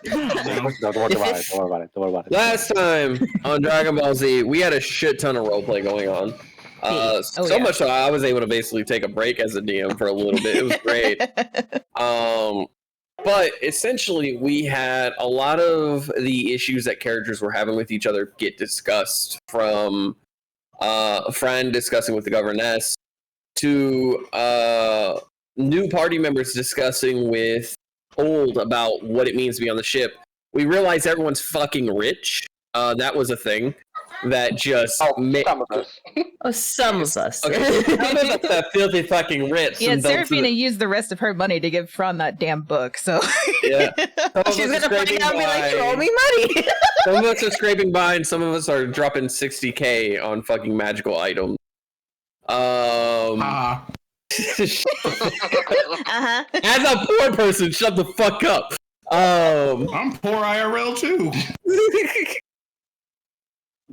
No, don't worry about it. Don't worry about it. Last time on Dragon Ball Z, we had a shit ton of roleplay going on. Much so I was able to basically take a break as a DM for a little bit. It was great. But essentially, we had a lot of the issues that characters were having with each other get discussed, from Phraan discussing with the Governess to new party members discussing with old about what it means to be on the ship. We realized everyone's fucking rich. That was a thing that just some of us. Some of us. Okay, some of us are filthy fucking rich. Yeah, Seraphina used the rest of her money to give Phraan that damn book, so... Yeah. She's gonna find out and be like, you owe me money! Some of us are scraping by, and some of us are dropping 60K on fucking magical items. Uh-huh. As a poor person, shut the fuck up. I'm poor IRL too.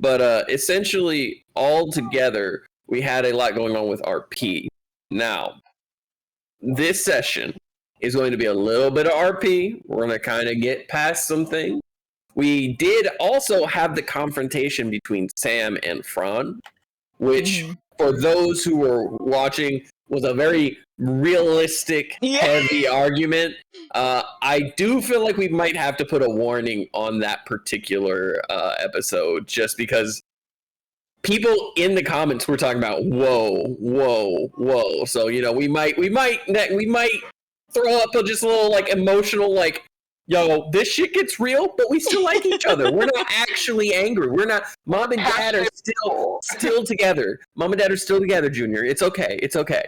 But essentially, all together, we had a lot going on with RP. Now, this session is going to be a little bit of RP. We're going to kind of get past some things. We did also have the confrontation between Sam and Phraan, which, for those who were watching, was a very realistic, heavy argument. I do feel like we might have to put a warning on that particular episode, just because people in the comments were talking about whoa. So we might throw up just a little like emotional like, yo, this shit gets real, but we still like each other. We're not actually angry. We're not. Mom and Dad are still together. Mom and Dad are still together, Junior. It's okay. It's okay.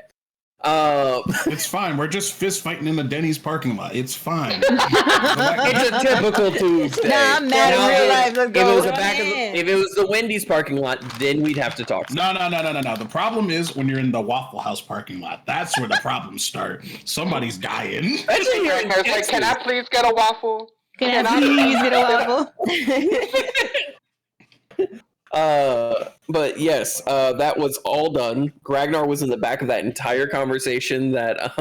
It's fine. We're just fist fighting in the Denny's parking lot. It's fine. It's a typical Tuesday. Nah, I'm mad in real life. Let's go. If it was the Wendy's parking lot, then we'd have to talk. No. The problem is when you're in the Waffle House parking lot. That's where the problems start. Somebody's dying. Like, can I please get a waffle? Can I please get a waffle? But yes, that was all done. Ragnar was in the back of that entire conversation that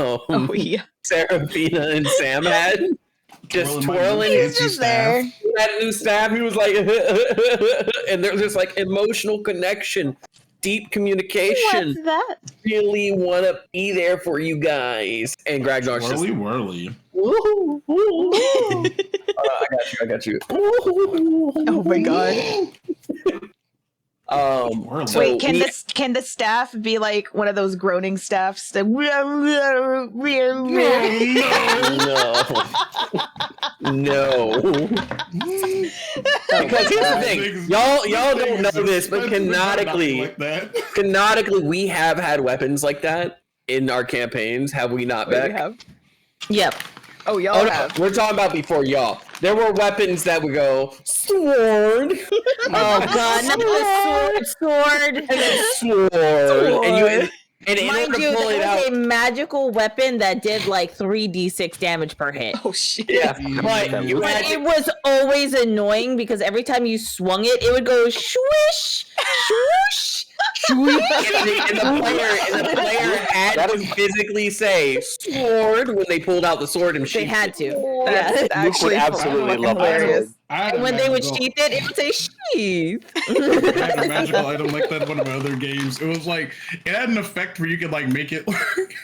Seraphina and Sam had. Just twirling. He's just there. He had a new staff. He was like, and there was this like emotional connection, deep communication. What's that? Really want to be there for you guys. And Ragnar's just whirly. Woo, woo, woo. I got you. Oh my god. Wait, can the staff be like one of those groaning staffs? No. Because here's the thing, y'all don't know this, but canonically, we have had weapons like that in our campaigns. Have we not, Beck? Yep. Oh, y'all have. We're talking about before y'all. There were weapons that would go sword. Oh god, not the sword. And then sword. And in mind order you, to pull it that was out, a magical weapon that did like 3d6 damage per hit. Oh shit. Yeah, but it was always annoying because every time you swung it, it would go swoosh, swoosh. and the player had to physically say sword when they pulled out the sword and they had to. That's actually absolutely love hilarious. And when they would sheath it would say sheath. I had a magical item like that in one of my other games. It was like, it had an effect where you could like make it work.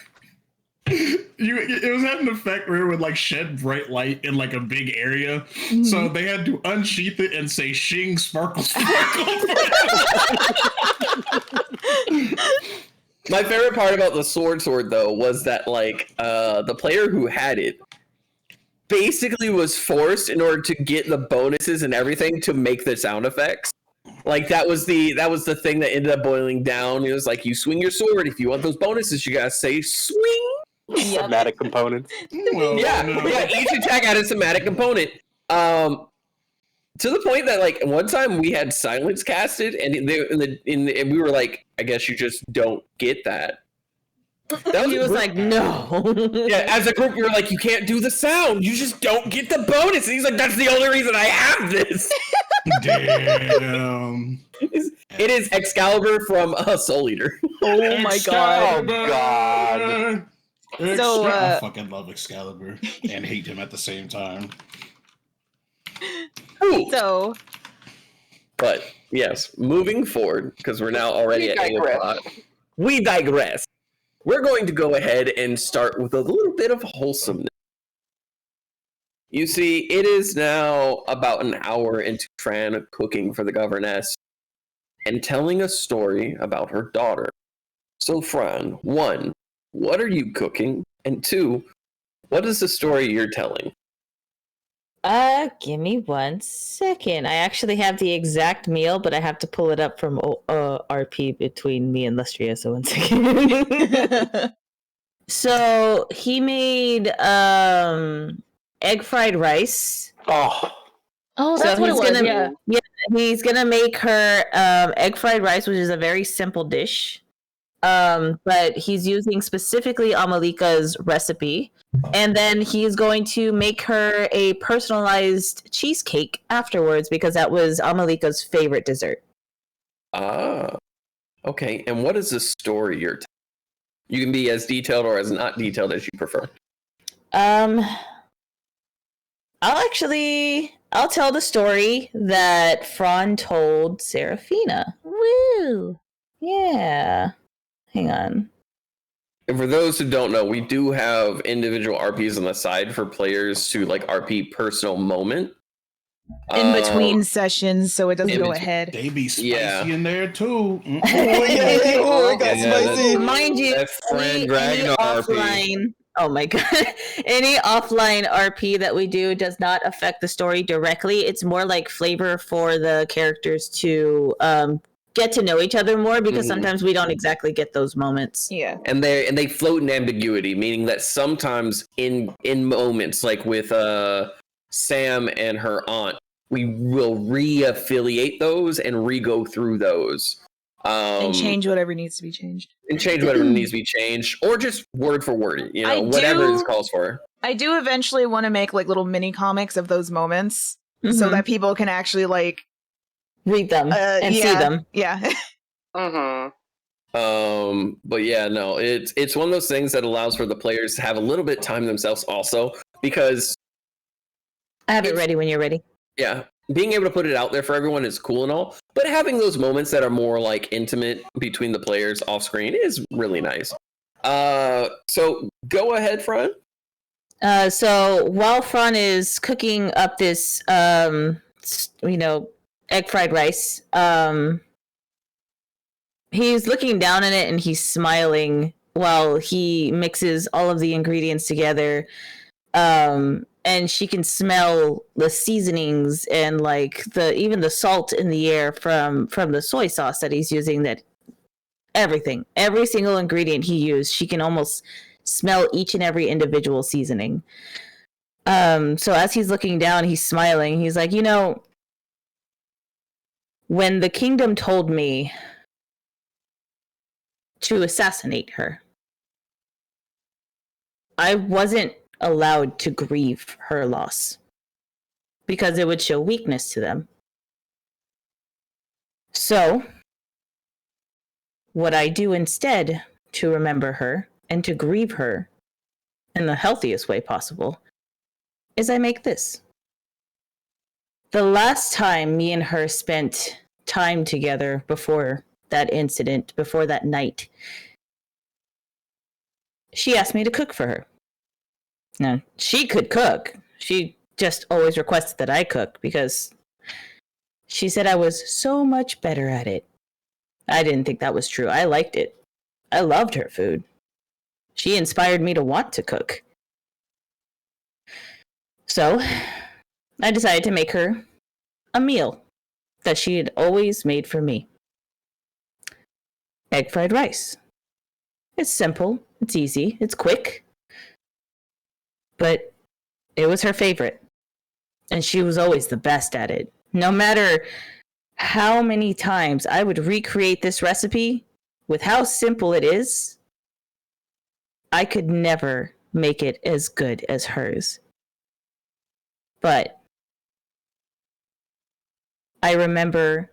It had an effect where it would like shed bright light in like a big area. Mm-hmm. So they had to unsheath it and say shing sparkle sparkle. My favorite part about the sword though was that like the player who had it basically was forced in order to get the bonuses and everything to make the sound effects. Like that was the thing that ended up boiling down. It was like, you swing your sword. If you want those bonuses, you gotta say swing. Somatic components. Well, yeah. Each attack had a somatic component. To the point that like one time we had silence casted, and and we were like, I guess you just don't get that. He was like, no. Yeah, as a group, we were like, you can't do the sound. You just don't get the bonus. And he's like, that's the only reason I have this. Damn. It is Excalibur from Soul Eater. Oh my god. Oh god. So, I fucking love Excalibur and hate him at the same time. Ooh. So But yes, moving forward, because we're now already at 8 o'clock. We digress. We're going to go ahead and start with a little bit of wholesomeness. You see, it is now about an hour into Phraan cooking for the Governess and telling a story about her daughter. So, Phraan, 1, what are you cooking? And 2, what is the story you're telling? Give me 1 second. I actually have the exact meal, but I have to pull it up from RP between me and Lustria. So 1 second. So he made egg fried rice. Oh, oh, that's So what it he's was. gonna- Yeah. He's gonna make her egg fried rice, which is a very simple dish. But he's using specifically Amalika's recipe. And then he's going to make her a personalized cheesecake afterwards because that was Amalika's favorite dessert. Ah, okay. And what is the story you're telling? You can be as detailed or as not detailed as you prefer. I'll tell the story that Phraan told Serafina. Woo! Yeah. Hang on. And for those who don't know, we do have individual RPs on the side for players to like RP personal moment. In between sessions, so it doesn't in go between- ahead. They be spicy Yeah. in there too. Oh, yeah, it got Yeah, spicy. Mind you, That's Phraan any Dragon RP. offline. Oh my god! Any offline RP that we do does not affect the story directly. It's more like flavor for the characters to get to know each other more because Mhm. sometimes we don't exactly get those moments. Yeah. And they float in ambiguity, meaning that sometimes in moments like with Sam and her aunt, we will re-affiliate those and re-go through those. And change whatever needs to be changed. And change whatever needs to be changed, or just word for word, you know, I whatever do- it calls for. I do eventually want to make like little mini comics of those moments so Mhm. that people can actually like Read them and see yeah. them. Yeah. mm-hmm. But yeah, no, it's one of those things that allows for the players to have a little bit of time themselves also, because I have it ready when you're ready. yeah, being able to put it out there for everyone is cool and all, but having those moments that are more like intimate between the players off screen is really nice. So go ahead, Phraan. So while Phraan is cooking up this, egg fried rice, he's looking down at it and he's smiling while he mixes all of the ingredients together. And she can smell the seasonings and like even the salt in the air from the soy sauce that he's using. That every single ingredient he used, she can almost smell each and every individual seasoning. So as he's looking down, he's smiling. He's like, when the kingdom told me to assassinate her, I wasn't allowed to grieve her loss because it would show weakness to them. So, what I do instead to remember her and to grieve her in the healthiest way possible is I make this. The last time me and her spent time together before that incident, before that night, she asked me to cook for her. Now, she could cook. She just always requested that I cook because she said I was so much better at it. I didn't think that was true. I liked it. I loved her food. She inspired me to want to cook. So, I decided to make her a meal that she had always made for me. Egg fried rice. It's simple, it's easy, it's quick. But it was her favorite. And she was always the best at it. No matter how many times I would recreate this recipe, with how simple it is, I could never make it as good as hers. But I remember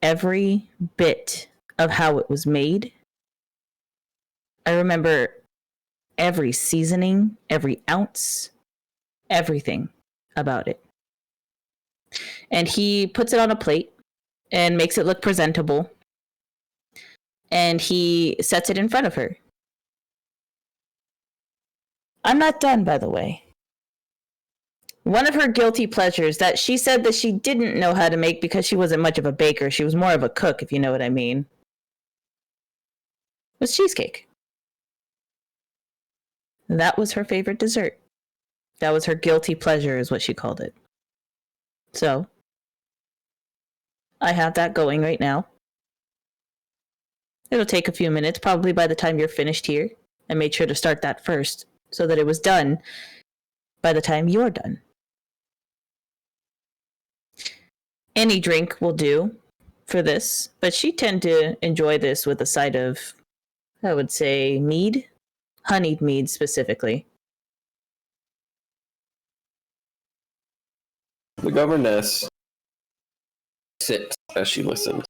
every bit of how it was made. I remember every seasoning, every ounce, everything about it. And he puts it on a plate and makes it look presentable. And he sets it in front of her. I'm not done, by the way. One of her guilty pleasures that she said that she didn't know how to make because she wasn't much of a baker. She was more of a cook, if you know what I mean. Was cheesecake. That was her favorite dessert. That was her guilty pleasure, is what she called it. So, I have that going right now. It'll take a few minutes, probably by the time you're finished here. I made sure to start that first, so that it was done by the time you're done. Any drink will do for this, but she tend to enjoy this with a side of, I would say, mead. Honeyed mead, specifically. The governess sits as she listens.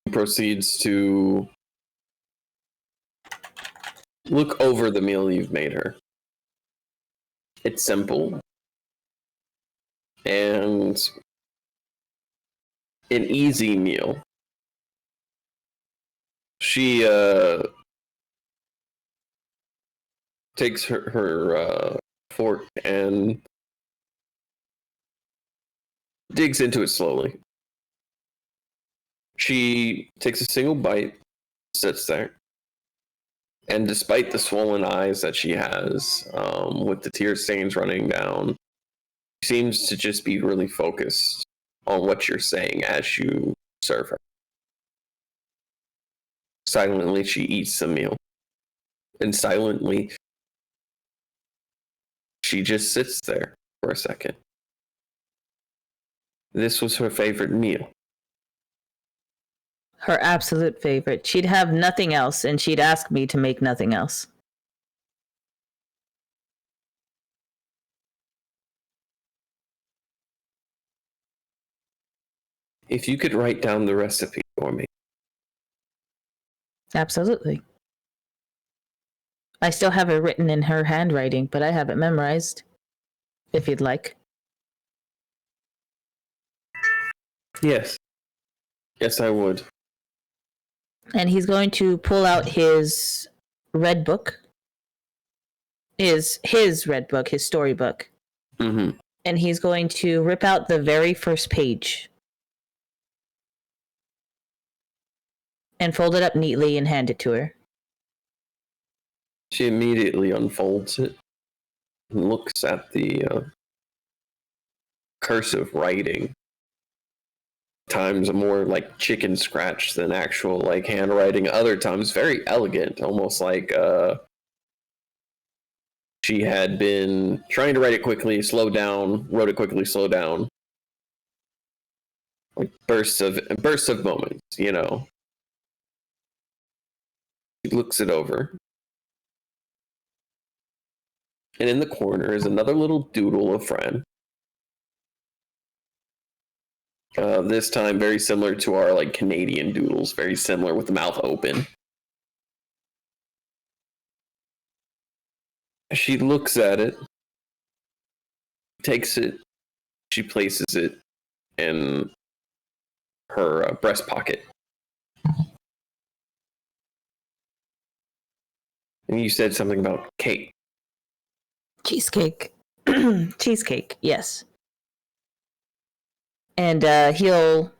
She proceeds to look over the meal you've made her. It's simple and an easy meal. She takes her fork and digs into it slowly. She takes a single bite, sits there, and despite the swollen eyes that she has, with the tear stains running down, she seems to just be really focused on what you're saying as you serve her. Silently, she eats the meal. And silently, she just sits there for a second. This was her favorite meal. Her absolute favorite. She'd have nothing else, and she'd ask me to make nothing else. If you could write down the recipe for me. Absolutely. I still have it written in her handwriting, but I have it memorized, if you'd like. Yes. Yes, I would. And he's going to pull out his red book. His red book, his storybook. Mm-hmm. And he's going to rip out the very first page. And fold it up neatly and hand it to her. She immediately unfolds it and looks at the cursive writing. Times more like chicken scratch than actual like handwriting. Other times very elegant, almost like she had been trying to write it quickly, slow down, wrote it quickly, slow down. Like bursts of moments, you know. She looks it over. And in the corner is another little doodle of Phraan. This time very similar to our like Canadian doodles, very similar with the mouth open. She looks at it, takes it, she places it in her breast pocket. And you said something about cake. Cheesecake. Cheesecake, yes. And he'll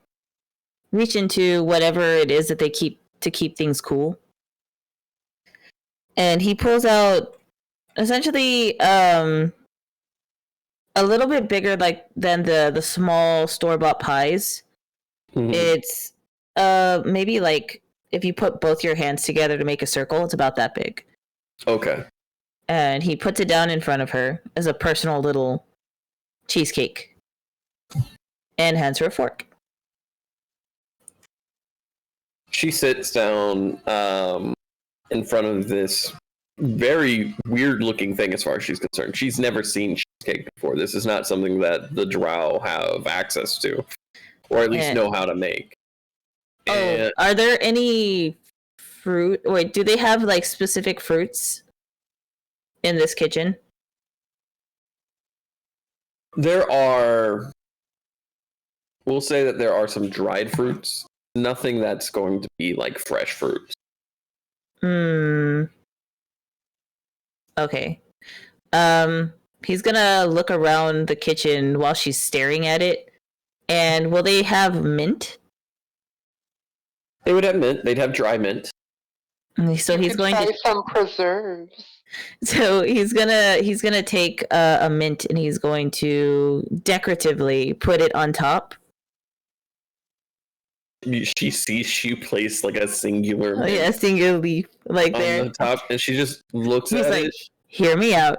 reach into whatever it is that they keep to keep things cool. And he pulls out essentially a little bit bigger than the small store-bought pies. Mm-hmm. It's maybe like if you put both your hands together to make a circle, it's about that big. Okay. And he puts it down in front of her as a personal little cheesecake. And hands her a fork. She sits down in front of this very weird-looking thing as far as she's concerned. She's never seen cheesecake before. This is not something that the drow have access to, or at least know how to make. Oh, are there any fruit? Wait, do they have like specific fruits in this kitchen? There are We'll say that there are some dried fruits. Nothing that's going to be like fresh fruits. Okay. He's gonna look around the kitchen while she's staring at it. And will they have mint? They would have mint. They'd have dry mint. So he's going try to. some preserves. So he's gonna take a mint and he's going to decoratively put it on top. She sees you place like a singular Oh yeah, single leaf like on there. the top, and she just looks He's at like, it. "Hear me out.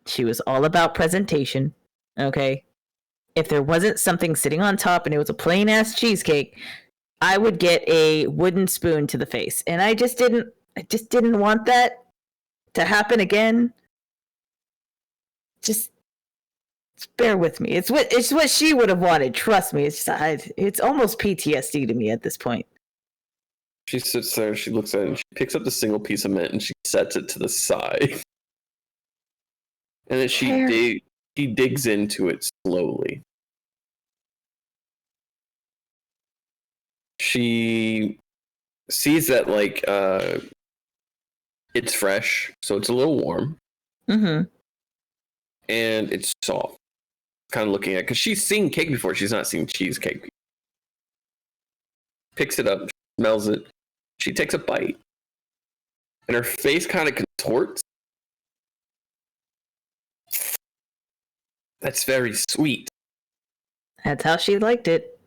She was all about presentation. Okay, if there wasn't something sitting on top and it was a plain ass cheesecake, I would get a wooden spoon to the face, and I just didn't want that to happen again. Just bear with me. It's what she would have wanted. Trust me. It's almost PTSD to me at this point." She sits there, she looks at it, and she picks up the single piece of mint and she sets it to the side. And then she digs into it slowly. She sees that like it's fresh, so it's a little warm. Mm-hmm. And it's soft. Kind of looking at it, because she's seen cake before, she's not seen cheesecake before. Picks it up, smells it. She takes a bite. And her face kind of contorts. That's very sweet. That's how she liked it.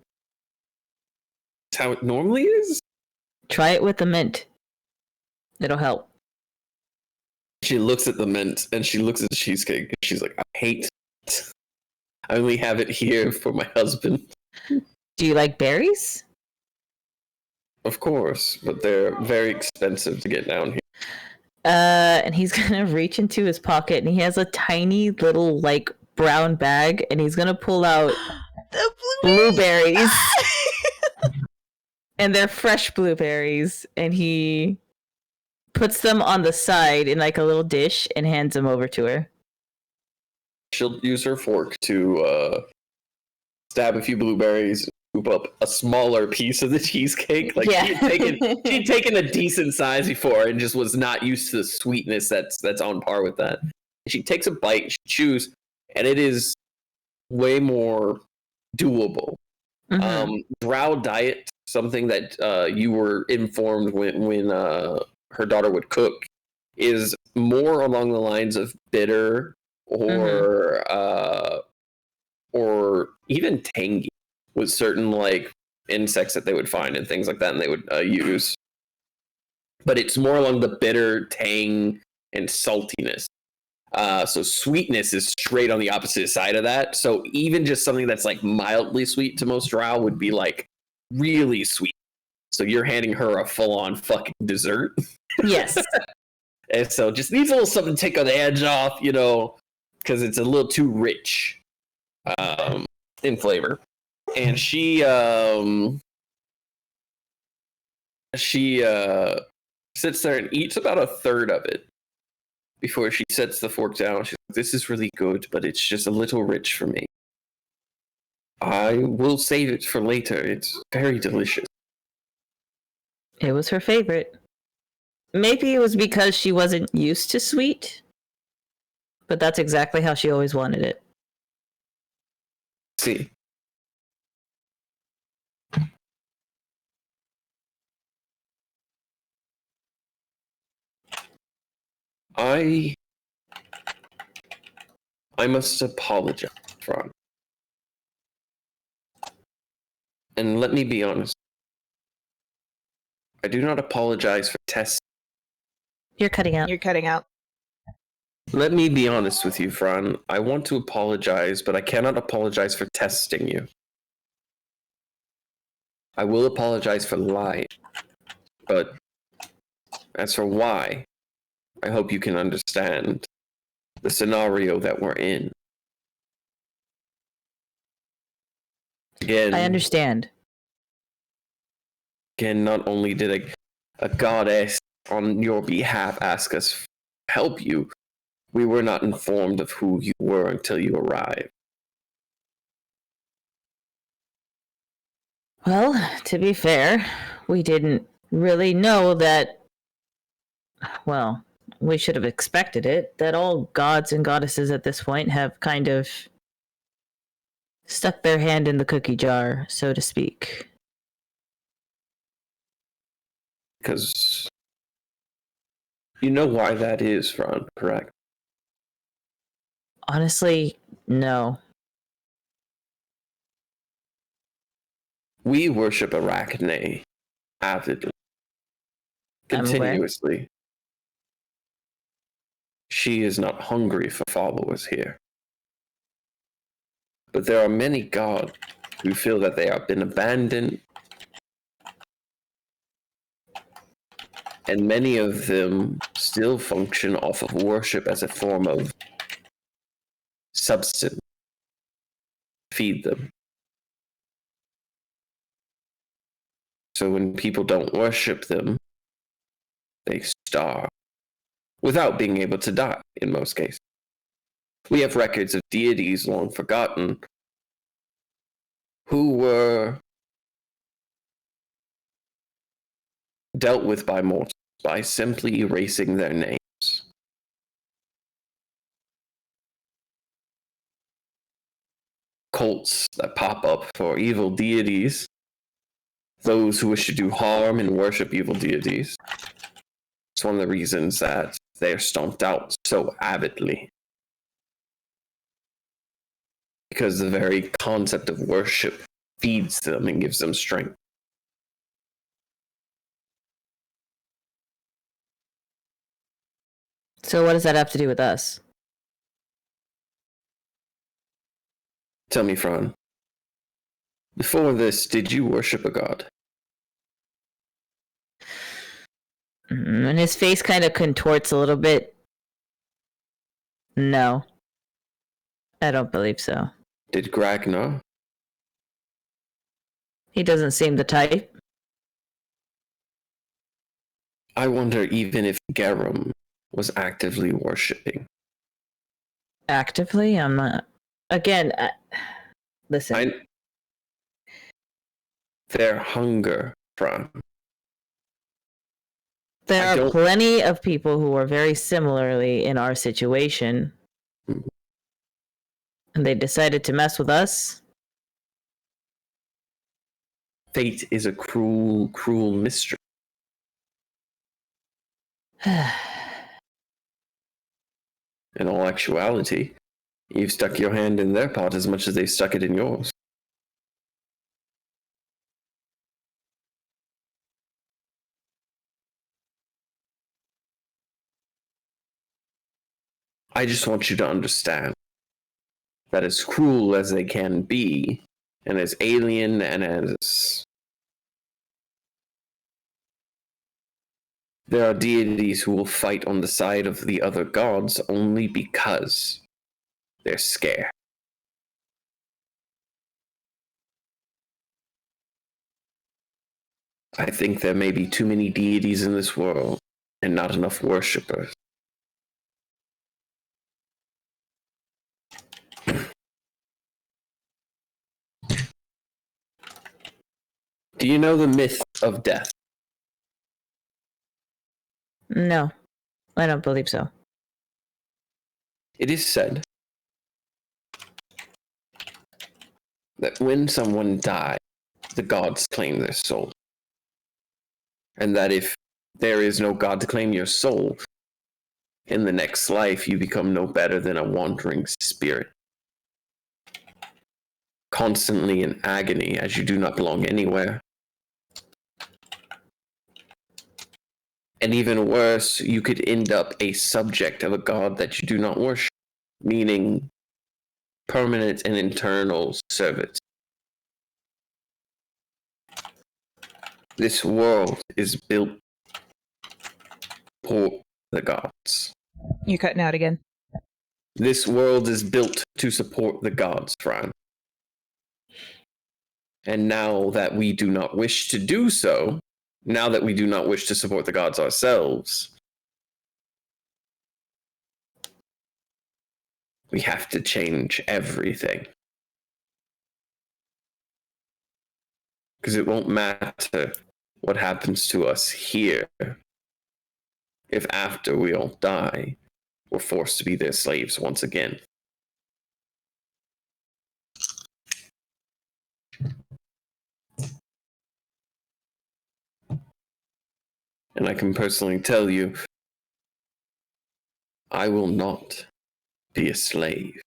That's how it normally is. Try it with the mint. It'll help. She looks at the mint and she looks at the cheesecake. And she's like, I hate it. I only have it here for my husband. Do you like berries? Of course, but they're very expensive to get down here. And he's gonna reach into his pocket and he has a tiny little like brown bag and he's gonna pull out The blueberries. And they're fresh blueberries, and he puts them on the side in like a little dish and hands them over to her. She'll use her fork to stab a few blueberries, scoop up a smaller piece of the cheesecake. Like Yeah. she'd taken a decent size before and just was not used to the sweetness that's on par with that. She takes a bite, she chews, and it is way more doable. Mm-hmm. Drow diet, something that you were informed when her daughter would cook, is more along the lines of bitter or even tangy, with certain like insects that they would find and things like that, and they would use. But it's more along the bitter, tang, and saltiness. So sweetness is straight on the opposite side of that. So even just something that's like mildly sweet to most drow would be like really sweet. So you're handing her a full-on fucking dessert. Yes. And so just needs a little something to take on the edge off, you know, because it's a little too rich in flavor. And she sits there and eats about a third of it before she sets the fork down. She's like, this is really good, but it's just a little rich for me. I will save it for later. It's very delicious. It was her favorite. Maybe it was because she wasn't used to sweet, but that's exactly how she always wanted it. See. I must apologize, Phraan. And let me be honest. I do not apologize for tests. You're cutting out. You're cutting out. Let me be honest with you, Phraan. I want to apologize, but I cannot apologize for testing you. I will apologize for lying. But as for why, I hope you can understand the scenario that we're in. Again, I understand. Again, not only did a goddess on your behalf ask us to help you, we were not informed of who you were until you arrived. Well, to be fair, we didn't really know that. Well, we should have expected it, that all gods and goddesses at this point have kind of stuck their hand in the cookie jar, so to speak. Because you know why that is, Phraan, correct? Honestly, no. We worship Arachne avidly, I'm aware. continuously. She is not hungry for followers here. But there are many gods who feel that they have been abandoned, and many of them still function off of worship as a form of substance. Feed them. So when people don't worship them, they starve without being able to die in most cases. We have records of deities long forgotten who were dealt with by mortals by simply erasing their names. Cults that pop up for evil deities, those who wish to do harm and worship evil deities. It's one of the reasons that they're stomped out so avidly. Because the very concept of worship feeds them and gives them strength. So what does that have to do with us? Tell me, Phraan, before this, did you worship a god? And his face kind of contorts a little bit. No. I don't believe so. Did Gragnar? He doesn't seem the type. I wonder even if Garem was actively worshipping. Actively? I'm not. Again, listen. Their hunger, Phraan. There are plenty of people who are very similarly in our situation. And they decided to mess with us. Fate is a cruel, cruel mistress. In all actuality, you've stuck your hand in their pot as much as they stuck it in yours. I just want you to understand that as cruel as they can be, and as alien and as... There are deities who will fight on the side of the other gods only because they're scared. I think there may be too many deities in this world and not enough worshippers. Do you know the myth of death? No, I don't believe so. It is said that when someone dies, the gods claim their soul. And that if there is no god to claim your soul, in the next life you become no better than a wandering spirit. Constantly in agony as you do not belong anywhere. And even worse, you could end up a subject of a god that you do not worship, meaning permanent and eternal service. This world is built for the gods. You're cutting out again. This world is built to support the gods, Phraan. And now that we do not wish to do so, now that we do not wish to support the gods ourselves, we have to change everything. Because it won't matter what happens to us here if after we all die, we're forced to be their slaves once again. And I can personally tell you, I will not be a slave.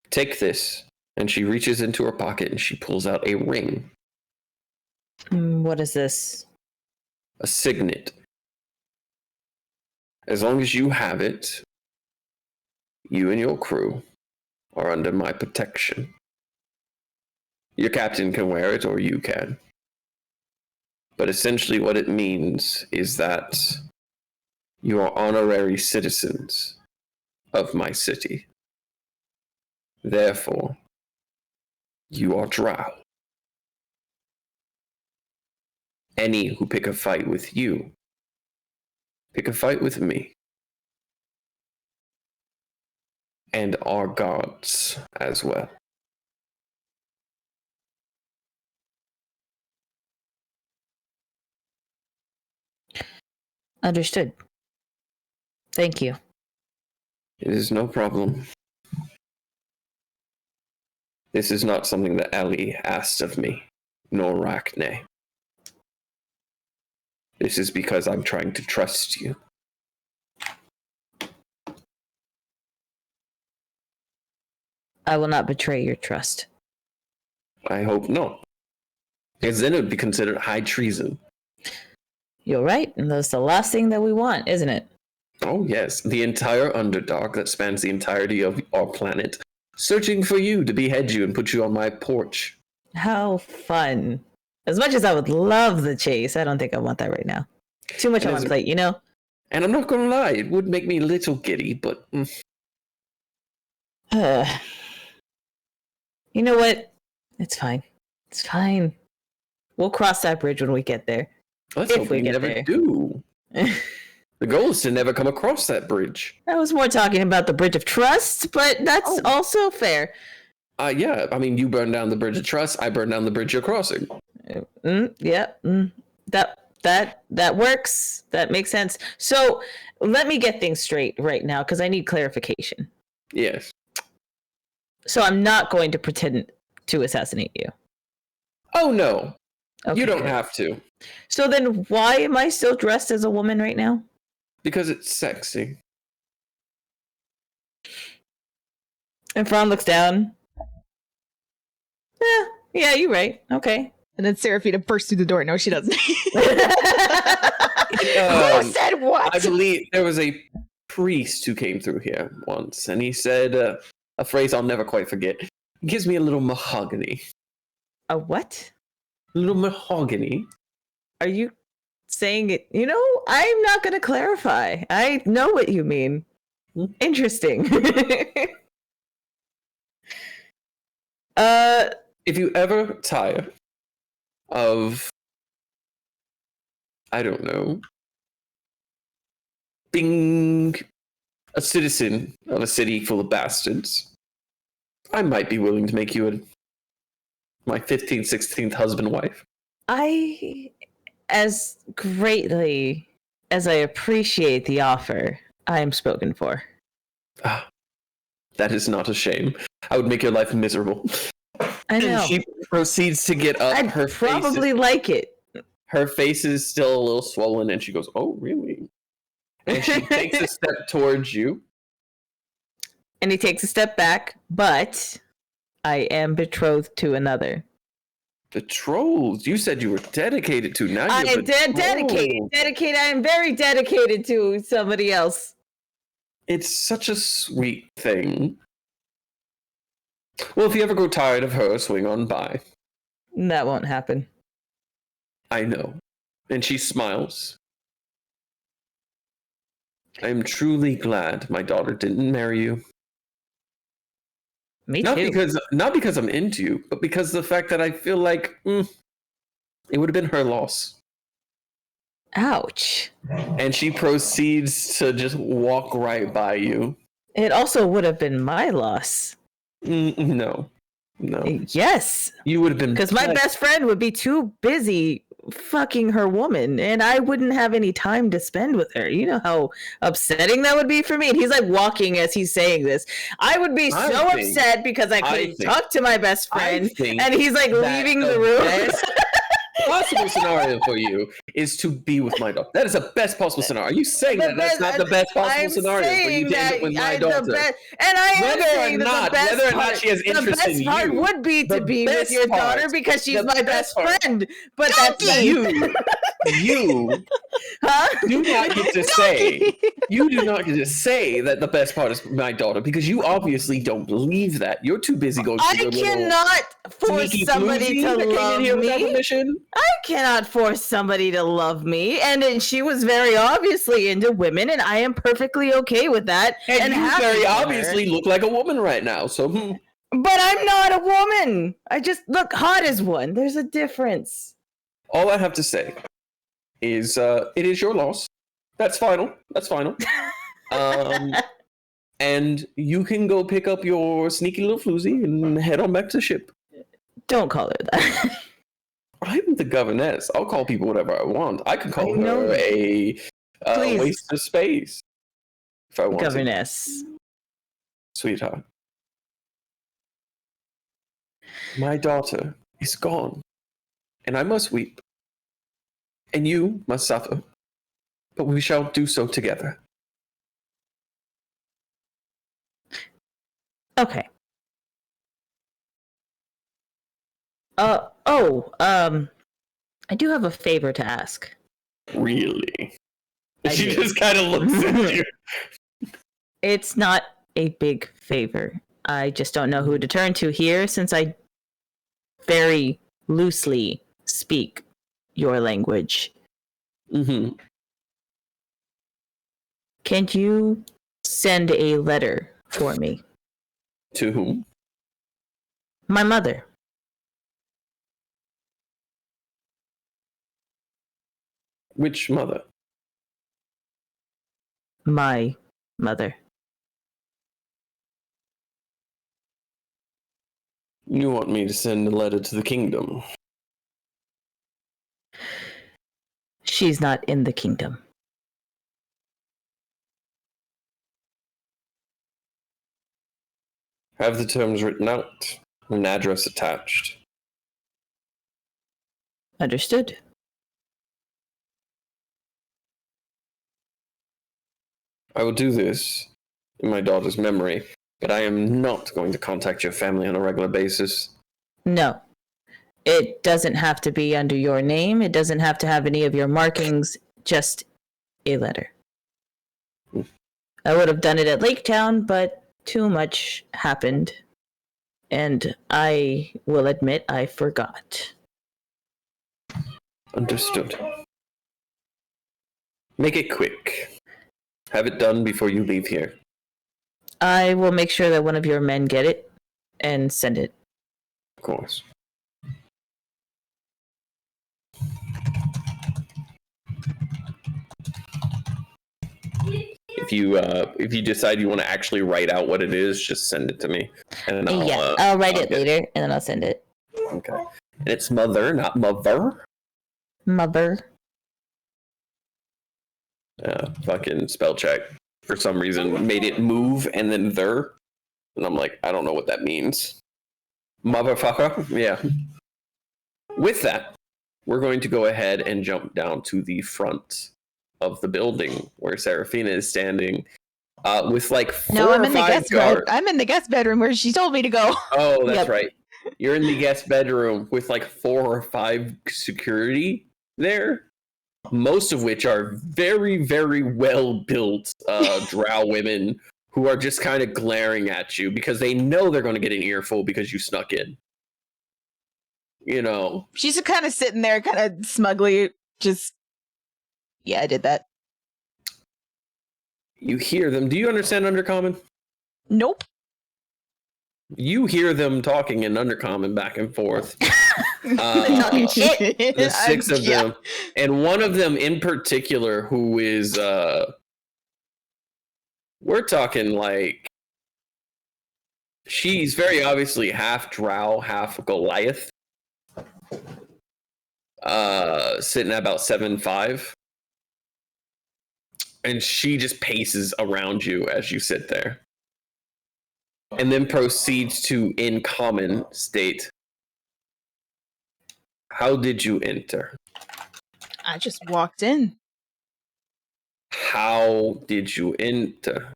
Take this. And she reaches into her pocket and she pulls out a ring. What is this? A signet. As long as you have it, you and your crew are under my protection. Your captain can wear it, or you can. But essentially what it means is that you are honorary citizens of my city. Therefore, you are drow. Any who pick a fight with you, pick a fight with me. And our gods as well. Understood. Thank you. It is no problem. This is not something that Ellie asked of me, nor Rachne. This is because I'm trying to trust you. I will not betray your trust. I hope not. Because then it would be considered high treason. You're right, and that's the last thing that we want, isn't it? Oh yes, the entire Underdark that spans the entirety of our planet, searching for you to behead you and put you on my porch. How fun. As much as I would love the chase, I don't think I want that right now. Too much on my plate, you know? And I'm not going to lie, it would make me a little giddy, but... You know what? It's fine. It's fine. We'll cross that bridge when we get there. Let's If hope we we get never there. do. The goal is to never come across that bridge. I was more talking about the bridge of trust, but that's also fair. Yeah, I mean, you burned down the bridge of trust, I burned down the bridge you're crossing. That works. That makes sense. So let me get things straight right now, because I need clarification. Yes. So I'm not going to pretend to assassinate you. Oh, no. Okay, You don't good. have to. So then why am I still dressed as a woman right now? Because it's sexy. And Phraan looks down. Yeah, you're right. Okay. And then Seraphina bursts through the door. No, she doesn't. Who said what? I believe there was a priest who came through here once, and he said a phrase I'll never quite forget. He gives me a little mahogany. A what? A little mahogany. Are you saying it? You know, I'm not going to clarify. I know what you mean. Interesting. If you ever tire of, I don't know, being a citizen of a city full of bastards, I might be willing to make you my 15th, 16th husband wife. As greatly as I appreciate the offer, I am spoken for. That is not a shame. I would make your life miserable. I know. And she proceeds to get up. I'd probably like it. Her face is still a little swollen, and she goes, "Oh, really?" And she takes a step towards you. And he takes a step back, but I am betrothed to another. Betrothed? You said you were dedicated to. Now I you're am dedicated. Dedicated. I am very dedicated to somebody else. It's such a sweet thing. Well, if you ever grow tired of her, swing on by. That won't happen. I know. And she smiles. I am truly glad my daughter didn't marry you. Me Not too. because I'm into you, but because of the fact that I feel like it would have been her loss. Ouch. And she proceeds to just walk right by you. It also would have been my loss. No. Yes, You would have been because my best friend would be too busy fucking her woman, and I wouldn't have any time to spend with her. You know how upsetting that would be for me. And he's like walking as he's saying this. I would be so upset because I couldn't talk to my best friend, and he's like leaving the room. Possible scenario for you is to be with my daughter. That is the best possible scenario. Are you saying that's not the best possible scenario for you to end up with my daughter? And I am saying that whether or not she has interest in you, the best part would be to be with your daughter because she's my best friend. But that's you. You do not get to say. You do not get to say that the best part is my daughter because you obviously don't believe that. You're too busy going. I cannot force somebody to love me. I cannot force somebody to love me, and she was very obviously into women, and I am perfectly okay with that. And you very obviously look like a woman right now, so. But I'm not a woman. I just look hot as one. There's a difference. All I have to say is, it is your loss. That's final. That's final. And you can go pick up your sneaky little floozy and head on back to ship. Don't call her that. I'm the governess. I'll call people whatever I want. I could call her a waste of space if I want governess. Sweetheart. My daughter is gone, and I must weep, and you must suffer, but we shall do so together. Okay. I do have a favor to ask. Really? She just kind of looks at you. It's not a big favor. I just don't know who to turn to here since I very loosely speak your language. Mm-hmm. Can you send a letter for me? To whom? My mother. Which mother? My mother. You want me to send a letter to the kingdom? She's not in the kingdom. Have the terms written out, an address attached. Understood. I will do this in my daughter's memory, but I am not going to contact your family on a regular basis. No. It doesn't have to be under your name. It doesn't have to have any of your markings. Just a letter. I would have done it at Lake Town, but too much happened. And I will admit I forgot. Understood. Make it quick. Have it done before you leave here. I will make sure that one of your men get it and send it. Of course. If you decide you want to actually write out what it is, just send it to me. And I'll write it later and then I'll send it. Okay. And it's mother, not mother. Mother. Fucking spell check for some reason made it move and then there, and I'm like, I don't know what that means. Motherfucker. Yeah. With that, we're going to go ahead and jump down to the front of the building where Seraphina is standing, with like four I'm or in the five guest guards. I'm in the guest bedroom where she told me to go. Oh, that's Yep. right. You're in the guest bedroom with like 4 or 5 security there. Most of which are very, very well-built drow women who are just kind of glaring at you because they know they're going to get an earful because you snuck in. You know. She's just kind of sitting there, kind of smugly, just, yeah, I did that. You hear them. Do you understand Undercommon? Nope. You hear them talking in Undercommon back and forth. Talking shit. The 6 of them, and one of them in particular who is we're talking like She's very obviously half drow, half Goliath. Sitting at about 7'5". And she just paces around you as you sit there. And then proceeds to, in common, state, how did you enter? I just walked in. How did you enter?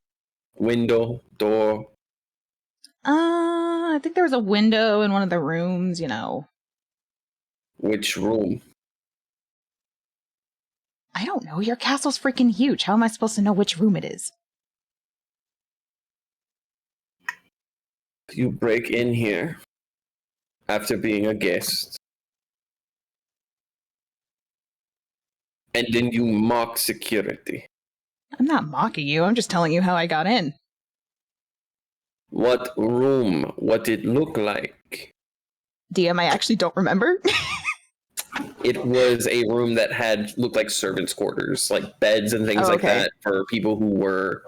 Window, door? I think there was a window in one of the rooms, you know. Which room? I don't know. Your castle's freaking huge. How am I supposed to know which room it is? You break in here after being a guest. And then you mock security. I'm not mocking you. I'm just telling you how I got in. What room? What it look like? DM, I actually don't remember. It was a room that had looked like servants' quarters, like beds and things like okay. that for people who were,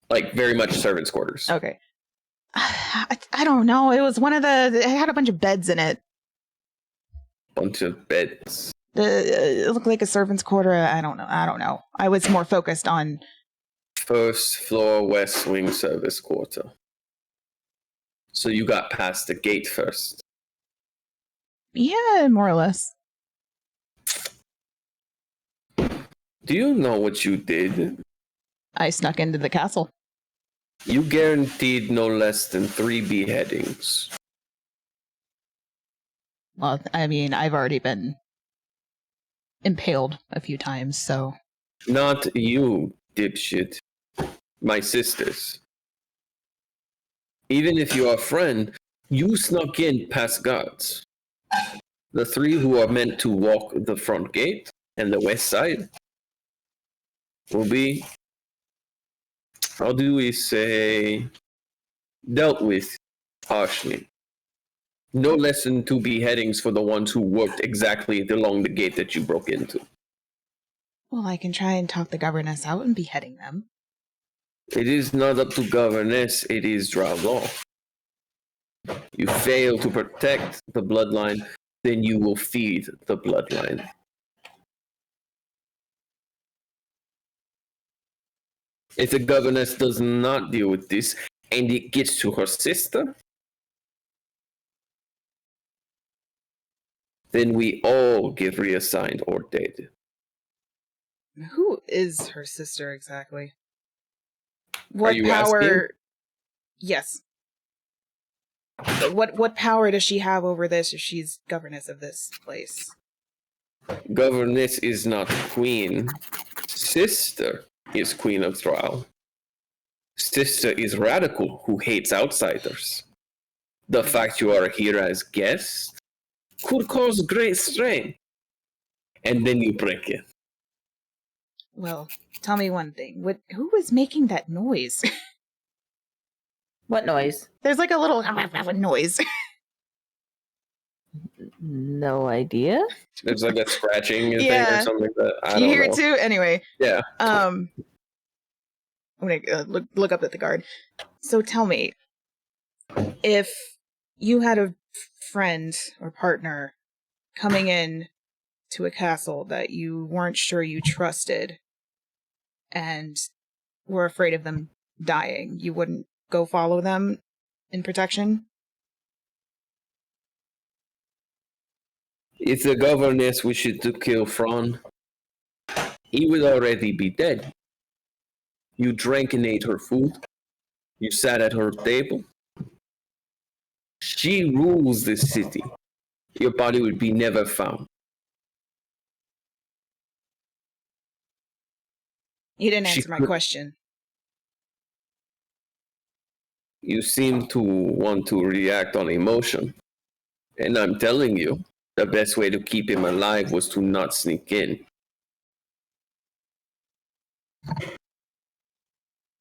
like very much servants' quarters. Okay. I don't know. It was one of the... It had a bunch of beds in it. Bunch of beds. It looked like a servant's quarter. I don't know. I was more focused on... First floor, west wing, service quarter. So you got past the gate first. Yeah, more or less. Do you know what you did? I snuck into the castle. You guaranteed no less than 3 beheadings. Well, I mean, I've already been impaled a few times, so... Not you, dipshit. My sisters. Even if you're a friend, you snuck in past guards. The 3 who are meant to walk the front gate and the west side will be, how do we say, dealt with harshly. No less than 2 beheadings for the ones who worked exactly along the gate that you broke into. Well, I can try and talk the governess out and beheading them. It is not up to Governess, it is drow law. You fail to protect the bloodline, then you will feed the bloodline. If the Governess does not deal with this, and it gets to her sister, then we all get reassigned or dead. Who is her sister exactly? What you power? asking? Yes. What power does she have over this if she's governess of this place? Governess is not queen. Sister is queen of Drow. Sister is radical who hates outsiders. The fact you are here as guests could cause great strain. And then you break it. Well, tell me one thing. Who was making that noise? What noise? There's like a little noise. No idea. There's like a scratching thing Yeah. or something like that. I You don't hear know. it too? Anyway. Yeah. I'm gonna look up at the guard. So tell me, if you had a friend or partner coming in to a castle that you weren't sure you trusted and were afraid of them dying, you wouldn't go follow them in protection? If the Governess wished to kill Phraan, he would already be dead. You drank and ate her food. You sat at her table. She rules this city. Your body would be never found. You didn't She answer my could- question. You seem to want to react on emotion. And I'm telling you, the best way to keep him alive was to not sneak in.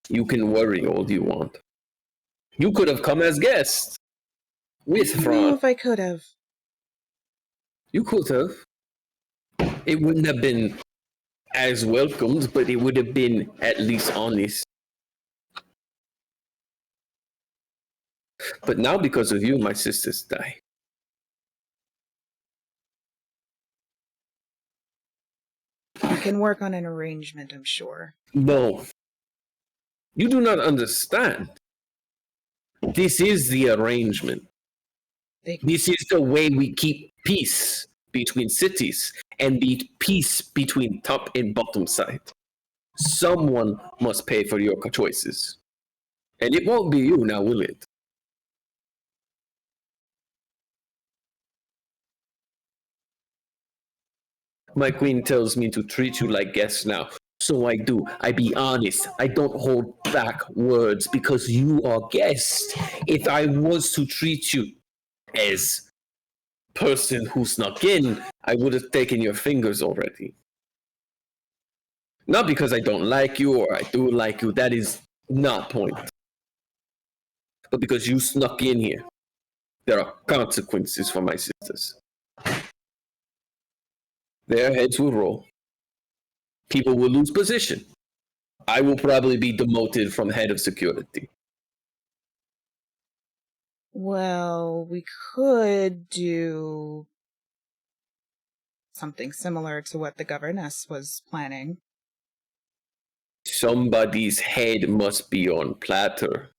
You can worry all you want. You could have come as guests with I don't know Phraan. if I could have. You could have. It wouldn't have been as welcomed, but it would have been at least honest. But now, because of you, my sisters die. We can work on an arrangement, I'm sure. No. You do not understand. This is the arrangement. This is the way we keep peace between cities and peace between top and bottom side. Someone must pay for your choices. And it won't be you now, will it? My queen tells me to treat you like guests now. So I do. I be honest. I don't hold back words because you are guests. If I was to treat you as person who snuck in, I would have taken your fingers already. Not because I don't like you or I do like you. That is not point. But because you snuck in here, there are consequences for my sisters. Their heads will roll. People will lose position. I will probably be demoted from head of security. Well, we could do something similar to what the Governess was planning. Somebody's head must be on platter.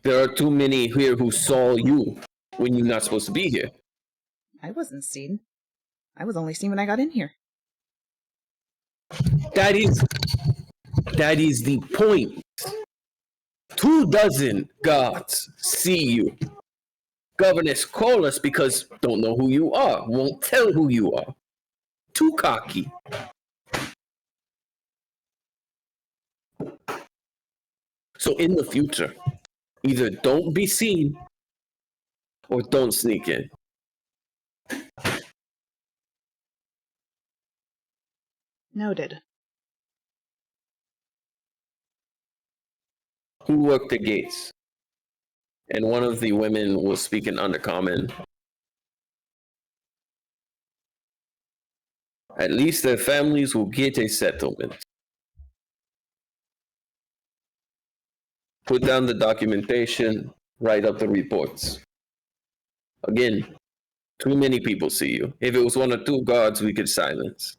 There are too many here who saw you when you're not supposed to be here. I wasn't seen. I was only seen when I got in here. That is the point. 24 gods see you. Governess call us because don't know who you are, won't tell who you are. Too cocky. So in the future, either don't be seen or don't sneak in. Noted. Who worked the gates? And one of the women will speak in Undercommon. At least their families will get a settlement. Put down the documentation, write up the reports. Again, too many people see you. If it was 1 or 2 guards, we could silence.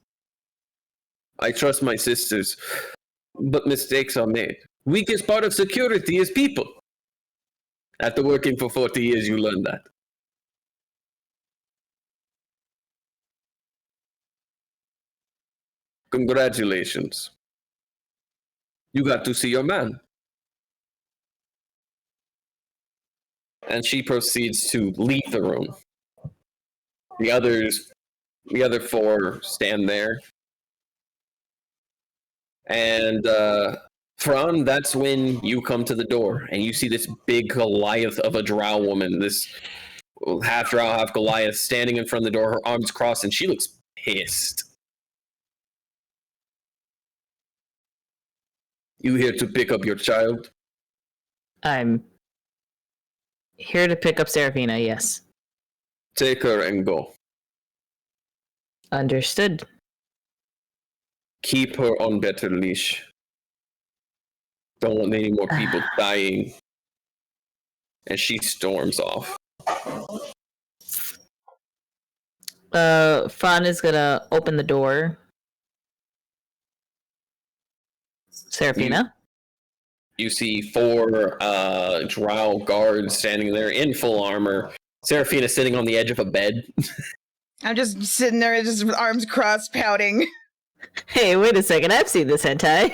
I trust my sisters, but mistakes are made. Weakest part of security is people. After working for 40 years, you learn that. Congratulations. You got to see your man. And she proceeds to leave the room. The other 4 stand there. And Phraan, that's when you come to the door and you see this big Goliath of a drow woman, this half drow, half Goliath, standing in front of the door, her arms crossed, and she looks pissed. You here to pick up your child? I'm here to pick up Seraphina, yes. Take her and go. Understood. Keep her on better leash. Don't want any more people dying. And she storms off. Phraan is gonna open the door. Seraphina? You see 4 drow guards standing there in full armor. Seraphina sitting on the edge of a bed. I'm just sitting there, just with arms crossed, pouting. Hey, wait a second. I've seen this hentai.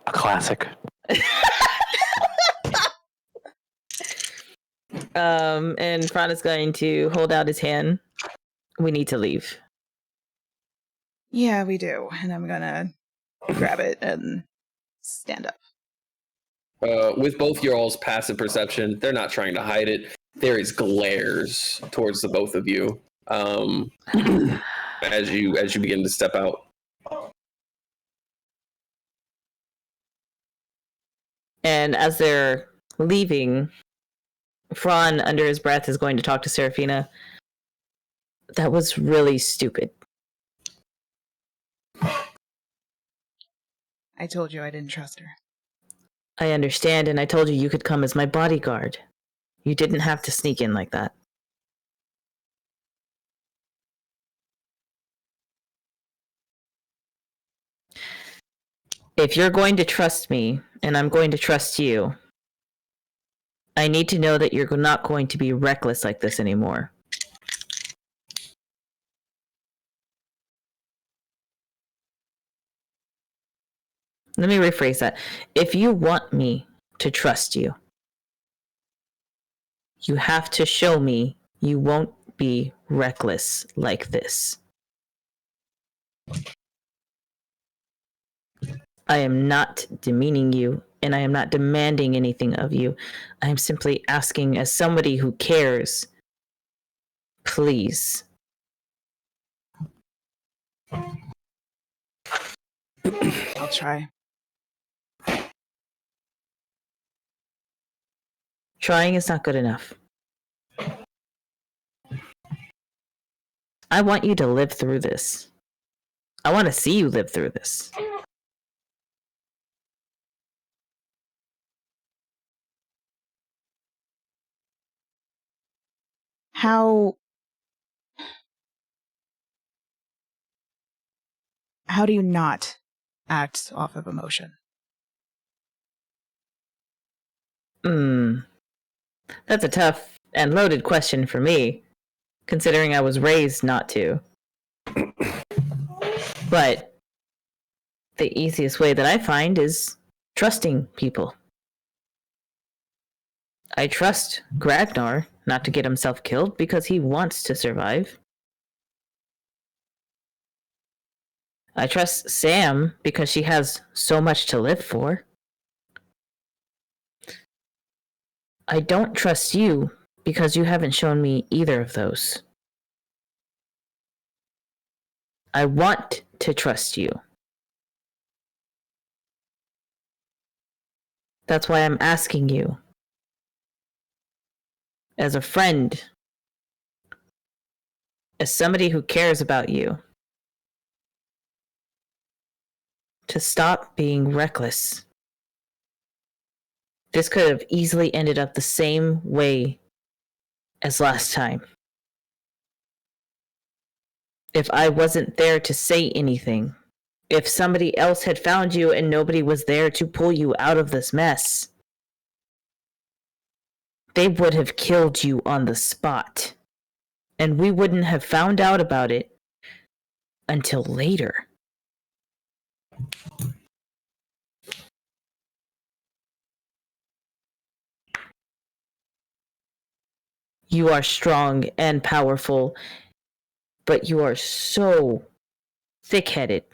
A classic. And Phraan is going to hold out his hand. We need to leave. Yeah, we do. And I'm gonna grab it and stand up. With both your all's passive perception, they're not trying to hide it. There is glares towards the both of you as you begin to step out. And as they're leaving, Phraan, under his breath, is going to talk to Seraphina. That was really stupid. I told you I didn't trust her. I understand, and I told you could come as my bodyguard. You didn't have to sneak in like that. If you're going to trust me, and I'm going to trust you, I need to know that you're not going to be reckless like this anymore. Let me rephrase that. If you want me to trust you, you have to show me you won't be reckless like this. I am not demeaning you, and I am not demanding anything of you. I am simply asking, as somebody who cares, please. I'll try. Trying is not good enough. I want you to live through this. I want to see you live through this. How do you not act off of emotion? That's a tough and loaded question for me, considering I was raised not to. But the easiest way that I find is trusting people. I trust Gragnar not to get himself killed because he wants to survive. I trust Sam because she has so much to live for. I don't trust you because you haven't shown me either of those. I want to trust you. That's why I'm asking you, as a friend, as somebody who cares about you, to stop being reckless. This could have easily ended up the same way as last time. If I wasn't there to say anything, if somebody else had found you and nobody was there to pull you out of this mess, they would have killed you on the spot. And we wouldn't have found out about it until later. You are strong and powerful, but you are so thick-headed.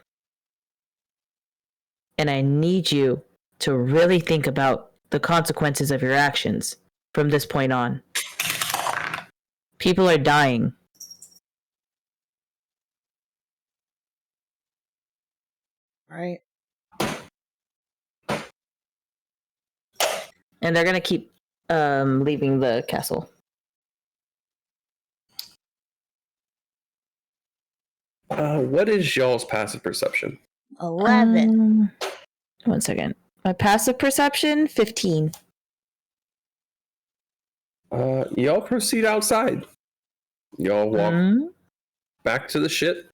And I need you to really think about the consequences of your actions from this point on. People are dying. Right? And they're gonna keep leaving the castle. What is y'all's passive perception? 11. 1 second. My passive perception, 15. Y'all proceed outside. Y'all walk back to the ship.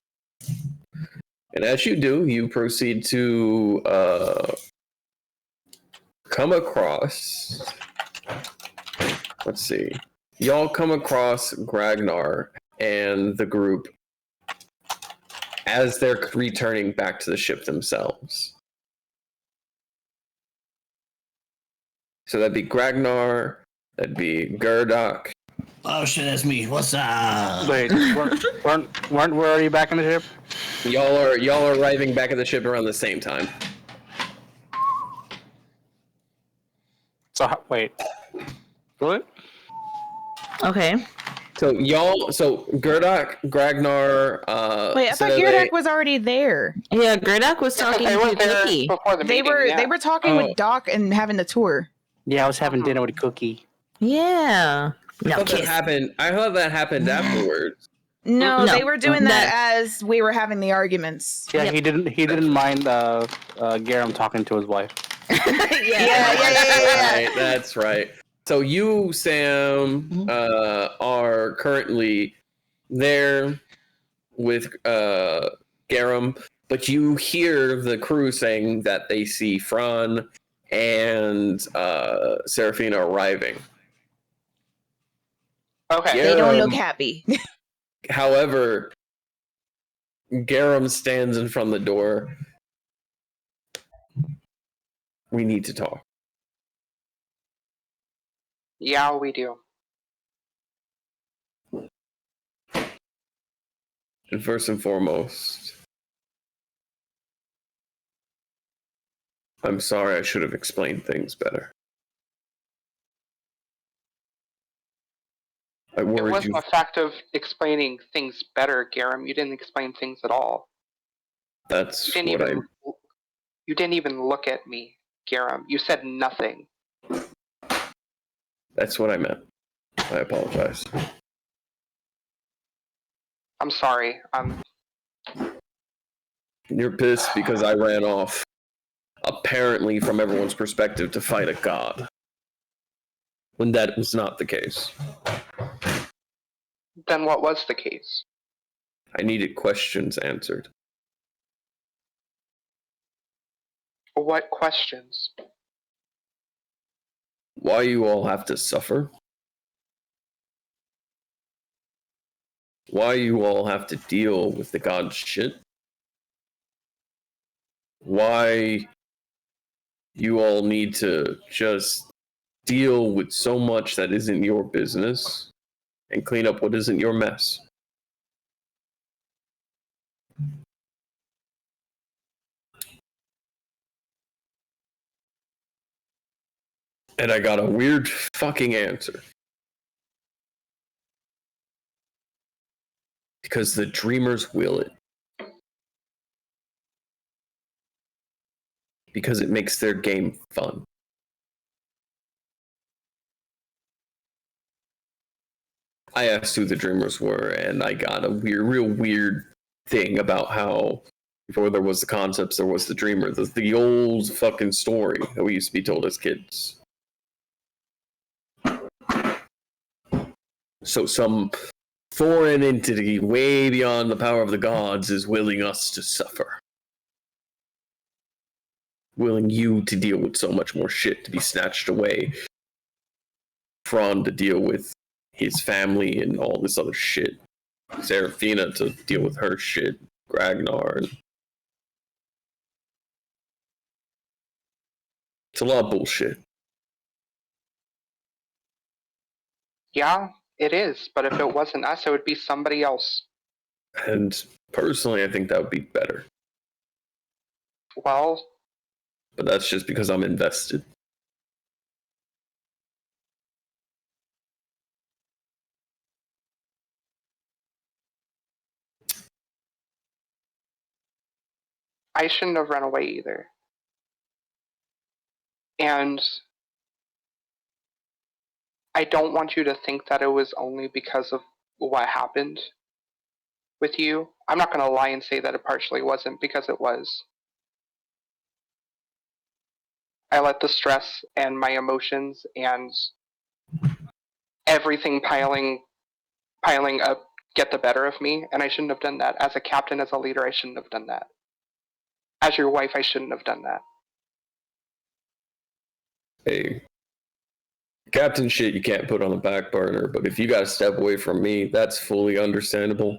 And as you do, you proceed to come across... Let's see. Y'all come across Gragnar and the group as they're returning back to the ship themselves. So that'd be Gragnar, that'd be Gerdok. Oh shit, that's me. What's up? Wait, weren't we already back in the ship? Y'all are arriving back at the ship around the same time. So wait, what? Okay. So Gerdok, Gragnar, Wait, I thought Gyrdok was already there. Yeah, Gerdok was talking They were to there Cookie. before the They meeting. were talking with Doc and having the tour. Yeah, I was having dinner with Cookie. Yeah. I No, thought kiss. that happened afterwards. No, No. they were doing that as we were having the arguments. Yeah, Yep. he didn't mind Garem talking to his wife. Yeah. Right, that's right. So you, Sam, are currently there with Garem, but you hear the crew saying that they see Phraan and Seraphina arriving. Okay. They don't look happy. However, Garem stands in front of the door. We need to talk. Yeah, we do. And first and foremost, I'm sorry, I should have explained things better. I It worried wasn't you. a fact of explaining things better, Garem. You didn't explain things at all. That's You what You didn't even look at me, Garem. You said nothing. That's what I meant. I apologize. I'm sorry. You're pissed because I ran off, apparently from everyone's perspective, to fight a god. When that was not the case. Then what was the case? I needed questions answered. What questions? Why you all have to suffer? Why you all have to deal with the god shit? Why you all need to just deal with so much that isn't your business and clean up what isn't your mess? And I got a weird fucking answer. Because the dreamers will it. Because it makes their game fun. I asked who the dreamers were, and I got a real weird thing about how before there was the concepts, there was the dreamer. The old fucking story that we used to be told as kids. So some foreign entity way beyond the power of the gods is willing us to suffer. Willing you to deal with so much more shit to be snatched away. Phraan to deal with his family and all this other shit. Seraphina to deal with her shit. Ragnar. It's a lot of bullshit. Yeah, it is. But if it wasn't us, it would be somebody else. And personally, I think that would be better. Well, But that's just because I'm invested. I shouldn't have run away either. And I don't want you to think that it was only because of what happened with you. I'm not going to lie and say that it partially wasn't, because it was. I let the stress and my emotions and everything piling up get the better of me, and I shouldn't have done that. As a captain, as a leader, I shouldn't have done that. As your wife, I shouldn't have done that. Hey, captain shit you can't put on the back burner, but if you gotta step away from me, that's fully understandable.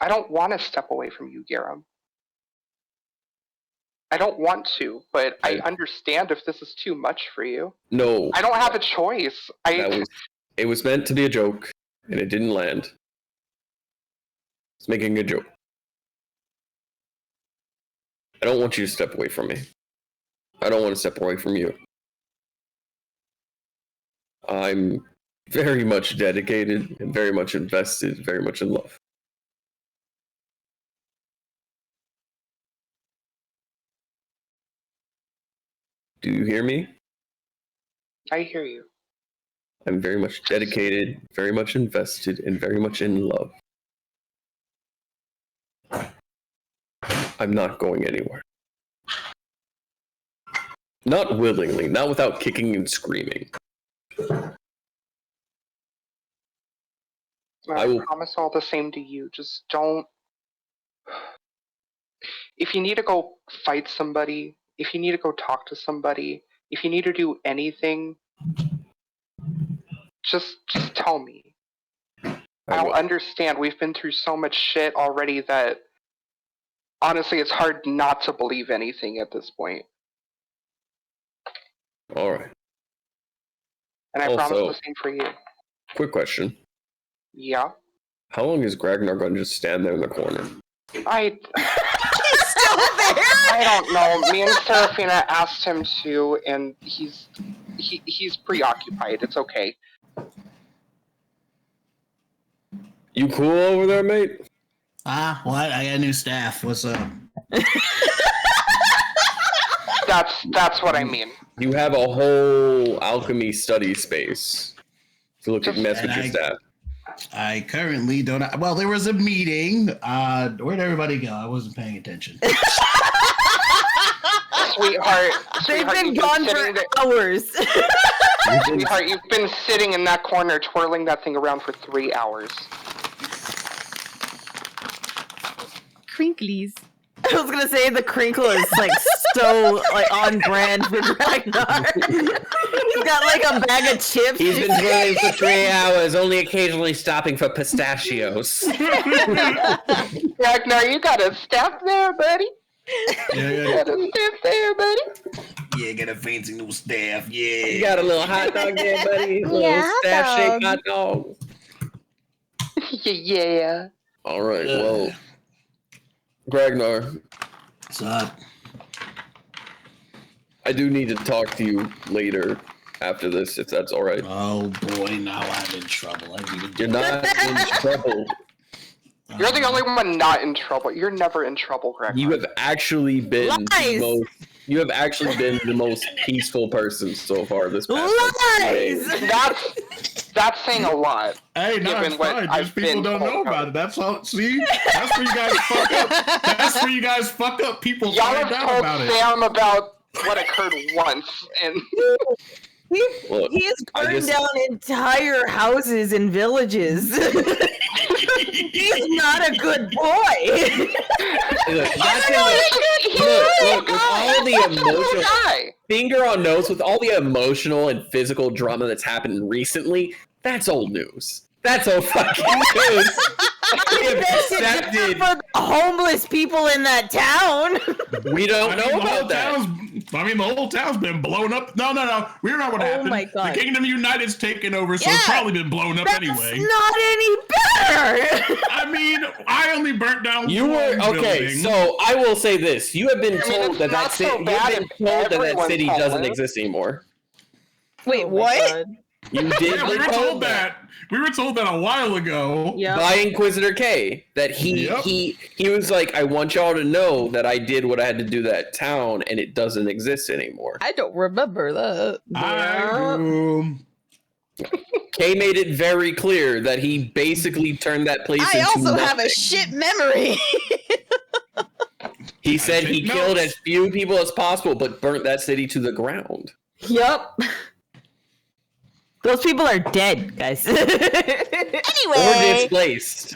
I don't want to step away from you, Garem. I don't want to, but I understand if this is too much for you. No. I don't have a choice. It was meant to be a joke, and it didn't land. It's making a joke. I don't want you to step away from me. I don't want to step away from you. I'm very much dedicated and very much invested, very much in love. Do you hear me? I hear you. I'm very much dedicated, very much invested, and very much in love. I'm not going anywhere. Not willingly, not without kicking and screaming. I will promise all the same to you. Just don't. If you need to go fight somebody, if you need to go talk to somebody, if you need to do anything, just tell me. I'll understand. We've been through so much shit already that honestly it's hard not to believe anything at this point. Alright. And I promise the same for you. Quick question. Yeah? How long is Ragnar going to just stand there in the corner? He's still there. I don't know. Me and Serafina asked him to, and he's preoccupied. It's okay. You cool over there, mate? What? I got new staff. What's up? That's what I mean. You have a whole alchemy study space to look at mess with your staff. I currently don't. Well, there was a meeting. Where'd everybody go? I wasn't paying attention. Sweetheart, They've been gone for hours. Sweetheart, you've been sitting in that corner twirling that thing around for 3 hours. Crinklies. I was gonna say the crinkle is like so like on brand for Ragnar. He's got like a bag of chips. He's been twirling for 3 hours, only occasionally stopping for pistachios. Ragnar, you got a staff there, buddy? You got a staff there, buddy? Yeah, got a fancy new staff. Yeah. You got a little hot dog there, buddy? Little staff-shaped hot dog. Yeah. All right, well, Ragnar. What's up? I do need to talk to you later after this, if that's all right. Oh boy, now I'm in trouble. You're not in trouble. You're the only one not in trouble. You're never in trouble, Ragnar. You have actually been the most peaceful person so far this past Lies! That's saying a lot. Hey, no, it's fine. Just people don't know about it. That's all. See, that's where you guys fuck up. That's where you guys fuck up. People Y'all find have out told about it. Sam about what occurred once, and He's burned down entire houses and villages. He's not a good boy. Look, with all the emotional finger on nose, with all the emotional and physical drama that's happened recently, that's old news. That's old fucking news. We have accepted for the homeless people in that town. We don't know about that. The whole town's been blown up. No. We don't know what happened. My God. The Kingdom United's taken over, so it's probably been blown up anyway. Not any better. I only burnt down. You were okay. Building. So I will say this: you have been told that not so bad that city doesn't exist anymore. Wait, what? You did. Yeah, we were told that. We were told that a while ago by Inquisitor K that he was like, I want y'all to know that I did what I had to do to that town, and it doesn't exist anymore. I don't remember that. Kay made it very clear that he basically turned that place into nothing. I also have a shit memory. He said he killed as few people as possible, but burnt that city to the ground. Yep. Those people are dead, guys. Anyway. Or displaced.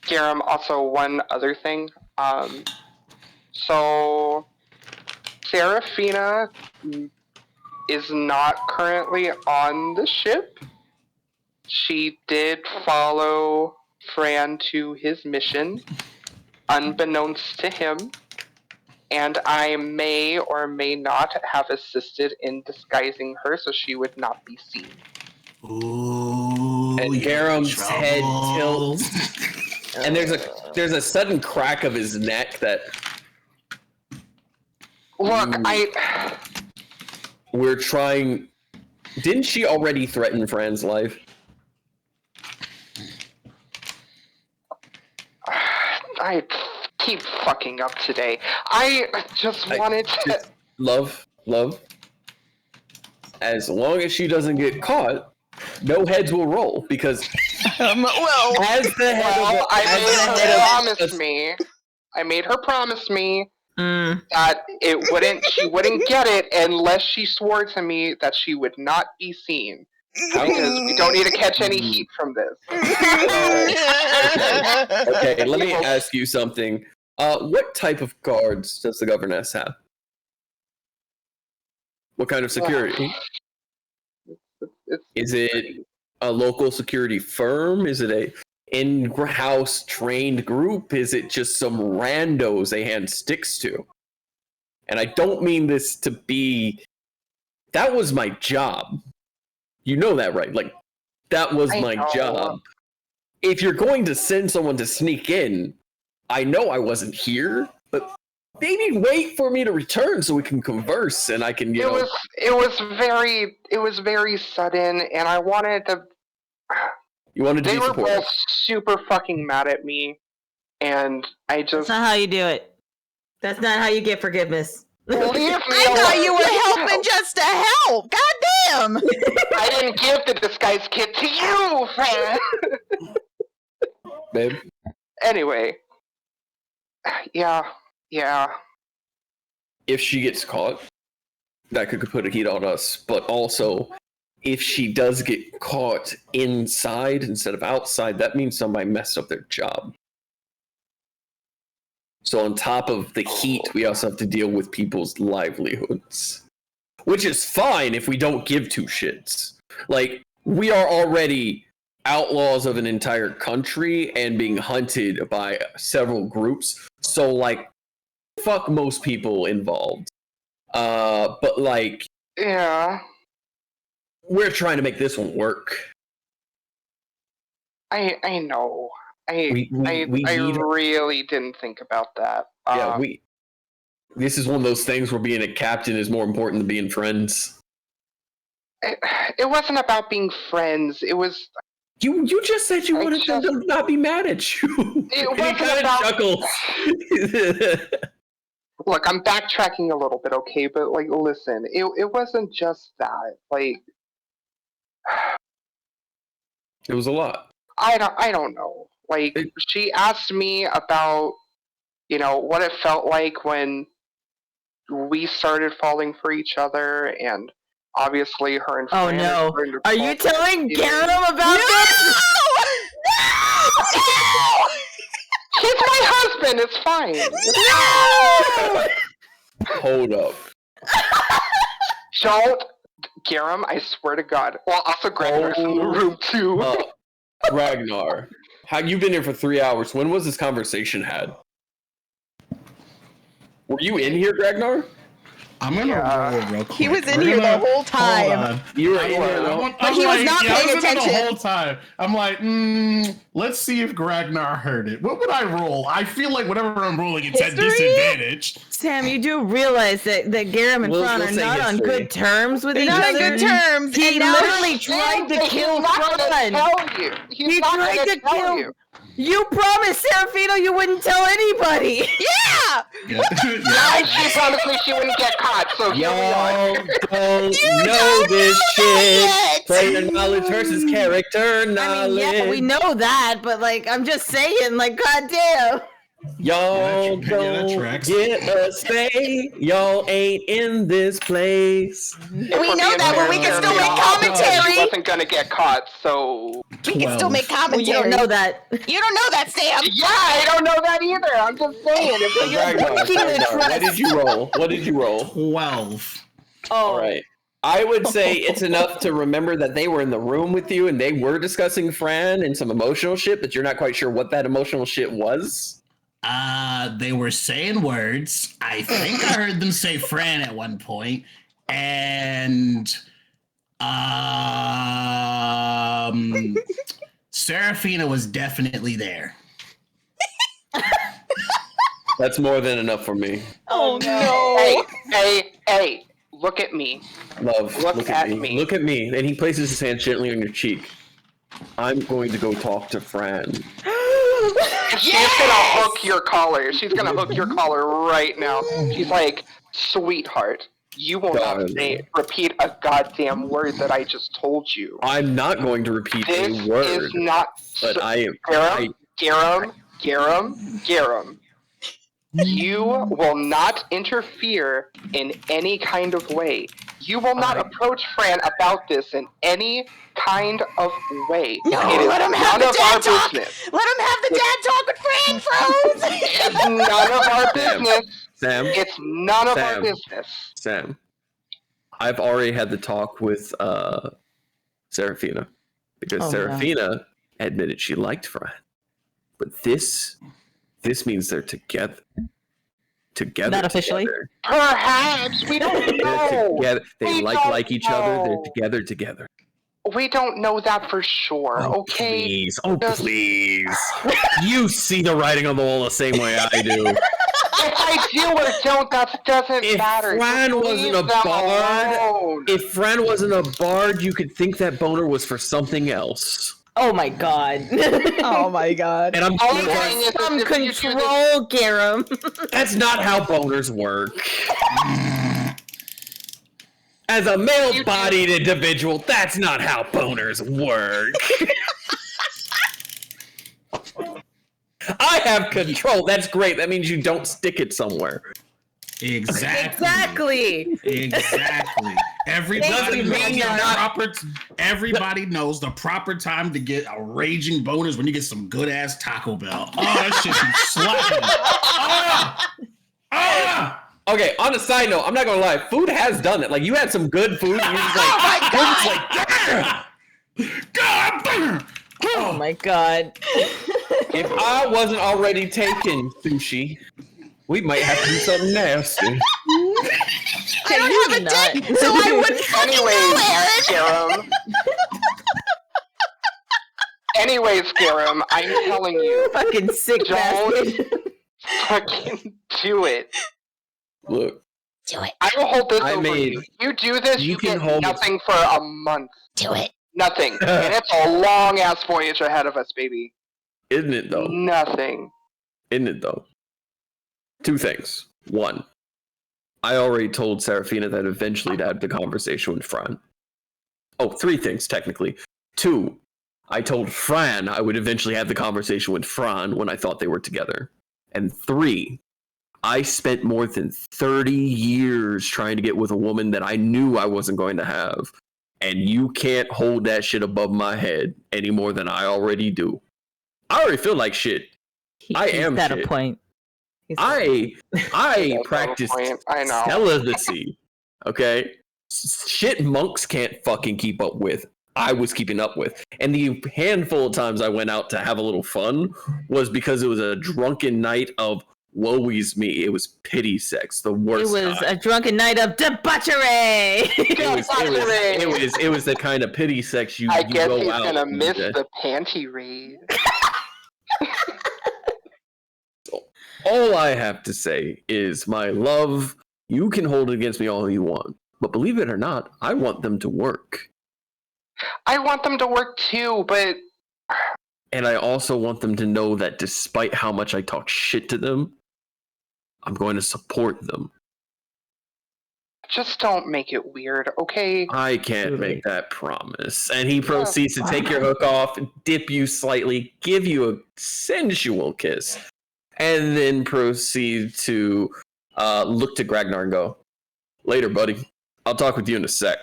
Garem, also one other thing. So Serafina is not currently on the ship. She did follow Phraan to his mission, unbeknownst to him. And I may or may not have assisted in disguising her so she would not be seen. Ooh, and Garem's head tilts, and there's a sudden crack of his neck that. Look, we're trying. Didn't she already threaten Phrán's life? I keep fucking up today. I just wanted to... Love. As long as she doesn't get caught, no heads will roll, because Well, As the head Well, of I as made the her head of- promise me. I made her promise me Mm. that she wouldn't get it unless she swore to me that she would not be seen. Because we don't need to catch any heat from this. Okay, let me ask you something. What type of guards does the Governess have? What kind of security? Is it a local security firm? Is it a in-house trained group? Is it just some randos they hand sticks to? And I don't mean this to be... That was my job. You know that, right? Like, that was I my know. job. If you're going to send someone to sneak in, I know I wasn't here, but maybe wait for me to return so we can converse and I can, It was very sudden, and I wanted to. You wanted to They be were supportive. both super fucking mad at me, and I That's just not how you do it. That's not how you get forgiveness. leave me I alone. thought you were helping just to help. Goddamn. I didn't give the disguise kit to you, Fran. Babe, Anyway, yeah. if she gets caught, that could put a heat on us. But also, if she does get caught inside instead of outside, that means somebody messed up their job. So on top of the heat, we also have to deal with people's livelihoods. Which is fine if we don't give two shits. Like, we are already outlaws of an entire country and being hunted by several groups. So, like, fuck most people involved. But, like, Yeah. we're trying to make this one work. I know. We I need... really didn't think about that. Yeah, this is one of those things where being a captain is more important than being friends. It wasn't about being friends. It was. You just said you wanted them to not be mad at you. It And he wasn't kind of about- chuckles. Look, I'm backtracking a little bit, okay? But like, listen, it wasn't just that. Like, It was a lot. I don't know. Like, she asked me about, what it felt like when we started falling for each other, and obviously her and Oh Fran no. starting to Are you fall for telling each other. Garem about this? He's my husband. It's fine. It's fine. Hold up. Don't, Garem. I swear to God. Well, also Ragnar's in the room too. Ragnar, you've been here for 3 hours. When was this conversation had? Were you in here, Ragnar? I'm gonna roll real quick. He was in We're here the gonna- whole time. Hold on. You were in here, though. But he was not I paying was in there attention. the whole time. I'm like, let's see if Ragnar heard it. What would I roll? I feel like whatever I'm rolling, it's at History? disadvantage. Sam, you do realize that Garem and We'll Fran are say not on history. good terms with They're each not other. on good terms. He and now literally tried to kill He's not gonna Fran. tell you. He's He not tried gonna to tell kill. you. You promised Serafino you wouldn't tell anybody. Yeah. And she promised me she wouldn't get caught, so here we Y'all are. don't know this shit. yet. Player knowledge versus character I knowledge. mean, yeah, we know that, but like, I'm just saying, like, goddamn. Y'all Yeah, that don't tracks. get a say. Y'all ain't in this place. If We we're know being that, but we fair, can still we make all know that commentary. She wasn't gonna get caught, so We can still make 12. Well, you commentary. don't know that. You don't know that, Sam. yeah, I don't know that either. I'm just saying. If Ragnar, breaking the Ragnar, what trust. did you roll? What did you roll? 12. Oh, All right. I would say it's enough to remember that they were in the room with you and they were discussing Fran and some emotional shit, but you're not quite sure what that emotional shit was. They were saying words. I think I heard them say Fran at one point, and Serafina was definitely there. That's more than enough for me. Oh no. hey, look at me. Love, Look at me. Look at me. And he places his hand gently on your cheek. I'm going to go talk to Fran. She's gonna hook your collar. She's gonna hook your collar right now. She's like, sweetheart. You will not repeat a goddamn word that I just told you. I'm not going to repeat This a word. is not. But I am. Garem. You will not interfere in any kind of way. You will not approach Phraan about this in any kind of way. No, it is let him have none the of dad our talk. business. Let him have the dad talk with Phraan, Froze. It's none of our business. Sam. It's none of our business. Sam. I've already had the talk with Serafina. Because Serafina admitted she liked Phraan. But this means they're together. Not officially. Together. Perhaps. We don't know. Together. They like each other. They're together. We don't know that for sure, okay? Please. Oh, please. You see the writing on the wall the same way I do. If I do or don't, that doesn't matter. If Phraan wasn't a bard, you could think that boner was for something else. Oh my god. Oh my god. And I'm some control, Garem. That's not how boners work. As a male-bodied individual, that's not how boners work. I have control. That's great. That means you don't stick it somewhere. Exactly. Everybody knows the proper time to get a raging bonus when you get some good ass Taco Bell. Oh, that shit be slapping. Okay, on a side note, I'm not gonna lie, food has done it. Like, you had some good food, and you're just like, Oh my god. If I wasn't already taking sushi, we might have to do something nasty. I don't have a dick, so I wouldn't fucking know, Aaron. Anyways, Garem, I'm telling you. Fucking sick bastard. Fucking do it. Look. Do it. I will hold this over you. You do this, you get nothing for a month. Do it. Nothing. And it's a long-ass voyage ahead of us, baby. Isn't it, though? Nothing. Isn't it, though? Two things. One, I already told Serafina that eventually to have the conversation with Phraan. Oh, three things, technically. Two, I told Phraan I would eventually have the conversation with Phraan when I thought they were together. And three, I spent more than 30 years trying to get with a woman that I knew I wasn't going to have. And you can't hold that shit above my head any more than I already do. I already feel like shit. I am at shit. A point. I practice celibacy. Okay? Shit monks can't fucking keep up with. I was keeping up with. And the handful of times I went out to have a little fun was because it was a drunken night of woe-is me. It was pity sex, the worst. It was a drunken night of debauchery. It was the kind of pity sex you I guess go he's out gonna miss the panty raid. All I have to say is, my love, you can hold it against me all you want. But believe it or not, I want them to work. I want them to work too, but... And I also want them to know that despite how much I talk shit to them, I'm going to support them. Just don't make it weird, okay? I can't make that promise. And he proceeds to take your hook off, dip you slightly, give you a sensual kiss, and then proceed to look to Gragnar and go, "Later, buddy. I'll talk with you in a sec."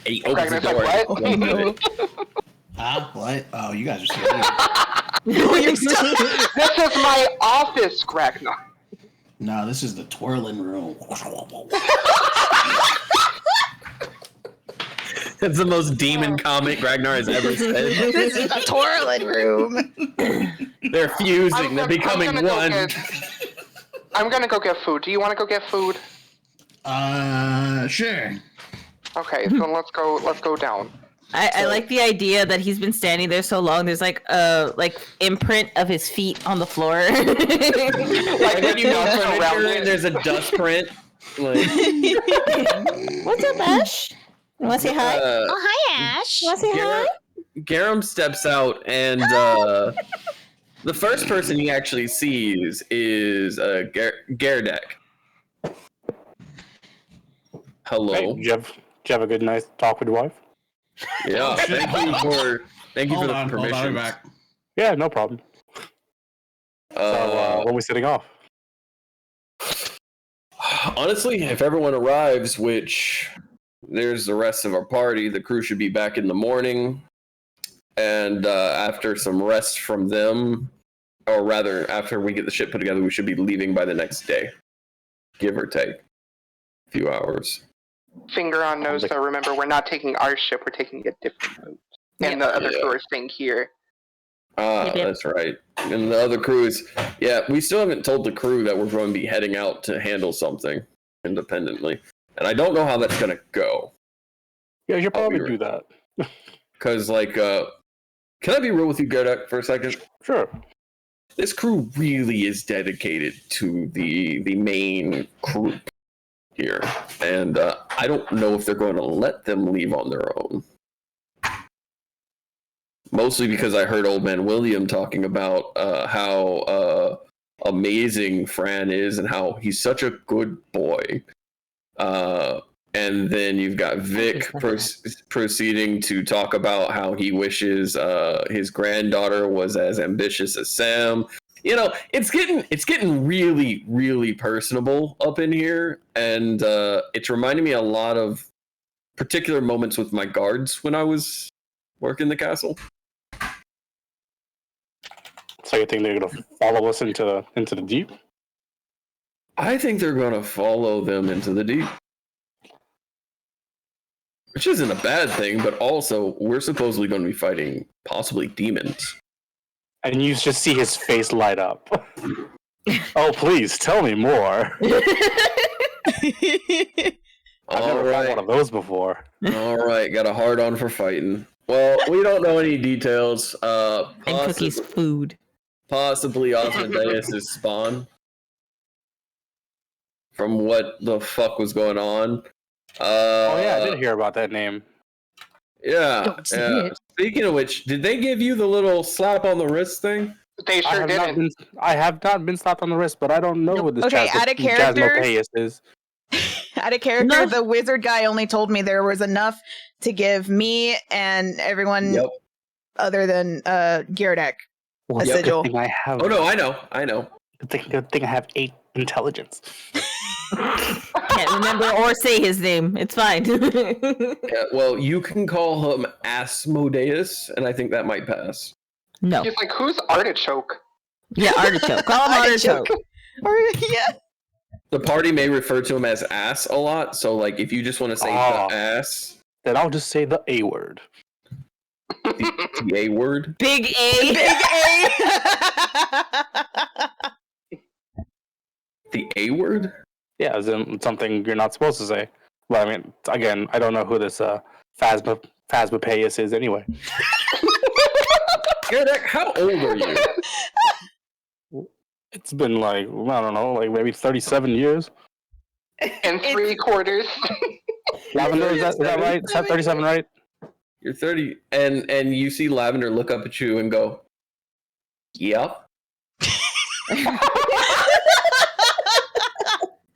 He opens the door. Huh? What? Oh, you guys are serious. This is my office, Gragnar. No, this is the twirling room. That's the most demon comment Gragnar has ever said. This is the twirling room. They're fusing. They're becoming one. I'm gonna go get food. Do you want to go get food? Sure. Okay, so let's go down. I like the idea that he's been standing there so long. There's like a imprint of his feet on the floor. Like when you go around and there's a dust print. Like, what's up, Ash? You want to say hi? Hi, Ash. You want to say hi? Garem steps out, and the first person he actually sees is Gerdek. Hello. Hey, did you have a good nice talk with your wife? Yeah. Thank you for Hold the on, permission. back. Yeah, no problem. So, when are we setting off? Honestly, if everyone arrives, which there's the rest of our party, the crew should be back in the morning. And after some rest from them, or rather, after we get the ship put together, we should be leaving by the next day, give or take a few hours. Finger on nose, though. Remember, we're not taking our ship. We're taking a different boat. And the other crew are staying here. That's right. And the other crew is, we still haven't told the crew that we're going to be heading out to handle something independently. And I don't know how that's going to go. Yeah, you should probably do that. Because, can I be real with you, Gerdak, for a second? Sure. This crew really is dedicated to the main group here. And I don't know if they're going to let them leave on their own. Mostly because I heard Old Man William talking about how amazing Phraan is and how he's such a good boy. And then you've got Vic proceeding to talk about how he wishes his granddaughter was as ambitious as Sam. You know, it's getting really, really personable up in here, and it's reminding me a lot of particular moments with my guards when I was working the castle. So you think they're gonna follow us into the deep? I think they're gonna follow them into the deep. Which isn't a bad thing, but also we're supposedly going to be fighting possibly demons. And you just see his face light up. Oh, please tell me more. I've never had one of those before. All right, got a hard on for fighting. Well, we don't know any details. And Cookie's food. Possibly Osmodeus' spawn. From what the fuck was going on. Oh yeah, I did hear about that name. Yeah. Speaking of which, did they give you the little slap on the wrist thing? They sure didn't. I have not been slapped on the wrist, but I don't know who this Jasmodeus is. Out of character, the wizard guy only told me there was enough to give me and everyone other than Gyaradak a sigil. Good thing I have. Oh no, I know. Good thing I have 8 intelligence. Can't remember or say his name. It's fine. Well, you can call him Asmodeus, and I think that might pass. No. He's like, who's Artichoke? Yeah, Artichoke. Call him Artichoke. The party may refer to him as ass a lot, so like if you just want to say the ass, then I'll just say the A word. The A word? Big A. Big A. The A word? Yeah, as in something you're not supposed to say. But I mean, again, I don't know who this Phasmopeus is anyway. Gerdak, how old are you? It's been like, I don't know, like maybe 37 years. And 3/4. Lavender, is that right? Is that 37 right? You're 30, and you see Lavender look up at you and go, yep.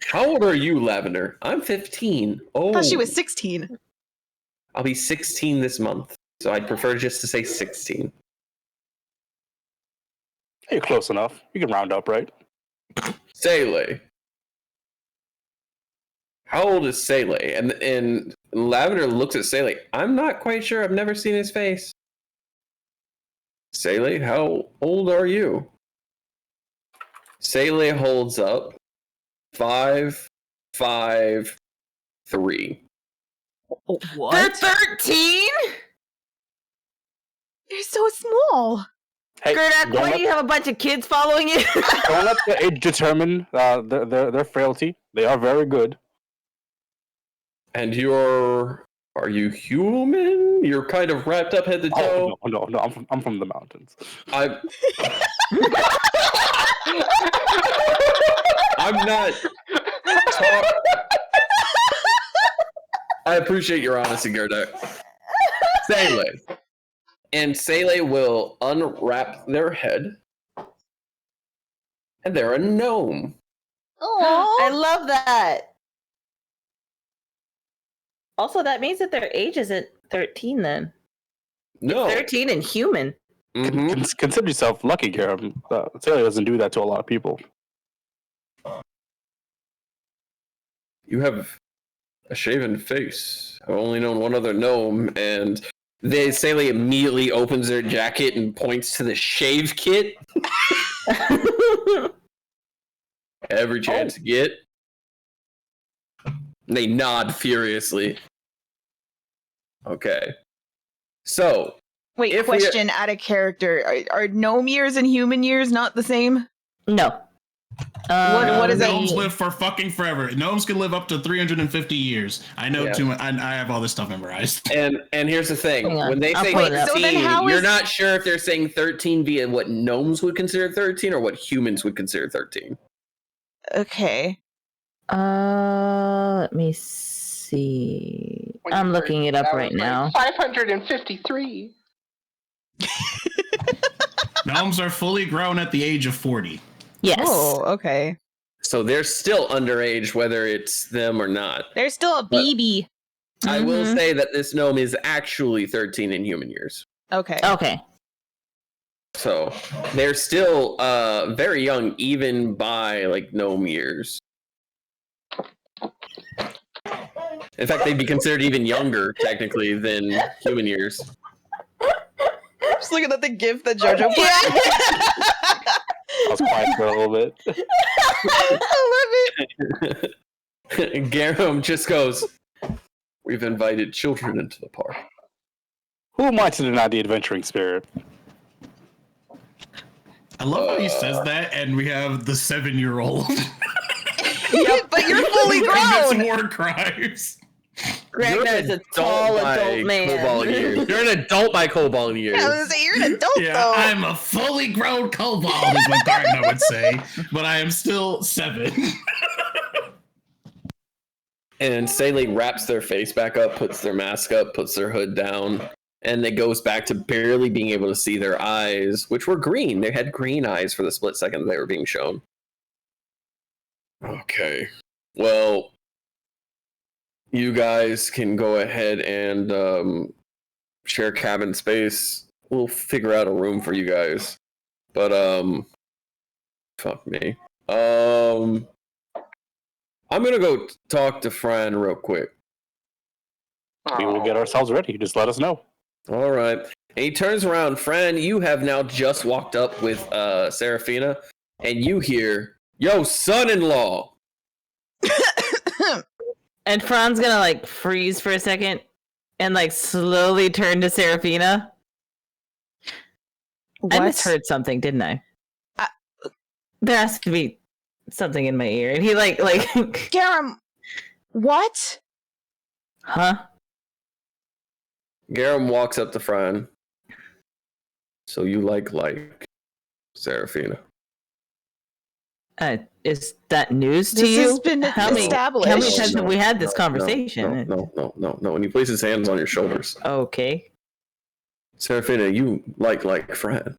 How old are you, Lavender? I'm 15. Oh, I thought she was 16. I'll be 16 this month, so I'd prefer just to say 16. You're close enough. You can round up, right? Sele. How old is Sele? And Lavender looks at Sele. I'm not quite sure. I've never seen his face. Sele, how old are you? Sele holds up 5, 5, 3. What? They're 13? You're so small. Hey, Gerdak, why do you have a bunch of kids following you? don't let the age determine their frailty. They are very good. And are you human? You're kind of wrapped up head to toe. Oh, no, I'm from the mountains. I'm not. I appreciate your honesty, Gerdak. Sele. And Sele will unwrap their head. And they're a gnome. Oh, I love that. Also, that means that their age isn't 13 then. No. 13 and human. Mhm. Consider yourself lucky, Garem. Celia doesn't do that to a lot of people. You have a shaven face. I've only known one other gnome, and Saley immediately opens their jacket and points to the shave kit. Every chance to get. They nod furiously. Okay. So, Wait, If we- question out of character. Are gnome years and human years not the same? No. What is that? Gnomes live for fucking forever. Gnomes can live up to 350 years. I know Yeah. too much. I have all this stuff memorized. and here's the thing. Hang on. When they I'll say pull it up. 13, So then how you're is- not sure if they're saying 13 via what gnomes would consider 13 or what humans would consider 13. Okay. Let me see. I'm looking it up That right was like now. 553. Gnomes are fully grown at the age of 40. Yes. Oh, okay. So they're still underage, whether it's them or not. There's still a baby. I will Mhm. say that this gnome is actually 13 in human years. Okay. Okay. So they're still very young, even by like gnome years. In fact, they'd be considered even younger, technically, than human years. Just looking at the gift that JoJo put. I was quiet for a little bit. I love it. Garem just goes, "We've invited children into the park." Who am I to deny the adventuring spirit? I love how he says that, and we have the 7-year-old. But you're fully commits grown. war crimes. Greg is a tall by adult man. Cobalt years. You're an adult by Cobalt years. I was gonna say you're an adult Yeah, though. I'm a fully grown kobold, is what Garden would say, but I am still 7. And Saley wraps their face back up, puts their mask up, puts their hood down, and it goes back to barely being able to see their eyes, which were green. They had green eyes for the split second they were being shown. Okay. Well, you guys can go ahead and share cabin space. We'll figure out a room for you guys. But fuck me. I'm gonna go talk to Phraan real quick. We will get ourselves ready. Just let us know. All right. And he turns around. Phraan, you have now just walked up with Seraphina, and you hear, "Yo, son-in-law." And Fran's gonna like freeze for a second and like slowly turn to Seraphina. I misheard something, didn't I? There has to be something in my ear. And he like Garem, what? huh? Garem walks up to Phraan. So you like Seraphina? Is that news to This you? has been established. How many times have we had this conversation? No. And he places his hands on your shoulders. Okay. Seraphina, you like Phraan.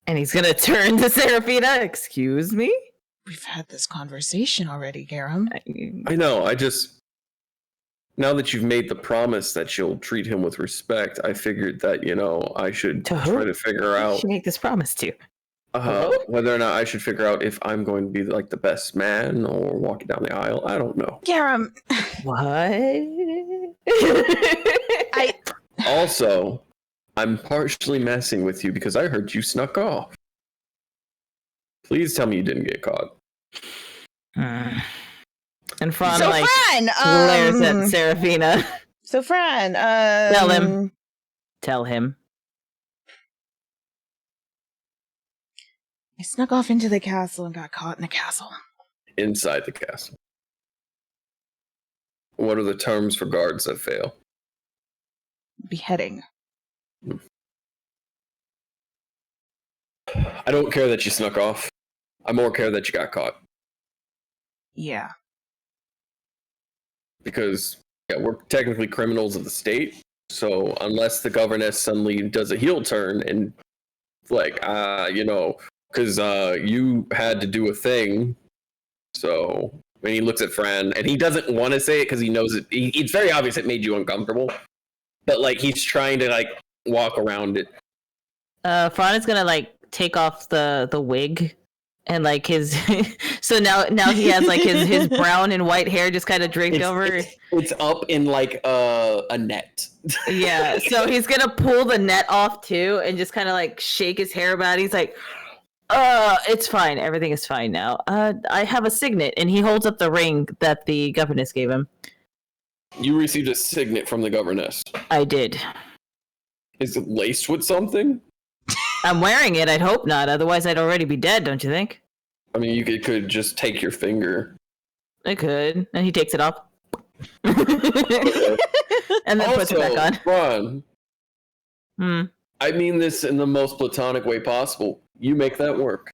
And he's gonna turn to Seraphina. Excuse me? We've had this conversation already, Garem. I know, now that you've made the promise that you'll treat him with respect, I figured that, I should To who? try to figure out She make this promise to. whether or not I should figure out if I'm going to be like the best man or walking down the aisle. I don't know. Garem, What? Also, I'm partially messing with you because I heard you snuck off. Please tell me you didn't get caught. And Phraan so like Phraan, glares at Seraphina. So Phraan, Tell him. Tell him. I snuck off into the castle and got caught in the castle. Inside the castle. What are the terms for guards that fail? Beheading. I don't care that you snuck off. I more care that you got caught. Yeah. Because we're technically criminals of the state. So unless the governess suddenly does a heel turn and because you had to do a thing, so when he looks at Phraan, and he doesn't want to say it because he knows it. It's very obvious it made you uncomfortable, but like he's trying to like walk around it. Phraan is gonna like take off the wig and like his so now he has like his brown and white hair just kind of draped over. It's up in like a net. Yeah, so he's gonna pull the net off too and just kind of like shake his hair about it. He's like, it's fine. Everything is fine now. I have a signet, and he holds up the ring that the governess gave him. You received a signet from the governess. I did. Is it laced with something? I'm wearing it. I'd hope not. Otherwise, I'd already be dead, don't you think? I mean, you could just take your finger. I could. And he takes it off. And then also, puts it back on. Ron, I mean this in the most platonic way possible. You make that work.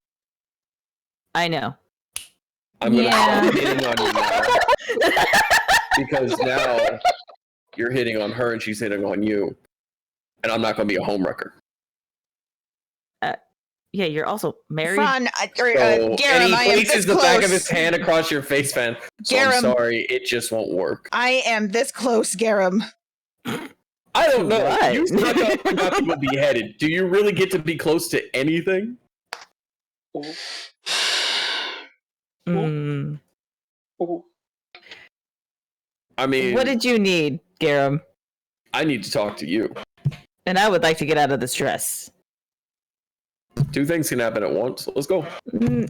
I know. I'm going to start hitting on you now. Because now you're hitting on her and she's hitting on you. And I'm not going to be a homewrecker. Yeah, you're also married. Phraan, Garem, Garem, I am places this the close. back of his hand across your face, fan. So I'm Garem. sorry, it just won't work. I am this close, Garem. I don't know. What? You snuck up and got people beheaded. Do you really get to be close to anything? Mm. I mean, What did you need, Garem? I need to talk to you. And I would like to get out of this dress. Two things can happen at once. Let's go.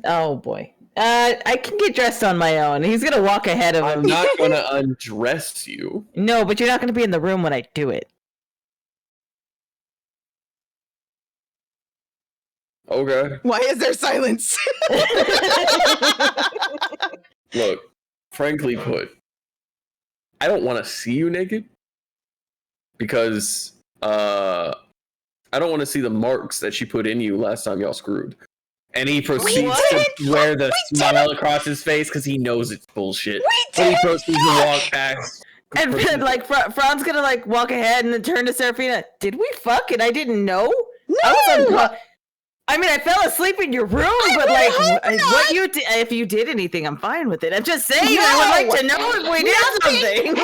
Oh boy. I can get dressed on my own. He's gonna walk ahead of him. I'm not going to undress you. No, but you're not gonna be in the room when I do it. Okay. Why is there silence? Look, frankly put, I don't want to see you naked because I don't want to see the marks that she put in you last time y'all screwed. And he proceeds to wear the smile across his face because he knows it's bullshit. But he proceeds to walk past. And then, like, Fran's gonna like walk ahead and then turn to Seraphina. Did we fuck and I didn't know? No! I mean, I fell asleep in your room, but like, what you if you did anything, I'm fine with it. I'm just saying, I would like to know if we did something.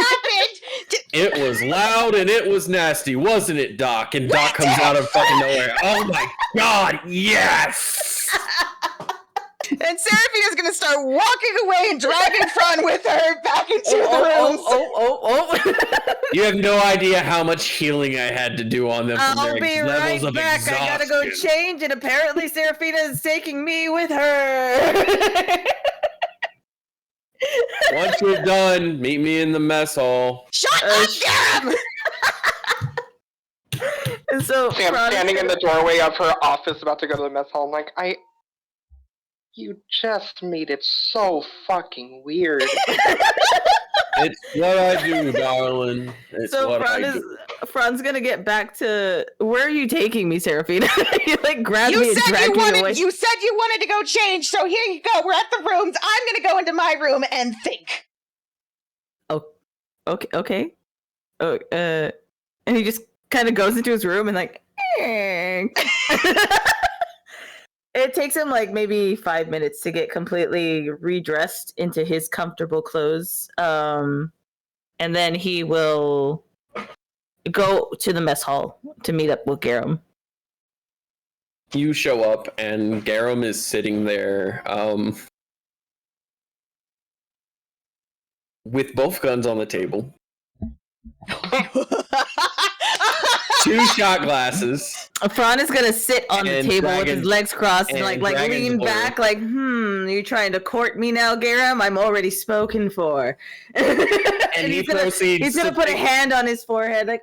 It was loud and it was nasty, wasn't it, Doc? And Doc comes out of fucking nowhere. Oh my god, yes! And Seraphina's gonna start walking away and dragging Phraan with her back into the room. You have no idea how much healing I had to do on them from I'll their be levels right of back. exhaustion. I gotta go change, and apparently Seraphina is taking me with her. Once you're done, meet me in the mess hall. Shut up, Garem! And so See, I'm standing in the doorway of her office about to go to the mess hall. I'm like, you just made it so fucking weird. It's what I do, darling. It's So what I do. Fran's gonna get back to where are you taking me, Seraphina? You like grabbed me and dragged me away. You said you wanted to go change, so here you go. We're at the rooms. I'm gonna go into my room and think. Oh, okay. Oh, and he just kind of goes into his room and like. It takes him like maybe 5 minutes to get completely redressed into his comfortable clothes. And then he will go to the mess hall to meet up with Garem. You show up and Garem is sitting there with both guns on the table. 2 shot glasses. Phraan is gonna sit on the table with his legs crossed and like lean back, like, you trying to court me now, Garem? I'm already spoken for. And he's gonna put a hand on his forehead, like,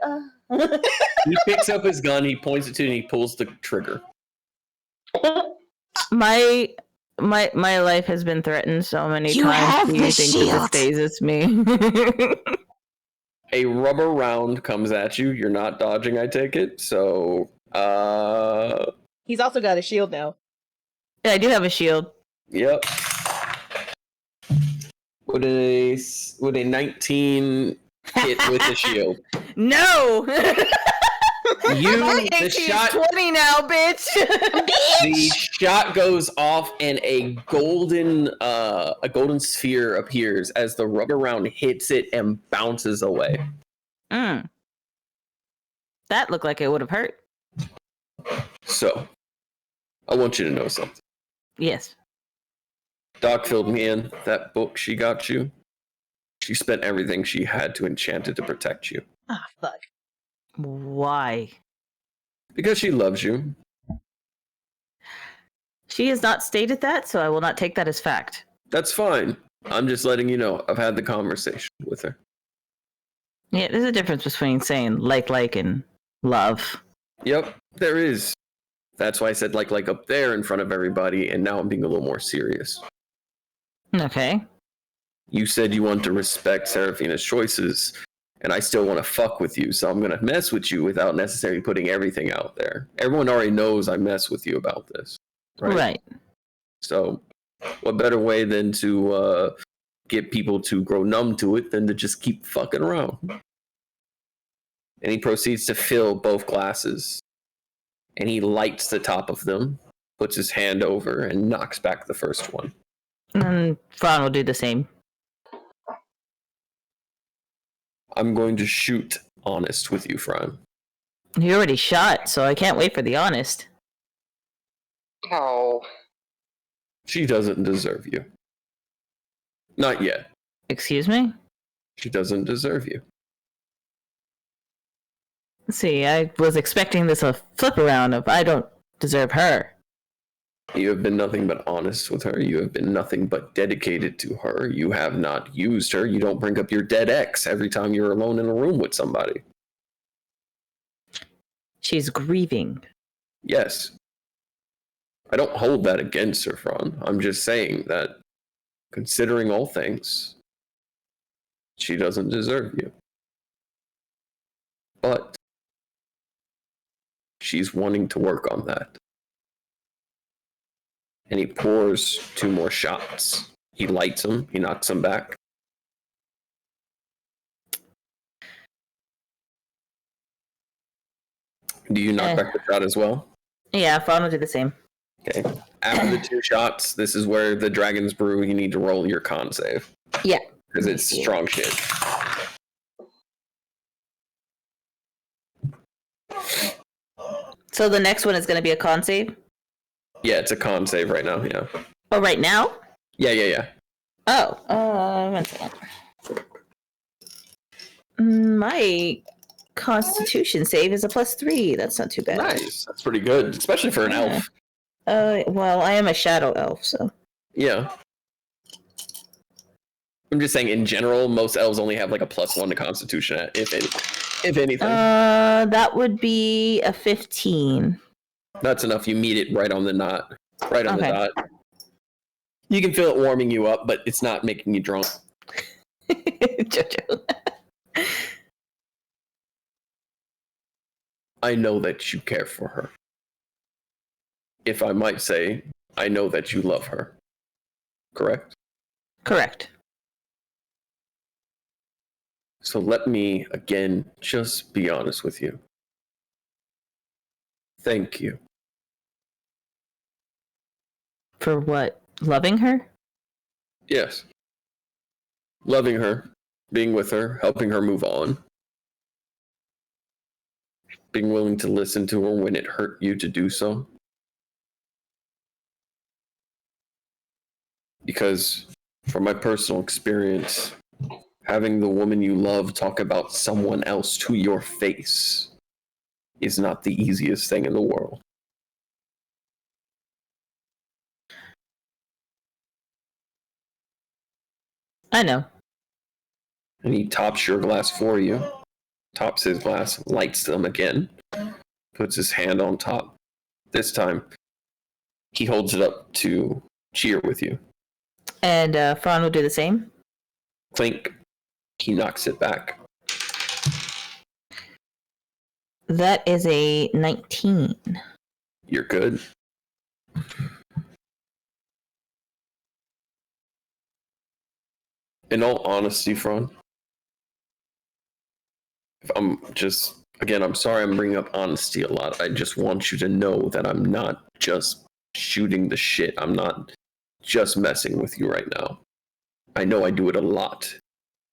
He picks up his gun, he points it to it, and he pulls the trigger. My life has been threatened so many times. Do you think this phases me? A rubber round comes at you. You're not dodging, I take it. So, He's also got a shield now. Yeah, I do have a shield. Yep. Would a 19 hit with a shield? No! The AC is shot 20 now, bitch. The shot goes off and a golden sphere appears as the rubber round hits it and bounces away. That looked like it would have hurt. So, I want you to know something. Yes. Doc filled me in. That book she got you, she spent everything she had to enchant it to protect you. Ah, fuck. Why? Because she loves you. She has not stated that, so I will not take that as fact. That's fine. I'm just letting you know. I've had the conversation with her. Yeah, there's a difference between saying like, and love. Yep, there is. That's why I said like up there in front of everybody, and now I'm being a little more serious. Okay. You said you want to respect Seraphina's choices, and I still want to fuck with you, so I'm going to mess with you without necessarily putting everything out there. Everyone already knows I mess with you about this. Right. So, what better way than to get people to grow numb to it than to just keep fucking around? And he proceeds to fill both glasses, and he lights the top of them, puts his hand over, and knocks back the first one. And Phraan will do the same. I'm going to shoot honest with you, Phraan. You already shot, so I can't wait for the honest. Oh. She doesn't deserve you. Not yet. Excuse me? She doesn't deserve you. See, I was expecting this a flip around of I don't deserve her. You have been nothing but honest with her. You have been nothing but dedicated to her. You have not used her. You don't bring up your dead ex every time you're alone in a room with somebody. She's grieving. Yes. I don't hold that against her, Phraan. I'm just saying that, considering all things, she doesn't deserve you. But she's wanting to work on that. And he pours 2 more shots. He lights them. He knocks them back. Do you knock back the shot as well? Yeah, Phraan will do the same. Okay. After the 2 shots, this is where the Dragon's Brew, you need to roll your con save. Yeah. Because it's strong shit. So the next one is going to be a con save? Yeah, it's a con save right now, yeah. Oh, right now? Yeah. Oh, 1 second. My Constitution save is a +3. That's not too bad. Nice. That's pretty good, especially for an elf. Well, I am a shadow elf, so. Yeah. I'm just saying, in general, most elves only have like a +1 to Constitution, if anything. That would be a 15. That's enough. You meet it right on the knot. Right on the Okay. dot. You can feel it warming you up, but it's not making you drunk. Jojo. I know that you care for her. If I might say, I know that you love her. Correct? Correct. So let me, again, just be honest with you. Thank you. For what? Loving her? Yes. Loving her, being with her, helping her move on. Being willing to listen to her when it hurt you to do so. Because, from my personal experience, having the woman you love talk about someone else to your face is not the easiest thing in the world. I know. And he tops your glass for you. Tops his glass, lights them again. Puts his hand on top. This time, he holds it up to cheer with you. And Phraan will do the same. Clink. He knocks it back. That is a 19. You're good. In all honesty, Phraan, if I'm just Again, I'm sorry I'm bringing up honesty a lot. I just want you to know that I'm not just shooting the shit. I'm not just messing with you right now. I know I do it a lot.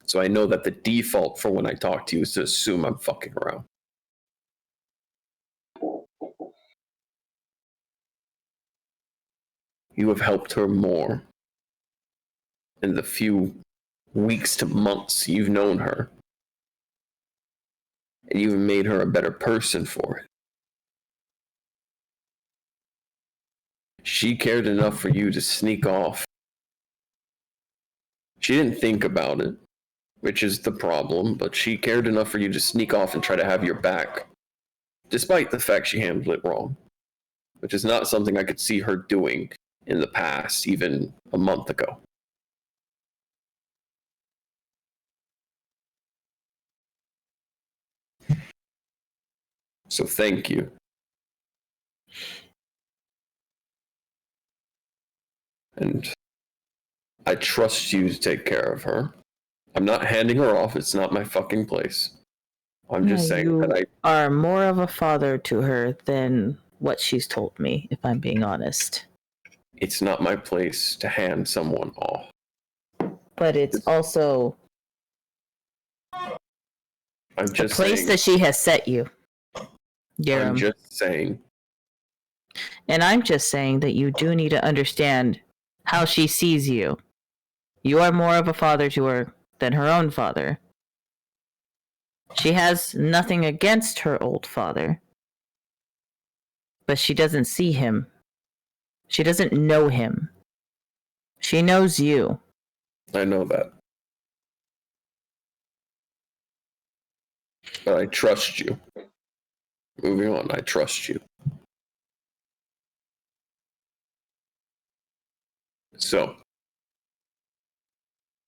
So I know that the default for when I talk to you is to assume I'm fucking around. You have helped her more in the few weeks to months you've known her. And you've made her a better person for it. She cared enough for you to sneak off. She didn't think about it, which is the problem, but she cared enough for you to sneak off and try to have your back, despite the fact she handled it wrong, which is not something I could see her doing in the past, even a month ago. So thank you. And I trust you to take care of her. I'm not handing her off. It's not my fucking place. I'm just saying that You are more of a father to her than what she's told me, if I'm being honest. It's not my place to hand someone off. But it's also I'm the just place saying, that she has set you. I'm Garem. just saying. And I'm just saying that you do need to understand how she sees you. You are more of a father to her than her own father. She has nothing against her old father, but she doesn't see him. She doesn't know him. She knows you. I know that. But I trust you. Moving on, I trust you. So,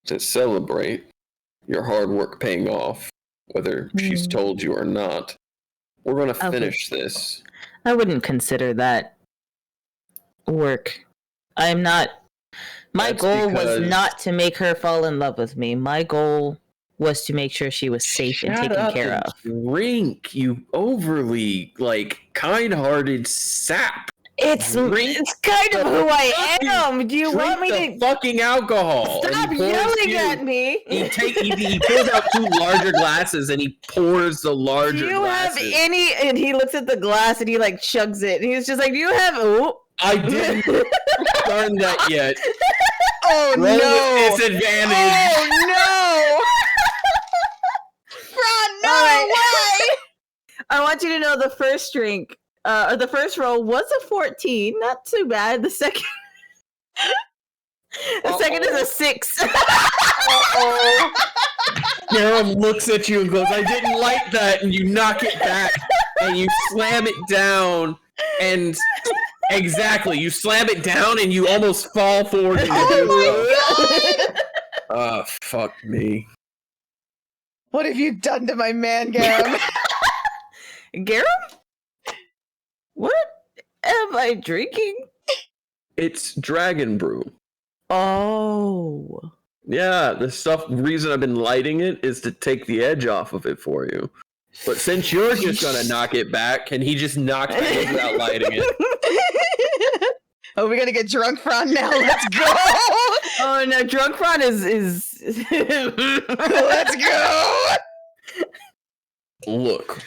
to celebrate your hard work paying off, whether she's told you or not, we're going to finish this. I wouldn't consider that work. I'm not. My goal was not to make her fall in love with me. My goal was to make sure she was safe and taken care of. Drink, you overly kind-hearted sap. It's kind of who I am. Do you want me to fucking alcohol? Stop yelling at me? He pulls out 2 larger glasses and he pours the larger. Do you glasses. have any? And he looks at the glass and he chugs it. And he's just like, "Do you have?" Oh, I didn't learn that yet. Oh Roll no! with disadvantage. Oh no! Phraan, no! Why? I want you to know the first drink. Or the first roll was a 14, not too bad. The second, second is a 6. Garem looks at you and goes, "I didn't like that," and you knock it back and you slam it down, and exactly, you slam it down and you almost fall forward. Oh, fuck me. What have you done to my man, Garem? Garem? What am I drinking? It's dragon brew. Oh. Yeah, the reason I've been lighting it is to take the edge off of it for you. But since you're just gonna knock it back, can he just knock it without lighting it? Oh, we're gonna get drunk, Phraan, now. Let's go! Oh no, drunk Phraan is Let's go! Look.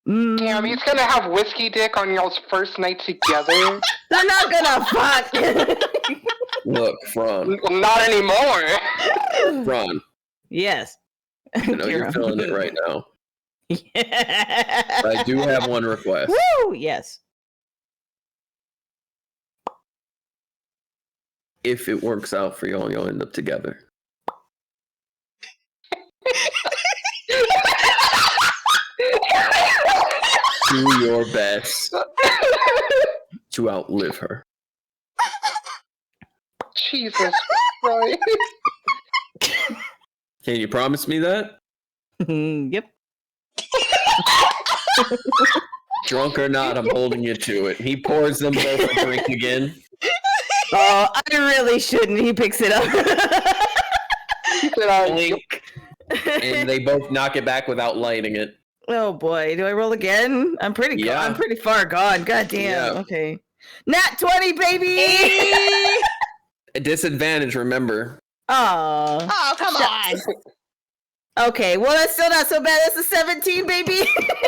Damn, he's gonna have whiskey dick on y'all's first night together. They're not gonna fuck. Look, Phraan. Well, not anymore. Phraan. Yes. I know you're feeling it right now. Yeah. I do have one request. Woo! Yes. If it works out for y'all, you'll end up together. Do your best to outlive her. Jesus Christ. Can you promise me that? Yep. Drunk or not, I'm holding you to it. He pours them both a drink again. Oh, I really shouldn't. He picks it up. Blink. And they both knock it back without lighting it. Oh boy, do I roll again? I'm pretty far gone. God damn. Yeah. Okay. Nat 20, baby. A disadvantage, remember. Oh. Oh, come on. Okay, well that's still not so bad. That's a 17, baby.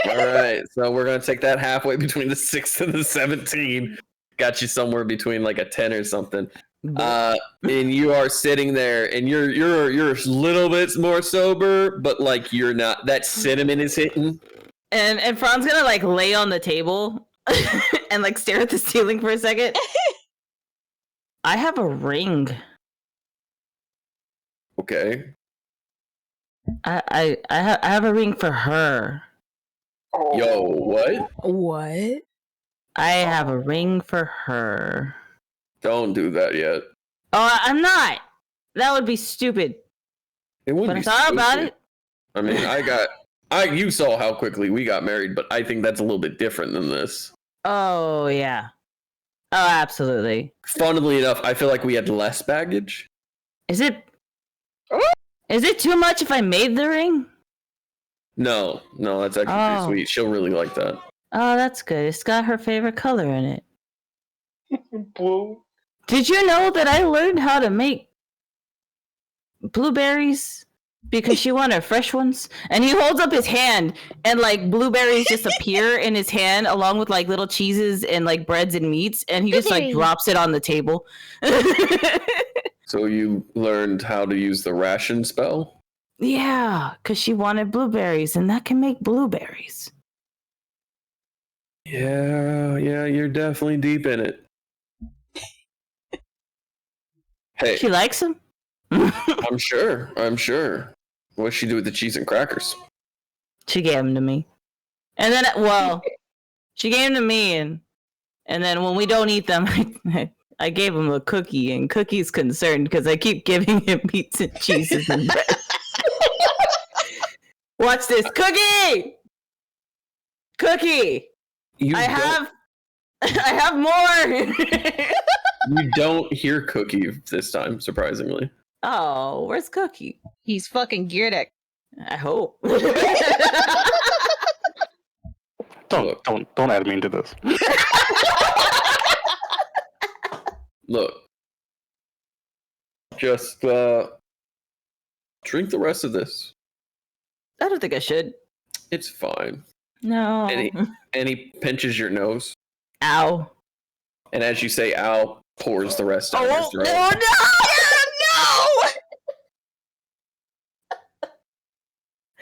All right, so we're gonna take that halfway between the 6 and the 17. Got you somewhere between like a 10 or something. And you are sitting there, and you're a little bit more sober, but like you're not. That cinnamon is hitting. And Phraane's gonna like lay on the table and like stare at the ceiling for a second. I have a ring. Okay. I have a ring for her. Yo, what? What? I have a ring for her. Don't do that yet. Oh, I'm not. That would be stupid. It would But be I thought about stupid. it. I mean, you saw how quickly we got married, but I think that's a little bit different than this. Oh yeah. Oh, absolutely. Funnily enough, I feel like we had less baggage. Is it too much if I made the ring? No, that's actually pretty sweet. She'll really like that. Oh, that's good. It's got her favorite color in it. Blue. Did you know that I learned how to make blueberries because she wanted fresh ones? And he holds up his hand, and like blueberries just appear in his hand along with like little cheeses and like breads and meats, and he just like drops it on the table. So you learned how to use the ration spell? Yeah, because she wanted blueberries, and that can make blueberries. Yeah, you're definitely deep in it. Hey, She likes them. I'm sure. What'd she do with the cheese and crackers? She gave them to me, and then she gave them to me, and then when we don't eat them, I gave him a cookie, and Cookie's concerned because I keep giving him meats and cheeses and bread. Watch this, Cookie. I have more. You don't hear Cookie this time, surprisingly. Oh, where's Cookie? He's fucking Geardick. I hope. Don't add me into this. Look, just drink the rest of this. I don't think I should. It's fine. No. And he pinches your nose, Ow. and as you say "ow," pours the rest down your throat. Oh no!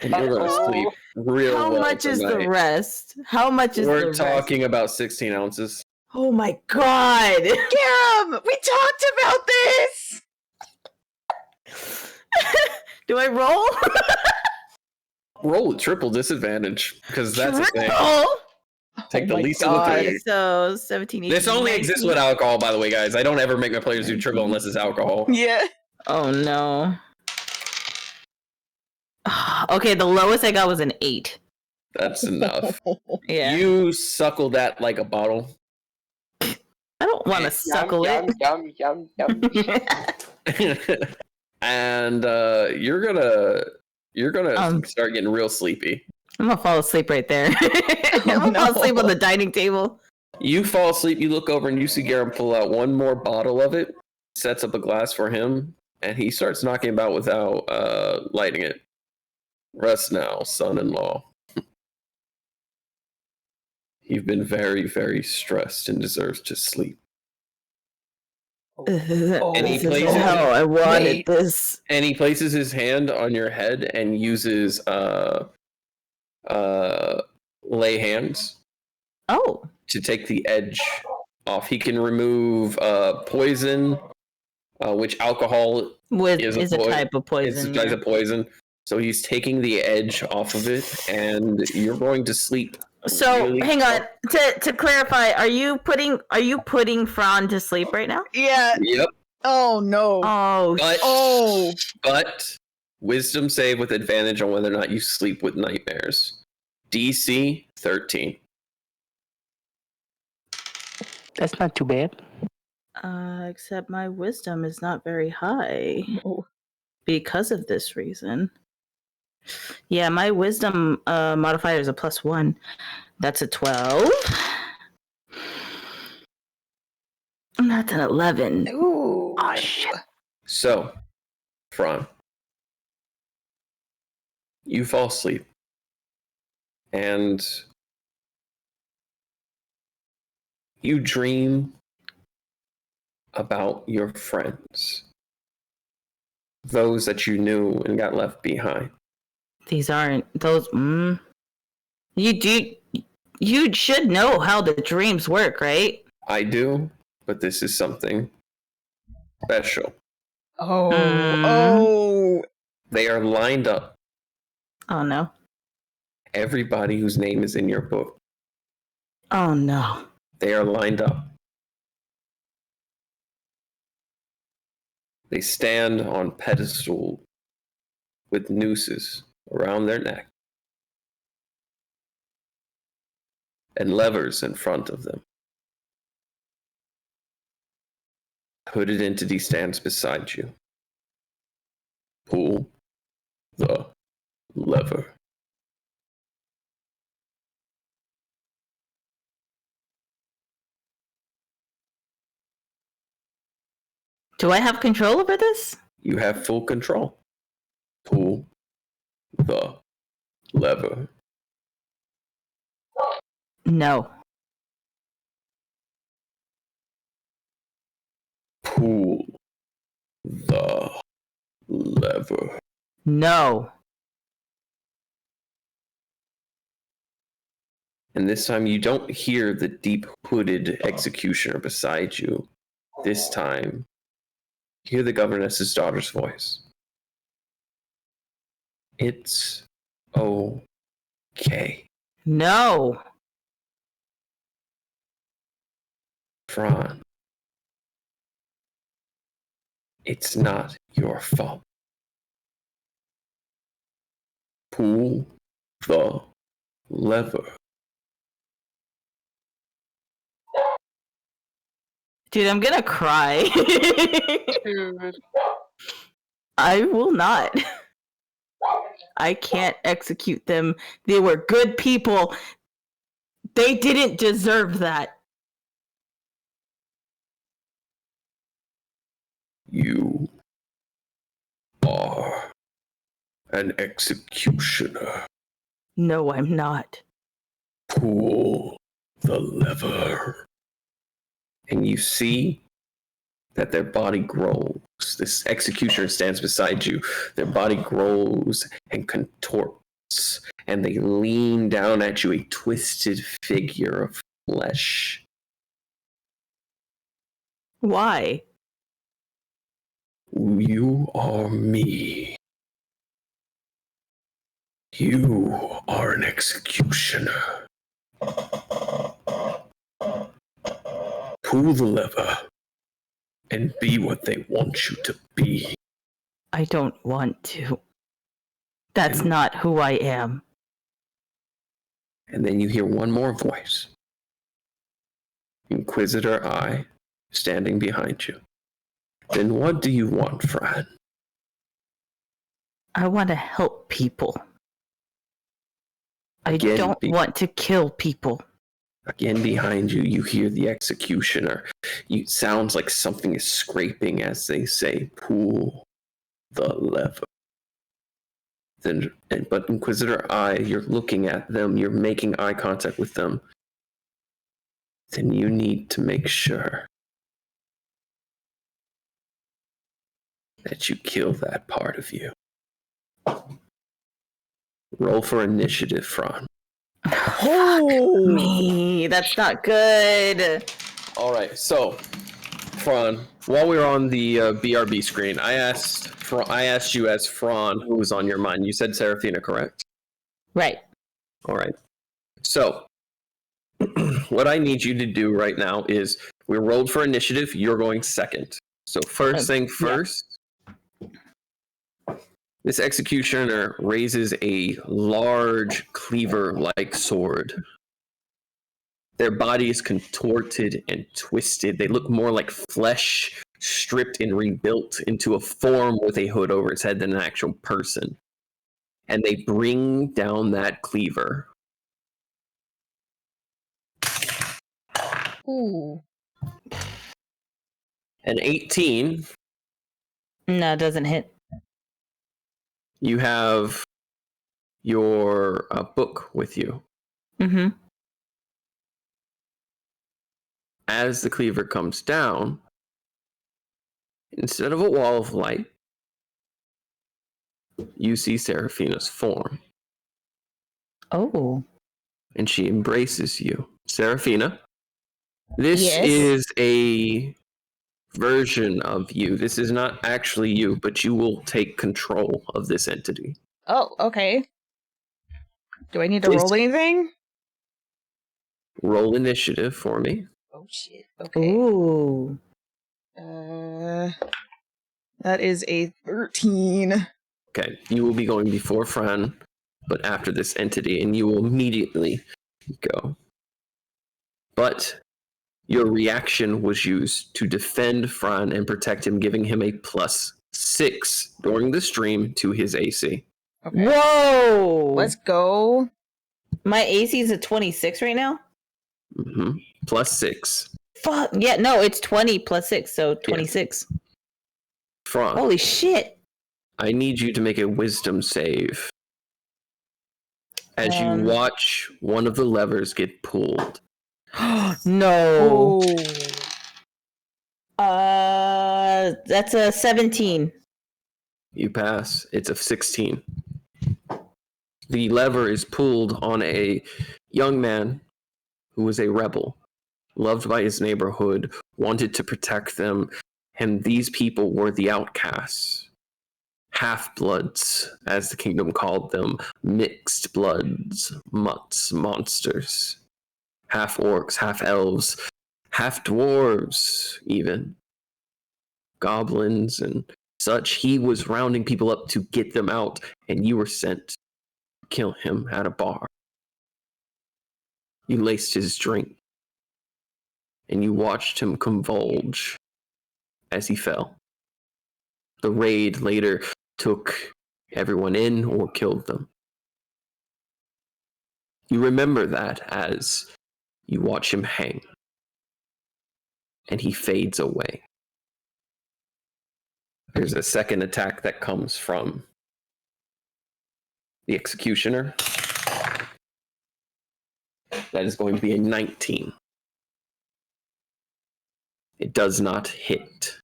And you're gonna sleep real How well much is the tonight. rest? How much is the We're rest? talking about 16 ounces. Oh my god! Garem, we talked about this. Do I roll? Roll a triple disadvantage, because that's a thing. Triple? Take the my least of the God. three. So 17, 18, This only 19. exists with alcohol, by the way, guys. I don't ever make my players do triple unless it's alcohol. Yeah. Oh no. Okay, the lowest I got was an 8. That's enough. Yeah. You suckle that like a bottle. I don't want to suckle Yum, it. yum, yum, yum, yum. And you're gonna start getting real sleepy. I'm gonna fall asleep right there. I'm gonna fall asleep on the dining table. You fall asleep, you look over and you see Garem pull out one more bottle of it, sets up a glass for him, and he starts knocking about without lighting it. Rest now, son-in-law. You've been very, very stressed and deserves to sleep. And he plays it- how I wanted this. And he places his hand on your head and uses lay hands Oh. to take the edge off. He can remove poison, which alcohol Is a type of is poison. a type of poison. So he's taking the edge off of it, and you're going to sleep. So really hang on. To clarify, are you putting Phraan to sleep right now? Yeah. Yep. Oh no. Oh, But wisdom save with advantage on whether or not you sleep with nightmares. DC 13. That's not too bad. except my wisdom is not very high Oh. because of this reason. Yeah, my wisdom modifier is a +1. That's a 12. And that's an 11. Ooh. Oh, shit. So, Phraan, you fall asleep. And you dream about your friends. Those that you knew and got left behind. These aren't those. You should know how the dreams work, right? I do, but this is something special. Oh. They are lined up. Oh no. Everybody whose name is in your book. Oh no. They are lined up. They stand on pedestal with nooses around their neck and levers in front of them. Hooded entity stands beside you. Pull the lever. Do I have control over this? You have full control. Pull the lever. No. Pull the lever. No. And this time you don't hear the deep hooded executioner beside you. This time, you hear the governess's daughter's voice. It's okay. No. Phraan. It's not your fault. Pull the lever. Dude, I'm gonna cry. Dude. I will not. I can't execute them. They were good people. They didn't deserve that. You are an executioner. No, I'm not. Pull the lever. And you see that their body grows. This executioner stands beside you. Their body grows and contorts, and they lean down at you, a twisted figure of flesh. Why? You are me. You are an executioner. Pull the lever and be what they want you to be. I don't want to. That's not who I am. And then you hear one more voice. Inquisitor Eye standing behind you. Then what do you want, Phraan? I want to help people. I Again, don't want to kill people. Again behind you, you hear the executioner. It sounds like something is scraping as they say, pull the lever. But Inquisitor Eye, you're looking at them, you're making eye contact with them. Then you need to make sure that you kill that part of you. Roll for initiative, Phraan. Oh, me. That's not good. All right, so Phraan, while we were on the BRB screen, I asked you as Phraan who was on your mind. You said Seraphina, correct? Right. All right. So what I need you to do right now is we rolled for initiative. You're going second. So first thing first. This executioner raises a large cleaver-like sword. Their body is contorted and twisted. They look more like flesh stripped and rebuilt into a form with a hood over its head than an actual person. and they bring down that cleaver. Ooh. An 18. No, it doesn't hit. You have your book with you. Mm-hmm. As the cleaver comes down, instead of a wall of light, you see Seraphina's form. Oh. And she embraces you. Seraphina, this Yes? is a version of you. This is not actually you, but you will take control of this entity. Oh, okay. Do I need to Please. roll anything? Roll initiative for me. Oh shit. Okay. Ooh. That is a 13. Okay, you will be going before Phraan, but after this entity, and you will immediately go. But your reaction was used to defend Phraan and protect him, giving him a +6 during the stream to his AC. Okay. Whoa! Let's go. My AC is at 26 right now? Mm-hmm. +6. Fuck. Yeah, no, it's 20 plus 6, so 26. Phraan, Holy shit. I need you to make a wisdom save. As you watch one of the levers get pulled. No. Oh. That's a 17. You pass. It's a 16. The lever is pulled on a young man who was a rebel, loved by his neighborhood, wanted to protect them, and these people were the outcasts. Half-bloods, as the kingdom called them, mixed bloods, mutts, monsters, half-orcs, half-elves, half-dwarves, even, goblins and such. He was rounding people up to get them out, and you were sent to kill him at a bar. You laced his drink, and you watched him convulge as he fell. The raid later took everyone in or killed them. You remember that as you watch him hang, and he fades away. There's a second attack that comes from the executioner. That is going to be a 19. It does not hit.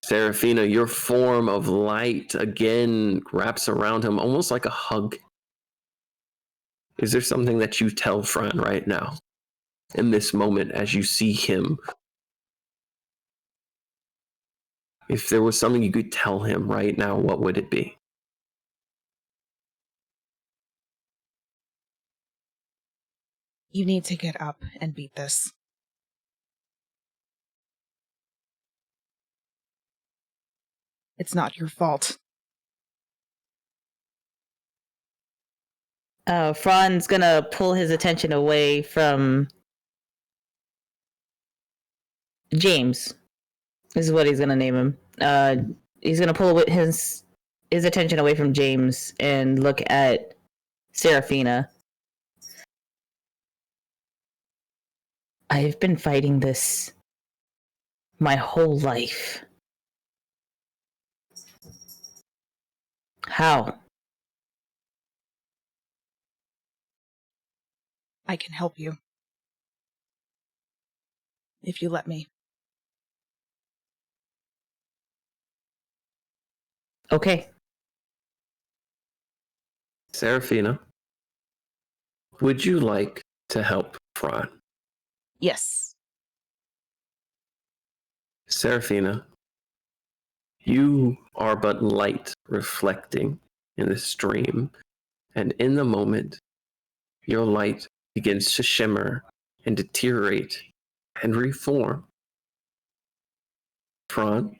Seraphina, your form of light again wraps around him almost like a hug. Is there something that you tell Phraan right now, in this moment, as you see him? If there was something you could tell him right now, what would it be? You need to get up and beat this. It's not your fault. Phraan's gonna pull his attention away from James. This is what he's gonna name him. He's gonna pull his attention away from James and look at Seraphina. I've been fighting this my whole life. How? I can help you. If you let me. Okay. Seraphina, would you like to help Phraan? Yes. Seraphina, you are but light reflecting in the stream, and in the moment, your light begins to shimmer and deteriorate and reform. Phraan,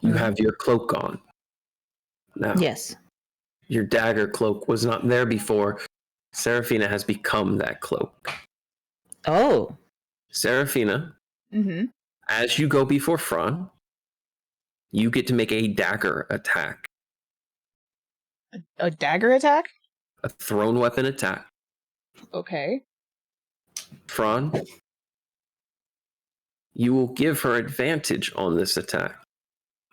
you have your cloak on. Now, Yes. your dagger cloak was not there before. Seraphina has become that cloak. Oh. Seraphina, as you go before Phraan, you get to make a dagger attack. A dagger attack? A thrown weapon attack. Okay. Phraan, you will give her advantage on this attack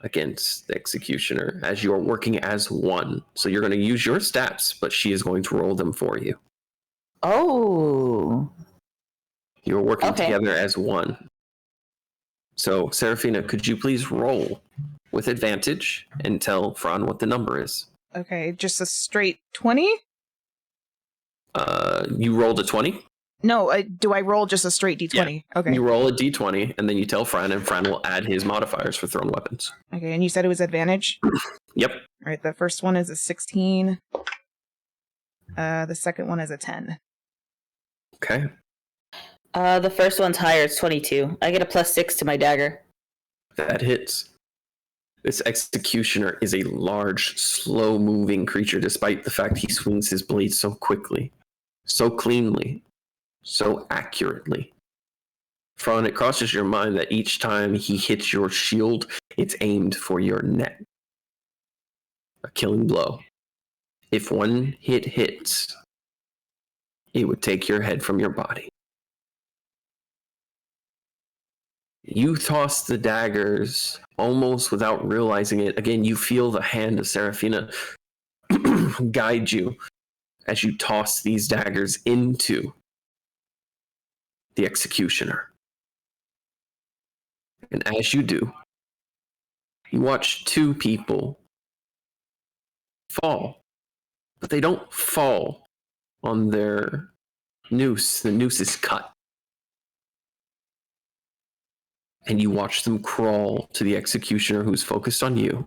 against the Executioner as you are working as one. So you're going to use your stats, but she is going to roll them for you. Oh. You're working Okay. together as one. So, Seraphina, could you please roll with advantage and tell Phraan what the number is? Okay, just a straight 20? You rolled a 20? No, do I roll just a straight d20? Okay. You roll a d20, and then you tell Phraan, and Phraan will add his modifiers for thrown weapons. Okay, and you said it was advantage? Yep. All right, the first one is a 16. The second one is a 10. Okay. The first one's higher. It's 22. I get a +6 to my dagger. That hits. This Executioner is a large, slow-moving creature, despite the fact he swings his blade so quickly, so cleanly, so accurately. Phraan, it crosses your mind that each time he hits your shield, it's aimed for your neck. A killing blow. If one hit hits, it would take your head from your body. You toss the daggers almost without realizing it. Again, you feel the hand of Seraphina guide you as you toss these daggers into the Executioner. And as you do, you watch two people fall, but they don't fall on their noose. The noose is cut. And you watch them crawl to the Executioner who's focused on you,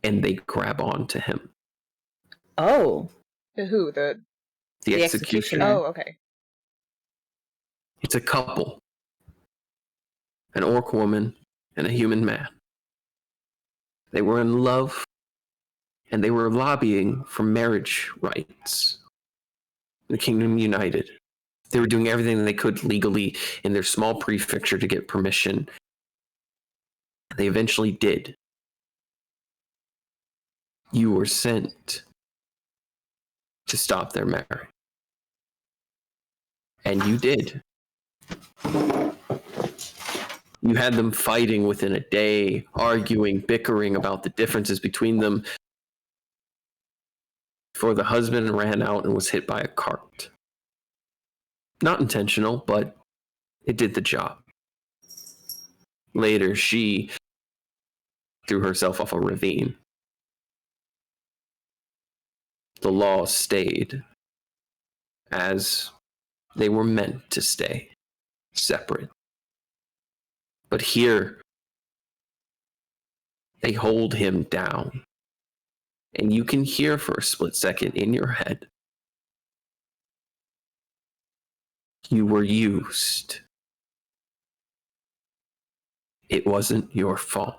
and they grab onto him. Oh. The who? The The The Executioner. Executioner. Oh, okay. It's a couple. An orc woman and a human man. They were in love, and they were lobbying for marriage rights. The Kingdom United. They were doing everything they could legally in their small prefecture to get permission. They eventually did. You were sent to stop their marriage. And you did. You had them fighting within a day, arguing, bickering about the differences between them, before the husband ran out and was hit by a cart. Not intentional, but it did the job. Later, she threw herself off a ravine. The law stayed as they were meant to stay, separate. But here, they hold him down. And you can hear for a split second in your head, you were used. It wasn't your fault.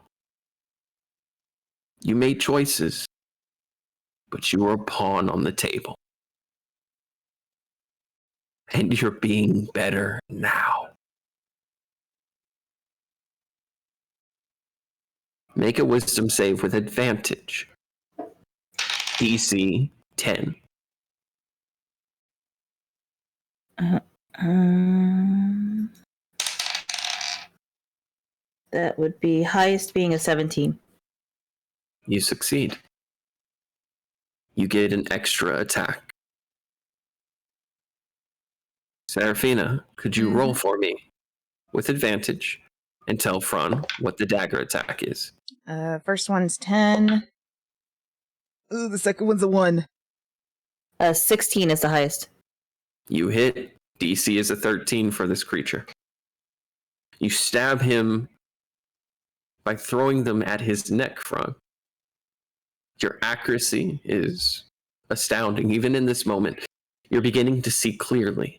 You made choices, but you were a pawn on the table. And you're being better now. Make a wisdom save with advantage. DC 10. That would be highest being a 17. You succeed. You get an extra attack. Seraphina, could you roll for me with advantage and tell Phraan what the dagger attack is? First one's 10. Ooh, the second one's a 1. 16 is the highest. You hit. DC is a 13 for this creature. You stab him by throwing them at his neck, Phraan. Your accuracy is astounding. Even in this moment, you're beginning to see clearly.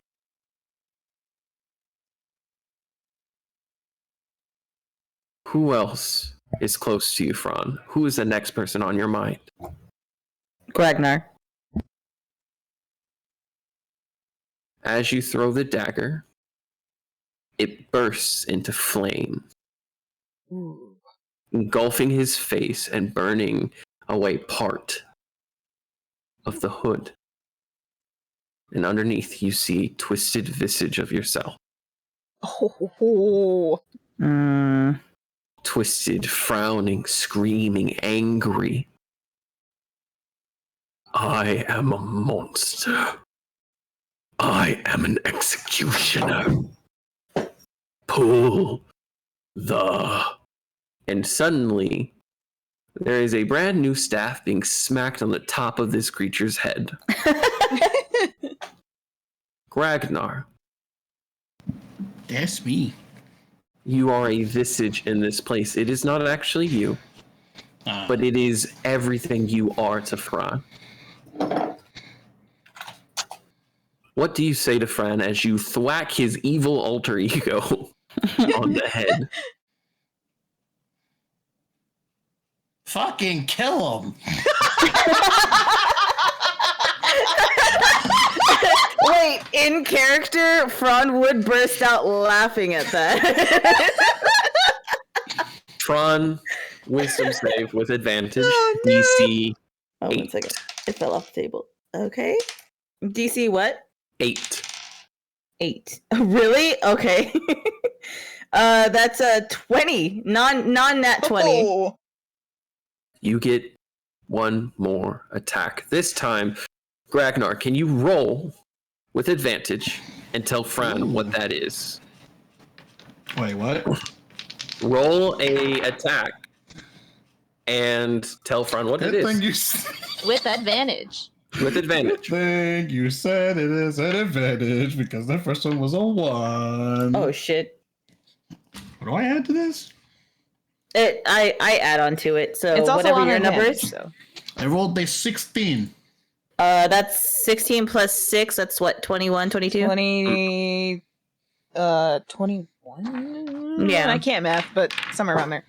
Who else is close to you, Phraan? Who is the next person on your mind? Gragnar. As you throw the dagger, it bursts into flame, engulfing his face and burning away part of the hood. And underneath, you see twisted visage of yourself. Oh. Twisted, frowning, screaming, angry. I am a monster. I am an executioner. Pull the... And suddenly, there is a brand new staff being smacked on the top of this creature's head. Ragnar, That's me. you are a visage in this place. It is not actually you, but it is everything you are to Phraan. What do you say to Phraan as you thwack his evil alter ego on the head? Fucking kill him. Wait, in character, Phraan would burst out laughing at that. Phraan, wisdom save with advantage. Oh, no. DC Oh, 1 8. second. It fell off the table. Okay. DC what? 8. 8. Really? Okay. That's a 20. Non-nat 20. Oh. You get one more attack. This time, Ragnar, can you roll with advantage and tell Phraan what that is? Wait, what? Roll a attack and tell Phraan what it Good thing is. With advantage. With advantage. Thing you said it is an advantage because the first one was a 1. Oh shit. What do I add to this? I add on to it, so It's also whatever on your advantage, number is. so. I rolled a 16. That's 16 plus 6, that's what, 21, 22? 20, 21? Yeah. I can't math, but somewhere around there.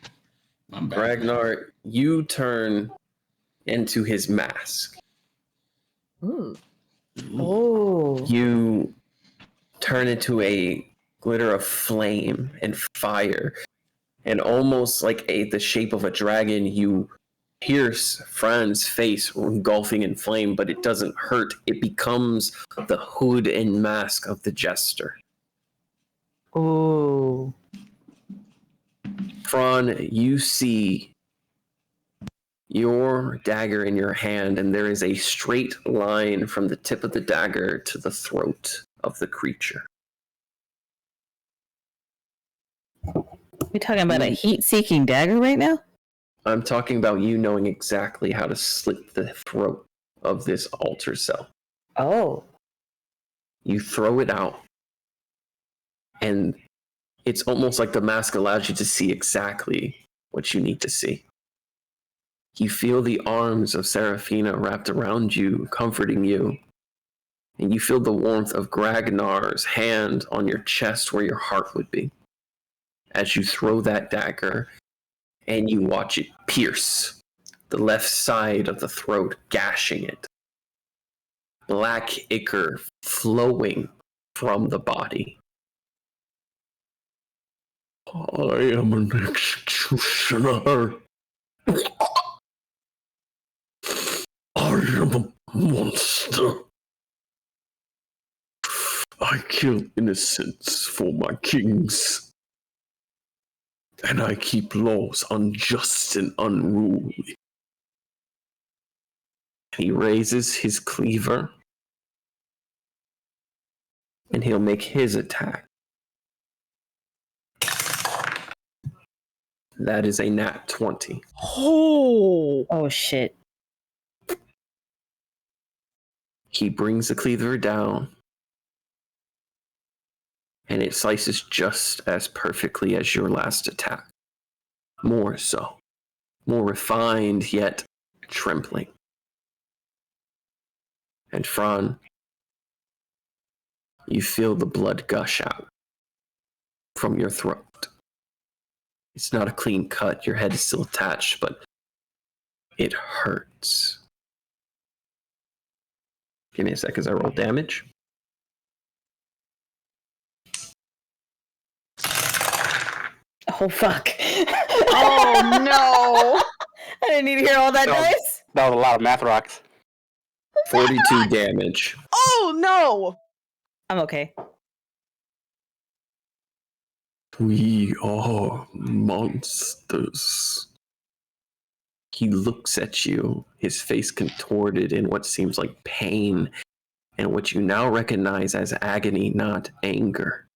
I'm bad. Ragnar, you turn into his mask. Ooh. Oh. You turn into a glitter of flame and fire. And almost like the shape of a dragon, you pierce Phraan's face, engulfing in flame, but it doesn't hurt. It becomes the hood and mask of the jester. Oh. Phraan, you see your dagger in your hand, and there is a straight line from the tip of the dagger to the throat of the creature. We talking about a heat-seeking dagger right now? I'm talking about you knowing exactly how to slit the throat of this altar cell. Oh. You throw it out, and it's almost like the mask allows you to see exactly what you need to see. You feel the arms of Seraphina wrapped around you, comforting you. And you feel the warmth of Ragnar's hand on your chest where your heart would be. As you throw that dagger, and you watch it pierce the left side of the throat, gashing it. Black ichor flowing from the body. I am an executioner. I am a monster. I kill innocents for my kings. And I keep laws unjust and unruly. He raises his cleaver, and he'll make his attack. That is a nat 20. Oh shit. He brings the cleaver down, and it slices just as perfectly as your last attack. More so. More refined, yet trembling. And Phraan, you feel the blood gush out from your throat. It's not a clean cut, your head is still attached, but it hurts. Give me a sec as I roll damage. Oh fuck. Oh no! I didn't need to hear all that No. dice. That was a lot of math rocks. 42 damage. Oh no! I'm okay. We are monsters. He looks at you, his face contorted in what seems like pain, and what you now recognize as agony, not anger.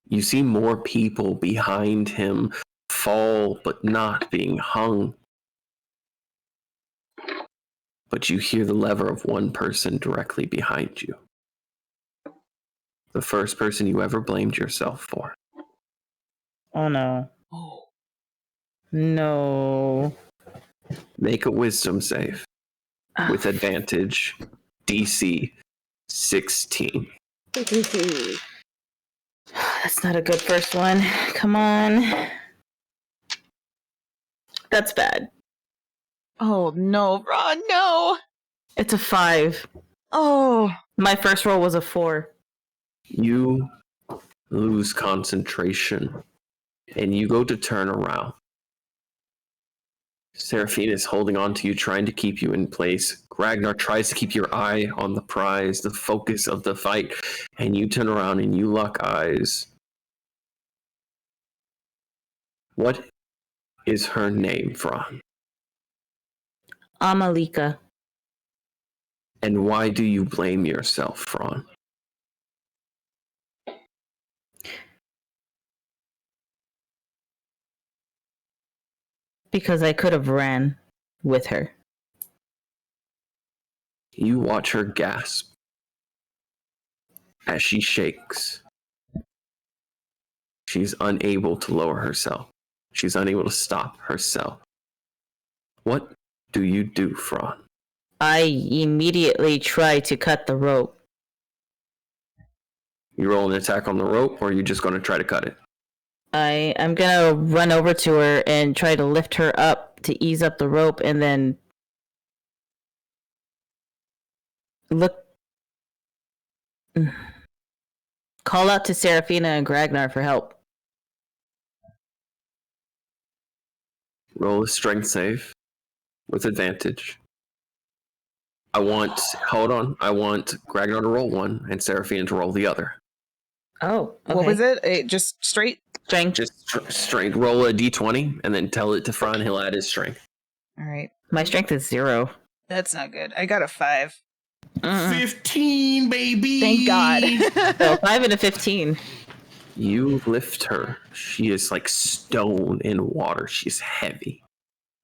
You see more people behind him fall, but not being hung. But you hear the lever of one person directly behind you. The first person you ever blamed yourself for. Oh no. Oh. No. Make a wisdom save with advantage, DC 16. That's not a good first one. Come on. That's bad. Oh no, Ron, no! It's a 5. Oh. My first roll was a 4. You lose concentration and you go to turn around. Seraphine is holding on to you, trying to keep you in place. Ragnar tries to keep your eye on the prize, the focus of the fight, and you turn around and you lock eyes. What is her name, Phraan? Amalika. And why do you blame yourself, Phraan? Because I could have ran with her. You watch her gasp as she shakes. She's unable to lower herself. She's unable to stop herself. What do you do, Phraan? I immediately try to cut the rope. You roll an attack on the rope, or are you just going to try to cut it? I'm gonna run over to her and try to lift her up to ease up the rope, and then call out to Seraphina and Ragnar for help. Roll a strength save with advantage. I want Ragnar to roll one and Seraphina to roll the other. Oh, okay. What was it? Just straight? Strength. Just strength. Roll a d20 and then tell it to Phraan. He'll add his strength. All right. My strength is 0. That's not good. I got a 5. 15, baby. Thank God. So 5 and a 15. You lift her. She is like stone in water. She's heavy.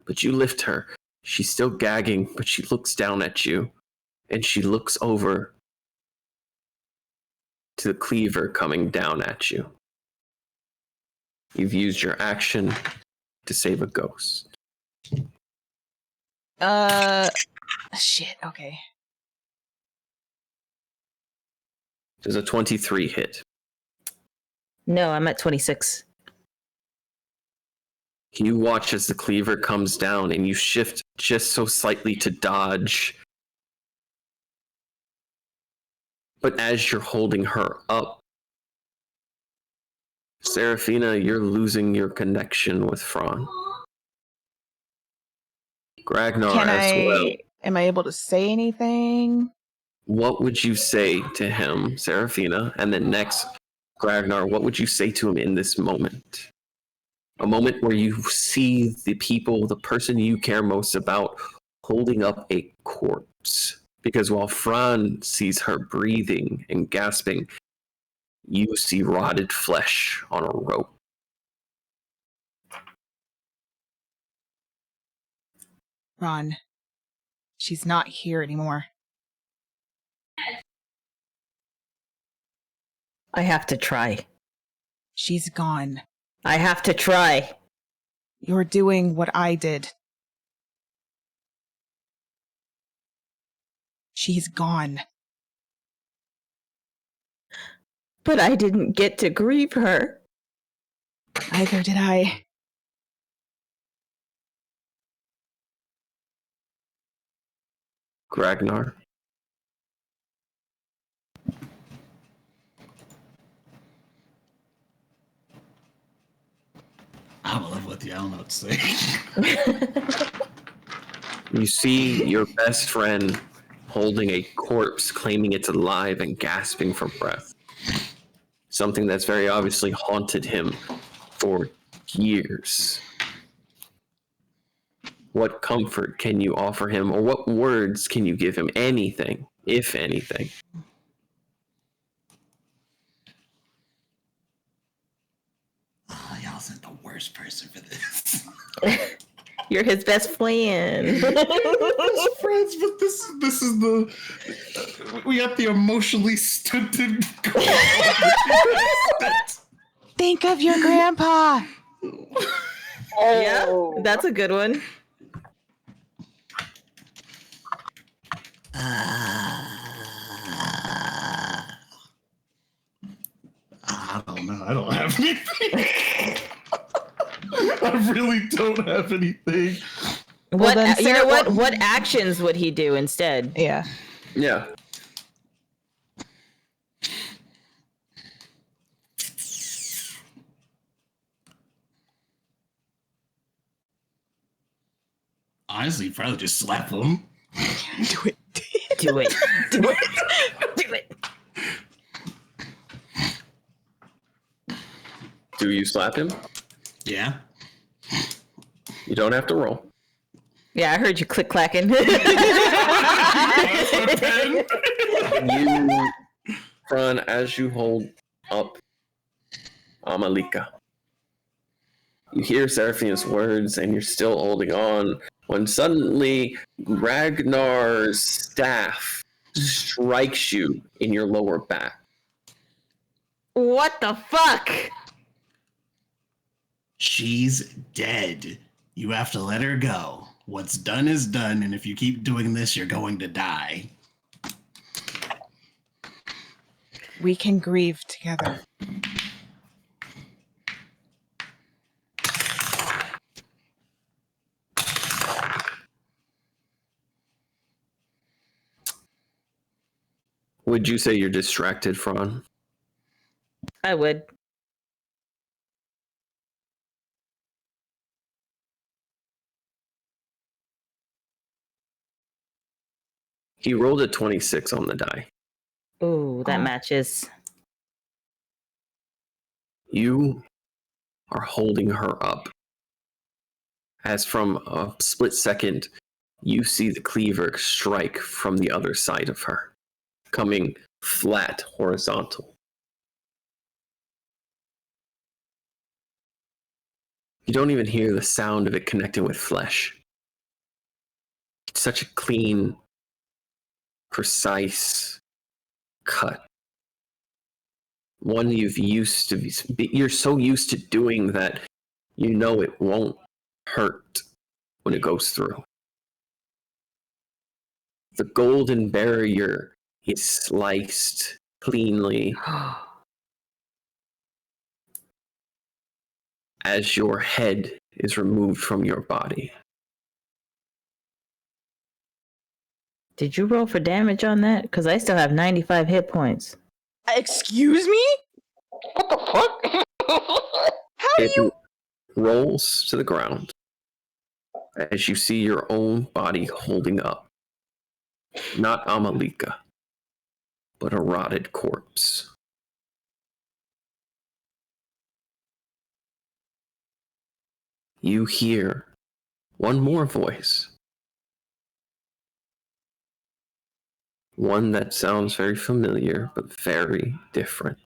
But you lift her. She's still gagging, but she looks down at you. And she looks over to the cleaver coming down at you. You've used your action to save a ghost. Shit, okay. There's a 23 hit. No, I'm at 26. You watch as the cleaver comes down and you shift just so slightly to dodge. But as you're holding her up, Seraphina, you're losing your connection with Phraan. Ragnar as well. Am I able to say anything? What would you say to him, Seraphina? And then next, Ragnar, what would you say to him in this moment? A moment where you see the people, the person you care most about, holding up a corpse. Because while Phraan sees her breathing and gasping, you see rotted flesh on a rope. Ron, she's not here anymore. I have to try. She's gone. I have to try. You're doing what I did. She's gone. But I didn't get to grieve her. Neither did I. Ragnar. I'm in love with you. I don't know what to say. You see your best friend holding a corpse, claiming it's alive and gasping for breath. Something that's very obviously haunted him for years. What comfort can you offer him, or what words can you give him? Anything, if anything. Oh, y'all isn't the worst person for this. You're his best friend. Best friends, but this is the we got the emotionally stunted. Think of your grandpa. Yeah, that's a good one. I don't know. I don't have anything. I really don't have anything. What then you know? Sarah, What actions would he do instead? Yeah. Yeah. Honestly, probably just slap him. Do it. Do it. Do it. Do it. Do you slap him? Yeah. You don't have to roll. Yeah, I heard you click clacking. You, Phraan, as you hold up Amalika, you hear Seraphina's words and you're still holding on when suddenly Ragnar's staff strikes you in your lower back. What the fuck? She's dead. You have to let her go. What's done is done, and if you keep doing this, you're going to die. We can grieve together. Would you say you're distracted, Phraan? I would. He rolled a 26 on the die. Ooh, that matches. You are holding her up. As from a split second, you see the cleaver strike from the other side of her, coming flat horizontal. You don't even hear the sound of it connecting with flesh. It's such a clean, precise cut. One you're so used to doing that you know it won't hurt when it goes through. The golden barrier is sliced cleanly as your head is removed from your body. Did you roll for damage on that? Because I still have 95 hit points. Excuse me? What the fuck? How do It you? rolls to the ground as you see your own body holding up. Not Amalika, but a rotted corpse. You hear one more voice. One that sounds very familiar, but very different.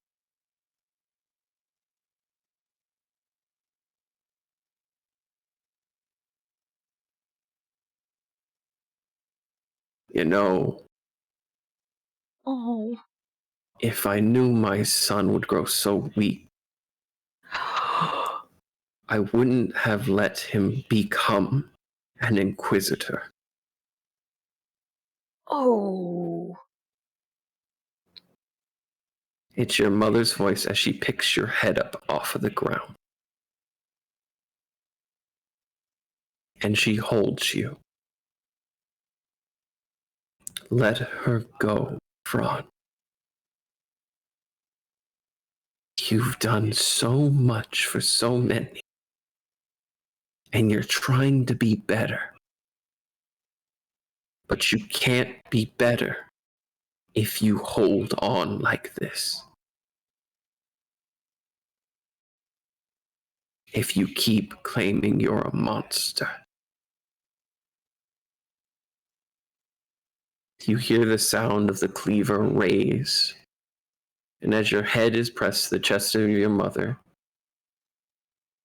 You know, Oh. if I knew my son would grow so weak, I wouldn't have let him become an inquisitor. Oh. It's your mother's voice as she picks your head up off of the ground. And she holds you. Let her go, Phraan. You've done so much for so many. And you're trying to be better. But you can't be better if you hold on like this. If you keep claiming you're a monster. You hear the sound of the cleaver raise, and as your head is pressed to the chest of your mother,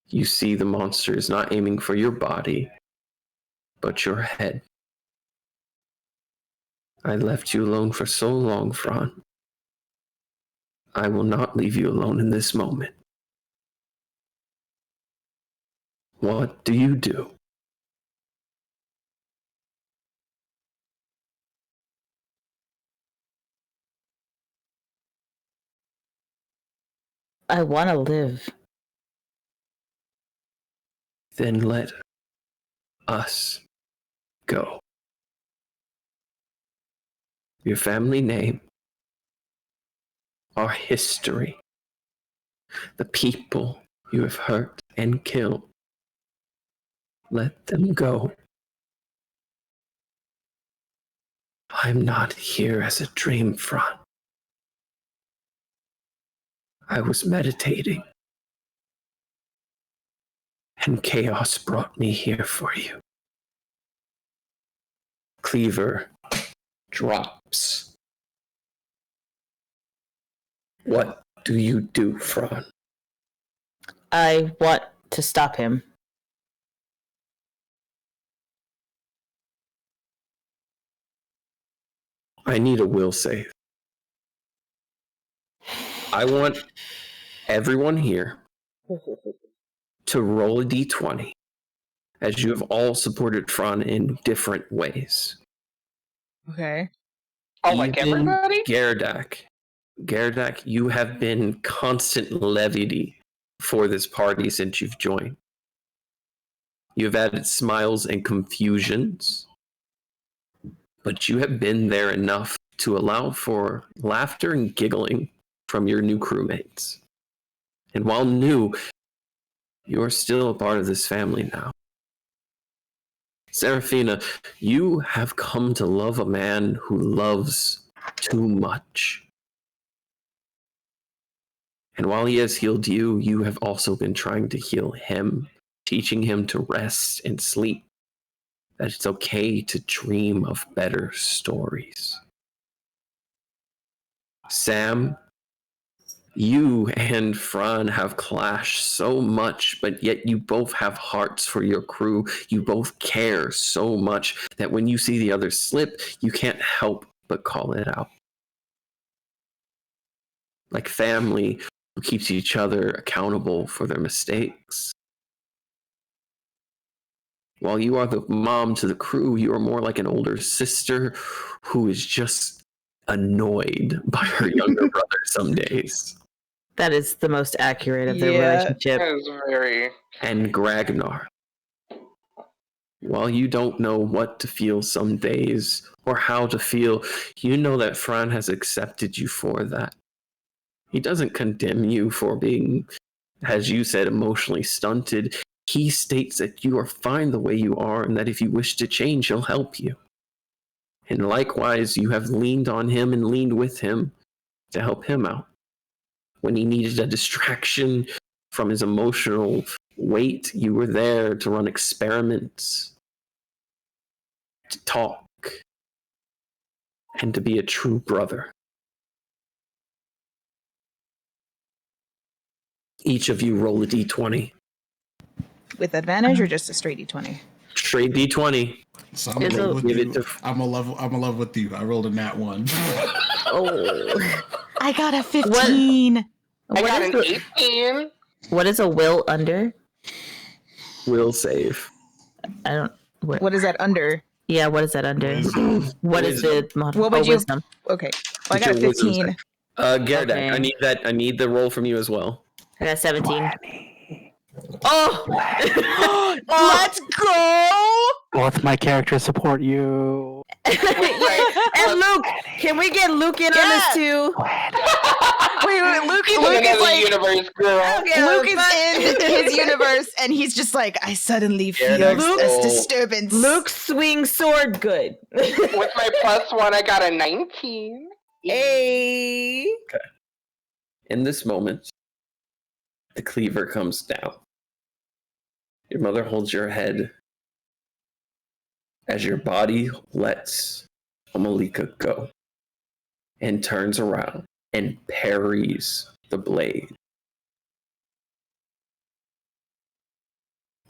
you see the monster is not aiming for your body, but your head. I left you alone for so long, Phraan. I will not leave you alone in this moment. What do you do? I want to live. Then let us go. Your family name, our history, the people you have hurt and killed. Let them go. I'm not here as a dream, Phraan. I was meditating, and chaos brought me here for you. Cleaver drops. What do you do, Phraan? I want to stop him. I need a will save. I want everyone here to roll a d20, as you have all supported Phraan in different ways. Okay. Oh, like Even everybody? Gerdak, you have been constant levity for this party since you've joined. You've added smiles and confusions, but you have been there enough to allow for laughter and giggling from your new crewmates. And while new, you're still a part of this family now. Seraphina, you have come to love a man who loves too much. And while he has healed you, you have also been trying to heal him, teaching him to rest and sleep, that it's okay to dream of better stories. Sam, you and Phraan have clashed so much, but yet you both have hearts for your crew. You both care so much that when you see the other slip, you can't help but call it out. Like family who keeps each other accountable for their mistakes. While you are the mom to the crew, you are more like an older sister who is just annoyed by her younger brother some days. That is the most accurate of their Yeah. relationship. That is very. And Gragnar. While you don't know what to feel some days or how to feel, you know that Phraan has accepted you for that. He doesn't condemn you for being, as you said, emotionally stunted. He states that you are fine the way you are and that if you wish to change, he'll help you. And likewise, you have leaned on him and leaned with him to help him out. When he needed a distraction from his emotional weight, you were there to run experiments, to talk, and to be a true brother. Each of you roll a d20. With advantage or just a straight d20? Straight d20. So I'm Is gonna it- love Give with it you. to- I'm a love with you. I rolled a nat 1. Oh. I got a 15. I What got is an the- 18. What is a will under? Will save. I don't. What is that under? Yeah, what is that under? Wisdom. What is the mod? What would you- wisdom? Okay. Well, I What's got a your wisdom 15. Gerdak, Okay. I need the roll from you as well. I got 17. Oh! Let's go! Both my characters support you. And Luke, can we get Luke in on this Yeah. too? Wait, Wait, Luke He's in is another like, universe, girl. Okay, Luke fuck. is in his universe, and he's just like, I suddenly feel next this roll. disturbance. Luke swings sword good. With my +1, I got a 19. Hey. In this moment, the cleaver comes down. Your mother holds your head as your body lets Amalika go and turns around and parries the blade.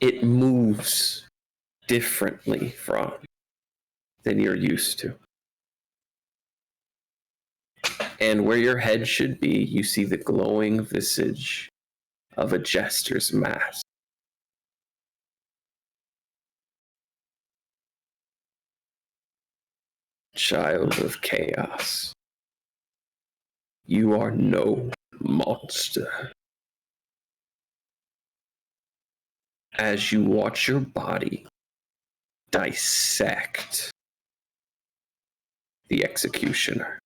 It moves differently, Phraan, than you're used to. And where your head should be, you see the glowing visage of a jester's mask. Child of chaos, you are no monster. As you watch your body dissect the executioner.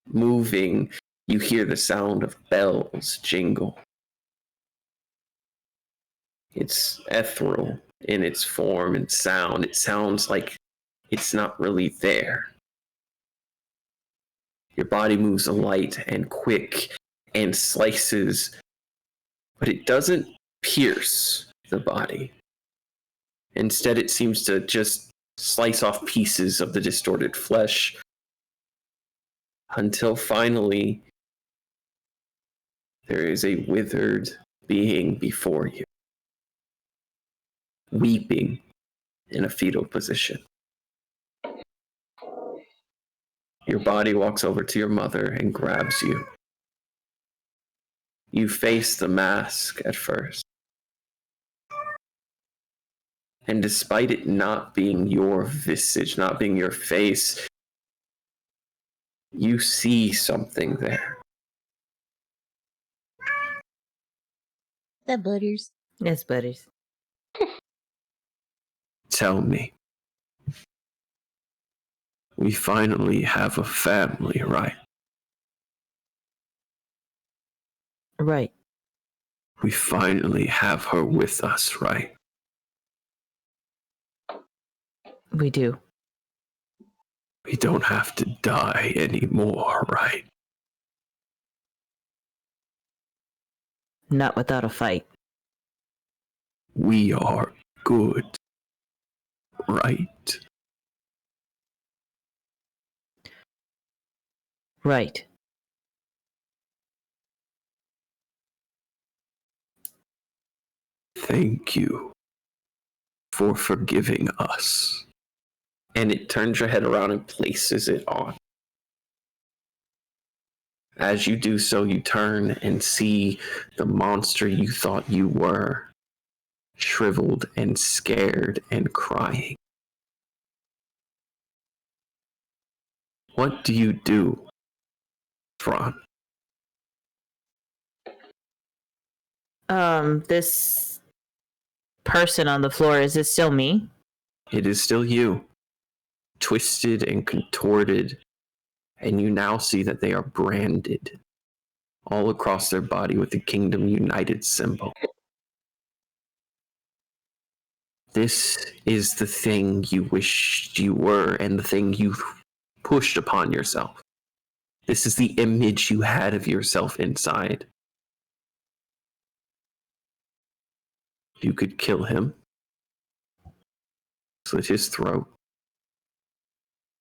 Moving, you hear the sound of bells jingle. It's ethereal in its form and sound. It sounds like it's not really there. Your body moves light and quick and slices, but it doesn't pierce the body. Instead, it seems to just slice off pieces of the distorted flesh until finally there is a withered being before you, weeping in a fetal position. Your body walks over to your mother and grabs you. You face the mask at first. And despite it not being your visage, not being your face, you see something there. That Butters. Yes, Butters. Tell me. We finally have a family, right? Right. We finally have her with us, right? We do. We don't have to die anymore, right? Not without a fight. We are good, right? Right. Thank you for forgiving us. And it turns your head around and places it on. As you do so, you turn and see the monster you thought you were, shriveled and scared and crying. What do you do, Phraan? This person on the floor, is it still me? It is still you, twisted and contorted, and you now see that they are branded all across their body with the Kingdom United symbol. This is the thing you wished you were and the thing you pushed upon yourself. This is the image you had of yourself inside. You could kill him, slit his throat.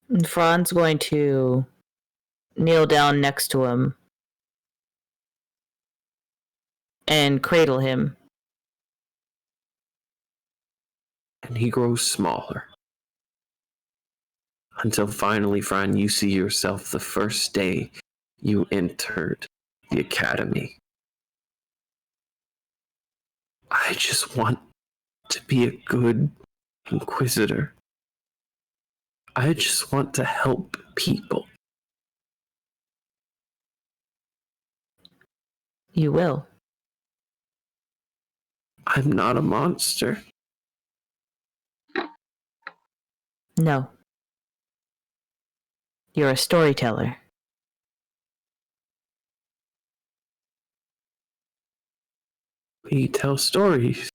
And Fraan's going to kneel down next to him and cradle him. And he grows smaller. Until finally, Phraan, you see yourself the first day you entered the academy. I just want to be a good inquisitor. I just want to help people. You will. I'm not a monster. No. You're a storyteller. We tell stories.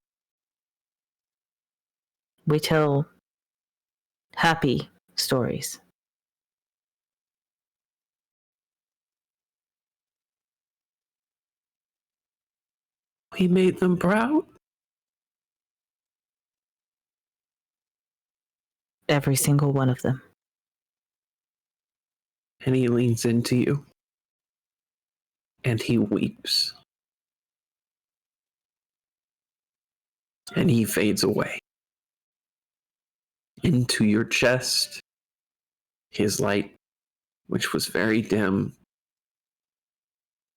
We tell happy stories. We made them proud. Every single one of them. And he leans into you. And he weeps. And he fades away. Into your chest, his light, which was very dim,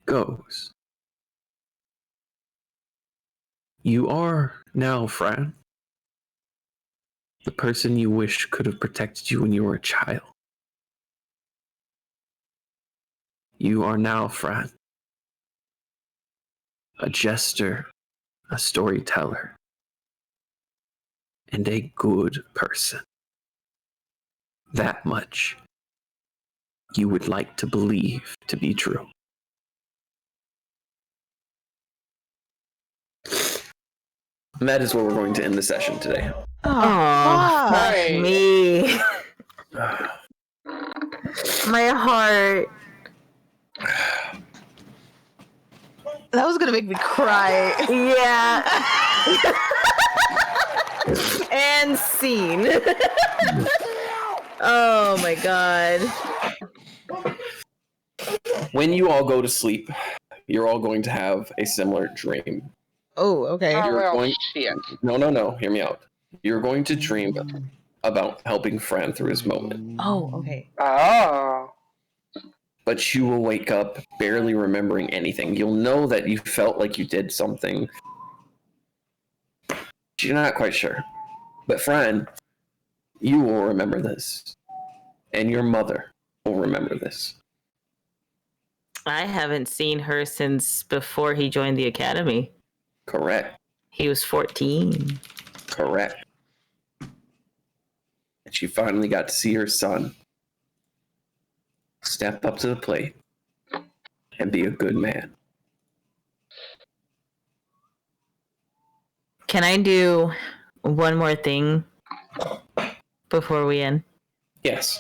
goes. You are now, Phraan, the person you wish could have protected you when you were a child. You are now, Phraan, a jester, a storyteller, and a good person. That much you would like to believe to be true. And that is where we're going to end the session today. Oh, fuck Right. me. My heart. That was gonna make me cry. Yeah. And scene. Oh my god. When you all go to sleep, you're all going to have a similar dream. Oh, okay. Oh, You're well, going- shit. No, hear me out. You're going to dream about helping Phraan through his moment. Oh, okay. Oh. But you will wake up barely remembering anything. You'll know that you felt like you did something. You're not quite sure. But Phraan, you will remember this. And your mother will remember this. I haven't seen her since before he joined the academy. Correct. He was 14. Correct. And she finally got to see her son step up to the plate and be a good man. Can I do one more thing before we end? Yes.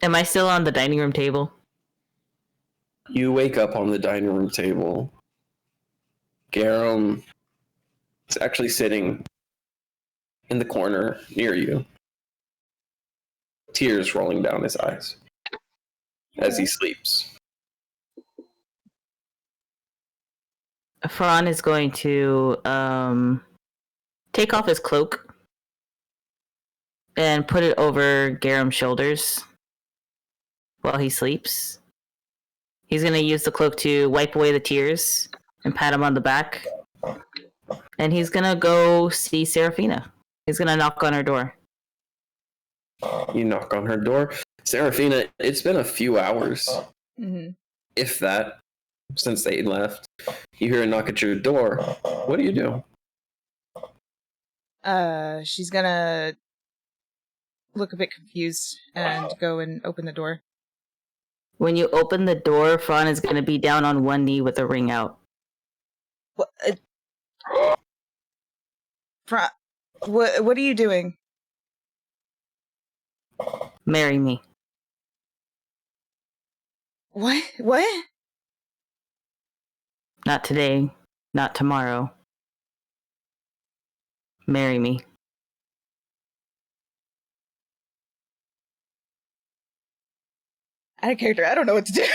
Am I still on the dining room table? You wake up on the dining room table. Garem is actually sitting in the corner near you, tears rolling down his eyes as he sleeps. Phraan is going to take off his cloak and put it over Garem's shoulders while he sleeps. He's going to use the cloak to wipe away the tears and pat him on the back. And he's going to go see Serafina. He's going to knock on her door. You knock on her door. Serafina, it's been a few hours, Mm-hmm. if that, since they left. You hear a knock at your door. What do you do? She's gonna look a bit confused and go and open the door. When you open the door, Phraan is going to be down on one knee with a ring out. What? What are you doing? Marry me. What? What? Not today. Not tomorrow. Marry me. Out of character. I don't know what to do.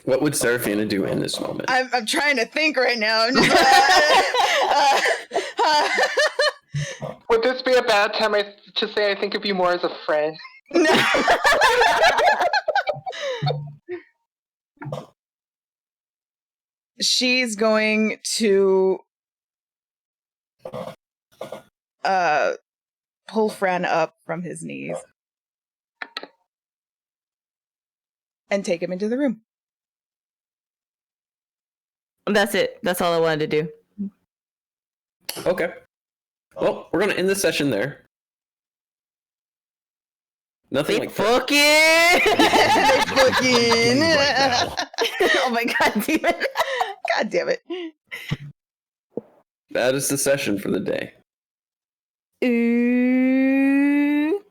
What would Serafina do in this moment? I'm trying to think right now. I'm just Would this be a bad time to say I think of you more as a friend? no. She's going to pull Phraan up from his knees and take him into the room. That's it. That's all I wanted to do. Okay. Well, we're going to end the session there. Nothing They like that. fucking. Fucking. Oh my god, damn it. God damn it. That is the session for the day. Ooh.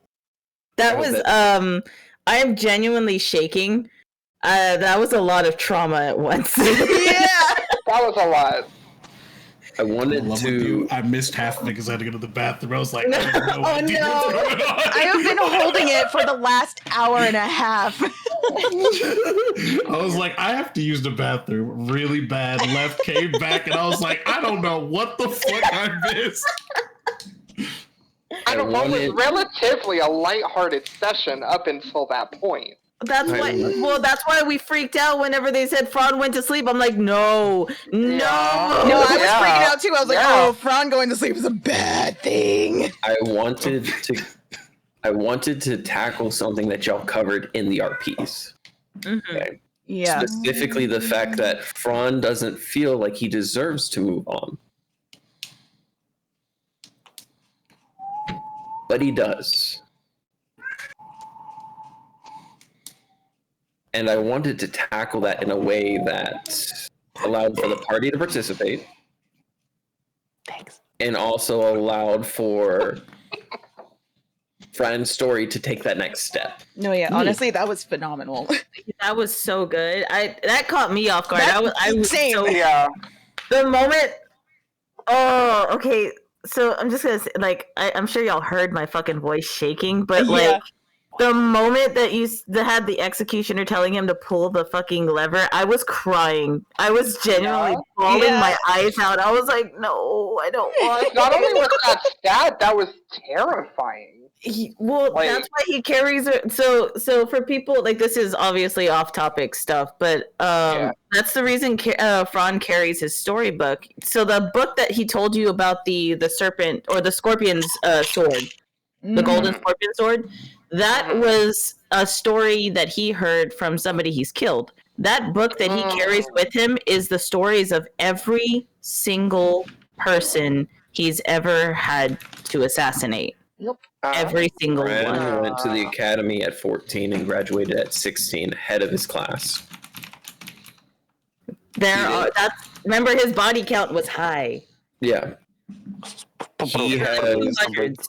That was I am genuinely shaking. That was a lot of trauma at once. Yeah. That was a lot. I wanted love with to. you. I missed half of it because I had to go to the bathroom. I was like, I have no Oh, idea no. what's going on. I have been holding it for the last hour and a half. I was like, I have to use the bathroom really bad. Left, came back, and I was like, I don't know what the fuck I missed. And what was relatively a lighthearted session up until that point. That's why we freaked out whenever they said Phraan went to sleep. I'm like, no. No, I was freaking out too. I was like, oh, Phraan going to sleep is a bad thing. I wanted to tackle something that y'all covered in the RPs. Mm-hmm. Okay. Yeah. Specifically the fact that Phraan doesn't feel like he deserves to move on. But he does. And I wanted to tackle that in a way that allowed for the party to participate. Thanks. And also allowed for Phrán's story to take that next step. No, yeah, honestly, that was phenomenal. That was so good. That caught me off guard. I was same. so Yeah. the moment. Oh, okay. So I'm just gonna say, like, I'm sure y'all heard my fucking voice shaking, but like. Yeah. The moment that you had the executioner telling him to pull the fucking lever, I was crying. I was genuinely bawling my eyes out. I was like, no, I don't want. Not only was that sad, that was terrifying. That's why he carries it. So for people, like, this is obviously off topic stuff, but that's the reason Phraan carries his storybook. So the book that he told you about the serpent or the scorpion's sword, the golden scorpion sword. That was a story that he heard from somebody he's killed. That book that he carries with him is the stories of every single person he's ever had to assassinate. Yep. Every single one. Phraan went to the academy at 14 and graduated at 16, head of his class. Remember, his body count was high. Yeah. He has... Hundreds.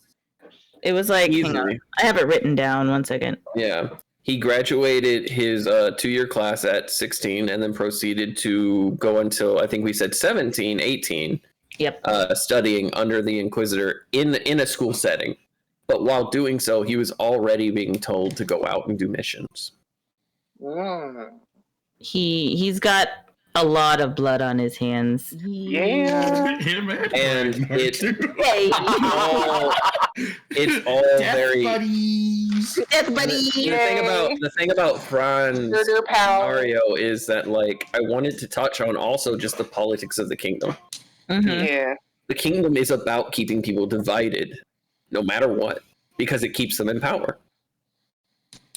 It was like, hang on. I have it written down. 1 second. Yeah. He graduated his 2-year class at 16 and then proceeded to go until, I think we said 17, 18. Yep. Studying under the Inquisitor in a school setting. But while doing so, he was already being told to go out and do missions. He's got a lot of blood on his hands. Yeah. And it's all very Death buddies. The thing about Phrán's scenario is that, like, I wanted to touch on also just the politics of the kingdom. Mm-hmm. Yeah. The kingdom is about keeping people divided, no matter what, because it keeps them in power.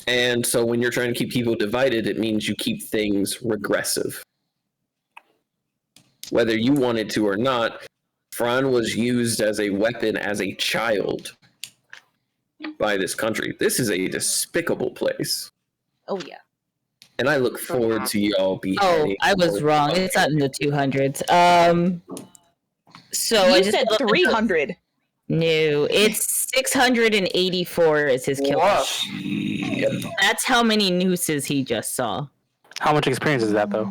And so when you're trying to keep people divided, it means you keep things regressive. Whether you wanted to or not, Phraan was used as a weapon as a child by this country. This is a despicable place. Oh, yeah. And I look forward to y'all beheading. Oh, I was wrong. It's not in the 200s. So You I just said 300. No, it's 684 is his kill. Yep. That's how many nooses he just saw. How much experience is that, though?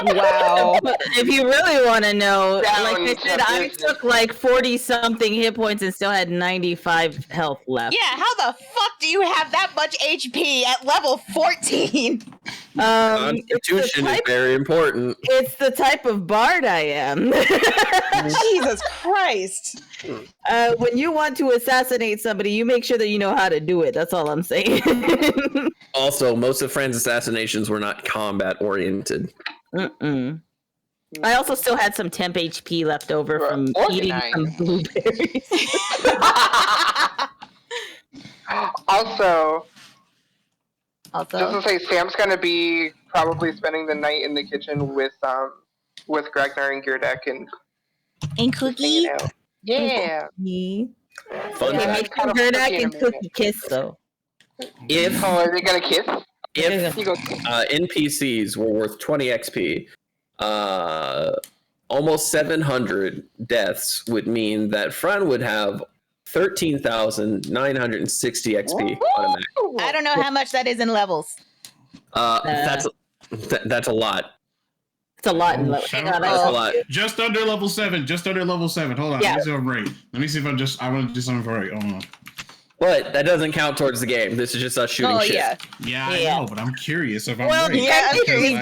Wow. If you really want to know, Down like I said, I took like 40-something hit points and still had 95 health left. Yeah, how the fuck do you have that much HP at level 14? Constitution is very important. It's the type of bard I am. Jesus Christ. When you want to assassinate somebody, you make sure that you know how to do it. That's all I'm saying. Also, most of Phrán's assassinations were not combat oriented. I also still had some temp HP left over from eating some blueberries. Also, just to say, Sam's gonna be probably spending the night in the kitchen with Gregnar and Geardek and Cookie. Yeah. Fun Yeah, fact, make sure Gerdak and Cookie kiss though. if Oh, are they gonna kiss? if You go. NPCs were worth 20 XP, almost 700 deaths would mean that Phraan would have 13,960 XP automatic. I don't know how much that is in levels. That's a lot. It's a lot. Oh, Hang on, That's a lot. Just under level 7. Just under level 7. Hold on. Yeah. Let me see if I'm right. Let me see if I want to do something for right. Hold on. But that doesn't count towards the game. This is just us shooting shit. Yeah, Yeah. I know, but I'm curious if I'm Well, right. yeah, I'm Because curious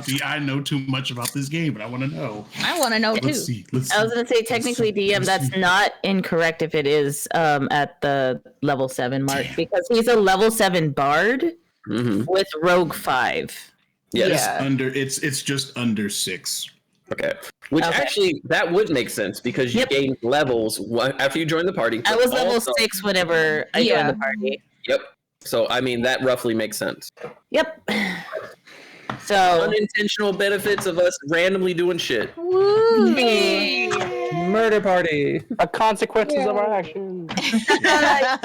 too. I know too much about this game, but I want to know. I want to know too. Let's see. Let's see. I was gonna say technically DM, that's not incorrect if it is at the level 7 mark because he's a level 7 bard with rogue 5. Yes. Yeah. It's just under 6. Okay. Which Okay. actually, that would make sense because you gain levels after you join the party. I but was level also- 6 whenever I Yeah. joined the party. Yep. So, I mean, that roughly makes sense. Yep. So Unintentional benefits of us randomly doing shit. Murder party. The consequences of our actions. yeah.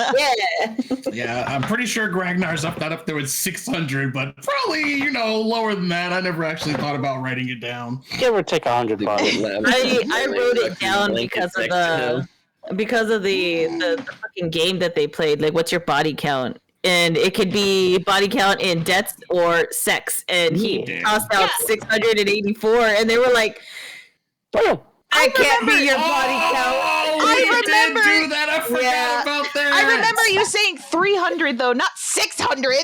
Yeah, I'm pretty sure Gragnar's not up there with 600, but probably, lower than that. I never actually thought about writing it down. Give or take 100 bucks. I wrote it down because of the fucking game that they played. Like, what's your body count? And it could be body count in deaths or sex. And he tossed out 684, and they were like, Oh, I can't be your body count. I remember. Did do that. I forgot about that. I remember you saying 300 though, not 600.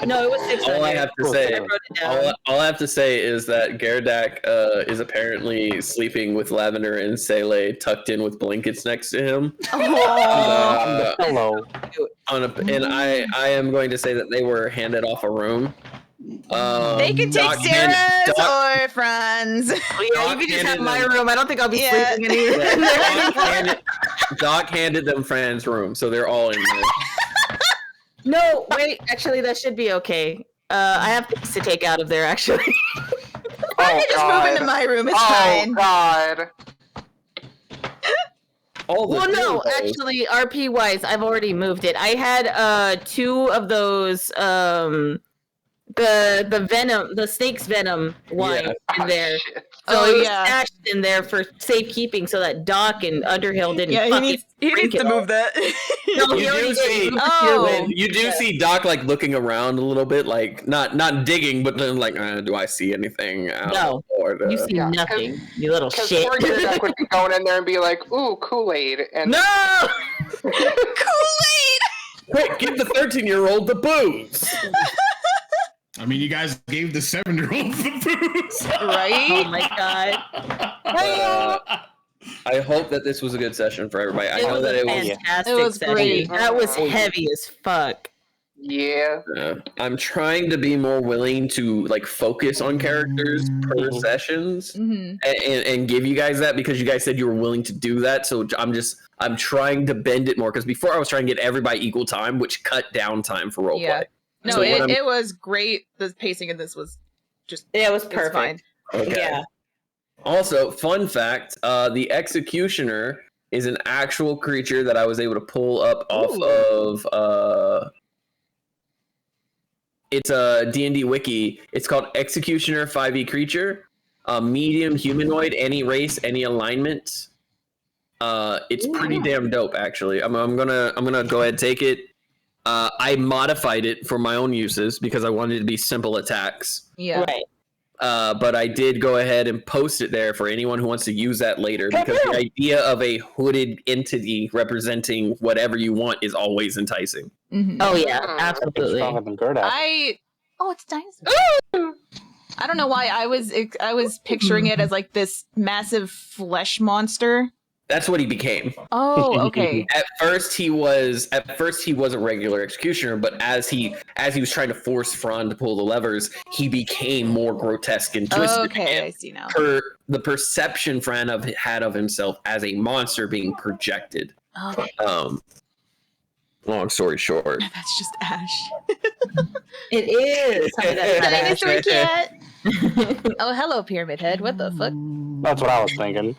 No, it was 600. All I have to say, I wrote it down. all I have to say is that Gardak is apparently sleeping with Lavender and Sele tucked in with blankets next to him. hello. And I am going to say that they were handed off a room. They could take Doc Sarah's or Fran's. Well, yeah, you can just have my handed room. I don't think I'll be Yeah. sleeping in here. Doc handed them Fran's room, so they're all in there. No, wait. Actually, that should be okay. I have things to take out of there, actually. I can just move into my room. It's fine. God. Well, no, actually, RP wise, I've already moved it. I had 2 of those the venom, the snake's venom wine in there. So it was stashed in there for safekeeping, so that Doc and Underhill didn't. Yeah, he needs to move that. No, he You already do did. see- Oh. You do see Doc like looking around a little bit, like not digging, but then like, do I see anything? No, you see Yeah, nothing. You little Because shit. poor Gardak would be going in there and be like, "Ooh, Kool-Aid," and No. Kool-Aid! Quick, give the 13-year-old the booze. I mean, you guys gave the 7-year-old the booze. Right? Oh my god. I hope that this was a good session for everybody. I It know was that a it was. fantastic It was session. great. That was heavy as fuck. yeah. I'm trying to be more willing to like focus on characters per sessions and give you guys that because you guys said you were willing to do that. So I'm trying to bend it more because before I was trying to get everybody equal time, which cut down time for roleplay. Yeah. No, So what I'm- it was great. The pacing of this was just Yeah, it was it's perfect. fine. Okay. Yeah. Also, fun fact: the Executioner is an actual creature that I was able to pull up off of. It's a D&D wiki. It's called Executioner 5e creature, medium humanoid, any race, any alignment. It's pretty damn dope, actually. I'm gonna go ahead and take it. I modified it for my own uses because I wanted it to be simple attacks. Yeah. Right. But I did go ahead and post it there for anyone who wants to use that later because the idea of a hooded entity representing whatever you want is always enticing. Mhm. Oh yeah, Mm. absolutely. Stronger than Gerdak. It's dinosaur. I don't know why I was picturing it as like this massive flesh monster. That's what he became. Oh, okay. At first he was a regular executioner, but as he was trying to force Phraan to pull the levers, he became more grotesque and twisted. Okay, I And see now. the perception Phraan had of himself as a monster being projected. Okay. Long story short. That's just Ash. It is. Dinosaur cat. Oh, hello, Pyramid Head. What the fuck? That's what I was thinking.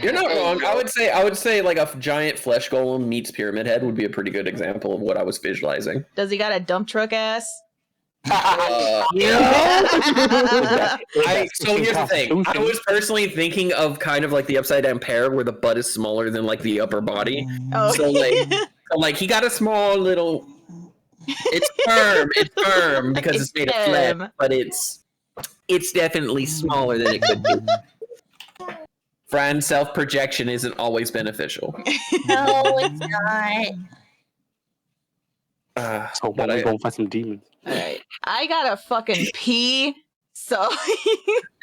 You're not wrong. I would say like a giant flesh golem meets Pyramid Head would be a pretty good example of what I was visualizing. Does he got a dump truck ass? So here's the thing. I was personally thinking of kind of like the upside down pear where the butt is smaller than like the upper body. Oh. So like he got a small little. It's firm because it's made of flesh, but it's definitely smaller than it could be. Phraan, self-projection isn't always beneficial. No, it's not. So when we go find some demons. All right. I gotta fucking pee. So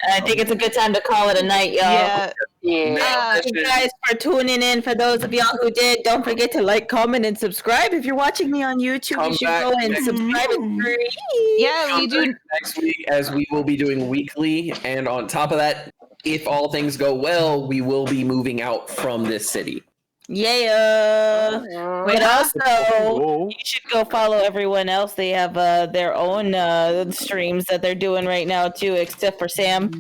I think it's a good time to call it a night, y'all. Yeah. Thank you guys for tuning in. For those of y'all who did, don't forget to like, comment, and subscribe. If you're watching me on YouTube, you should go and subscribe. It's free. Yeah, we do next week, as we will be doing weekly, and on top of that, if all things go well, we will be moving out from this city. Yeah. But also, you should go follow everyone else. They have their own streams that they're doing right now too, except for Sam.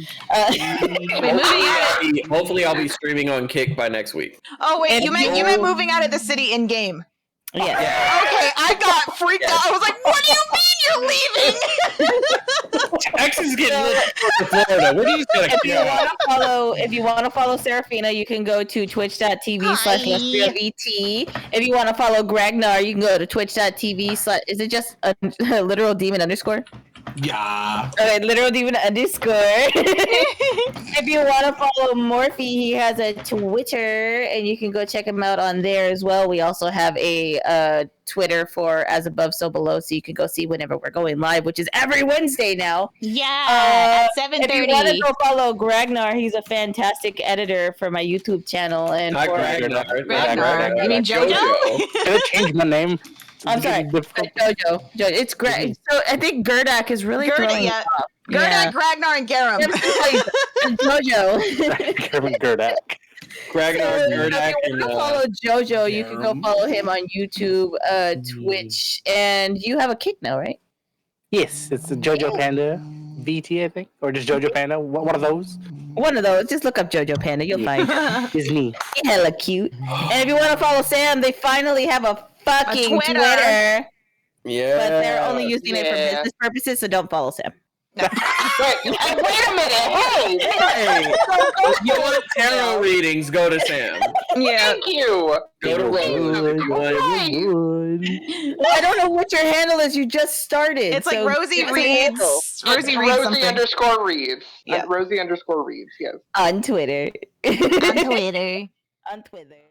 Hopefully, I'll be streaming on Kick by next week. Oh wait, you meant moving out of the city in game. Yeah. Okay, I got freaked out. I was like, "What do you mean you're leaving?" Texas is getting lit to Florida. What are you saying? If you want to follow Serafina, you can go to twitch.tv/LestriaVT. If you want to follow Gragnar, you can go to twitch.tv/ is it just a literal demon underscore? Yeah. Okay, literal demon underscore. If you want to follow Morphe, he has a Twitter, and you can go check him out on there as well. We also have a Twitter for As Above, So Below, so you can go see whenever we're going live, which is every Wednesday now. Yeah, at 7:30. If you want to go follow Gragnar, he's a fantastic editor for my YouTube channel. And Not for Ragnar. You mean JoJo? Did I change my name? I'm sorry, JoJo. It's great. So I think Gerdak is really throwing it off. Gerdak, Ragnar, and Garem. JoJo. Gerdak. Ragnar, If you want to follow JoJo, you can go follow him on YouTube, Twitch, and you have a Kick now, right? Yes, it's the JoJo Panda VT, I think, or just JoJo Panda. One of those. One of those. Just look up JoJo Panda. You'll find it. It's me. He's hella cute. And if you want to follow Sam, they finally have a fucking Twitter. Yeah. But they're only using it for business purposes, so don't follow Sam. Wait a minute. Hey. If you want tarot readings, go to Sam. Yeah. Thank you. Go to Rose if you want. Well, I don't know what your handle is. You just started. It's like Rosie give us a Reads. handle. Rosie Reads something. _Reads. Yeah. Rosie _Reads, yes. On Twitter. On Twitter. On Twitter.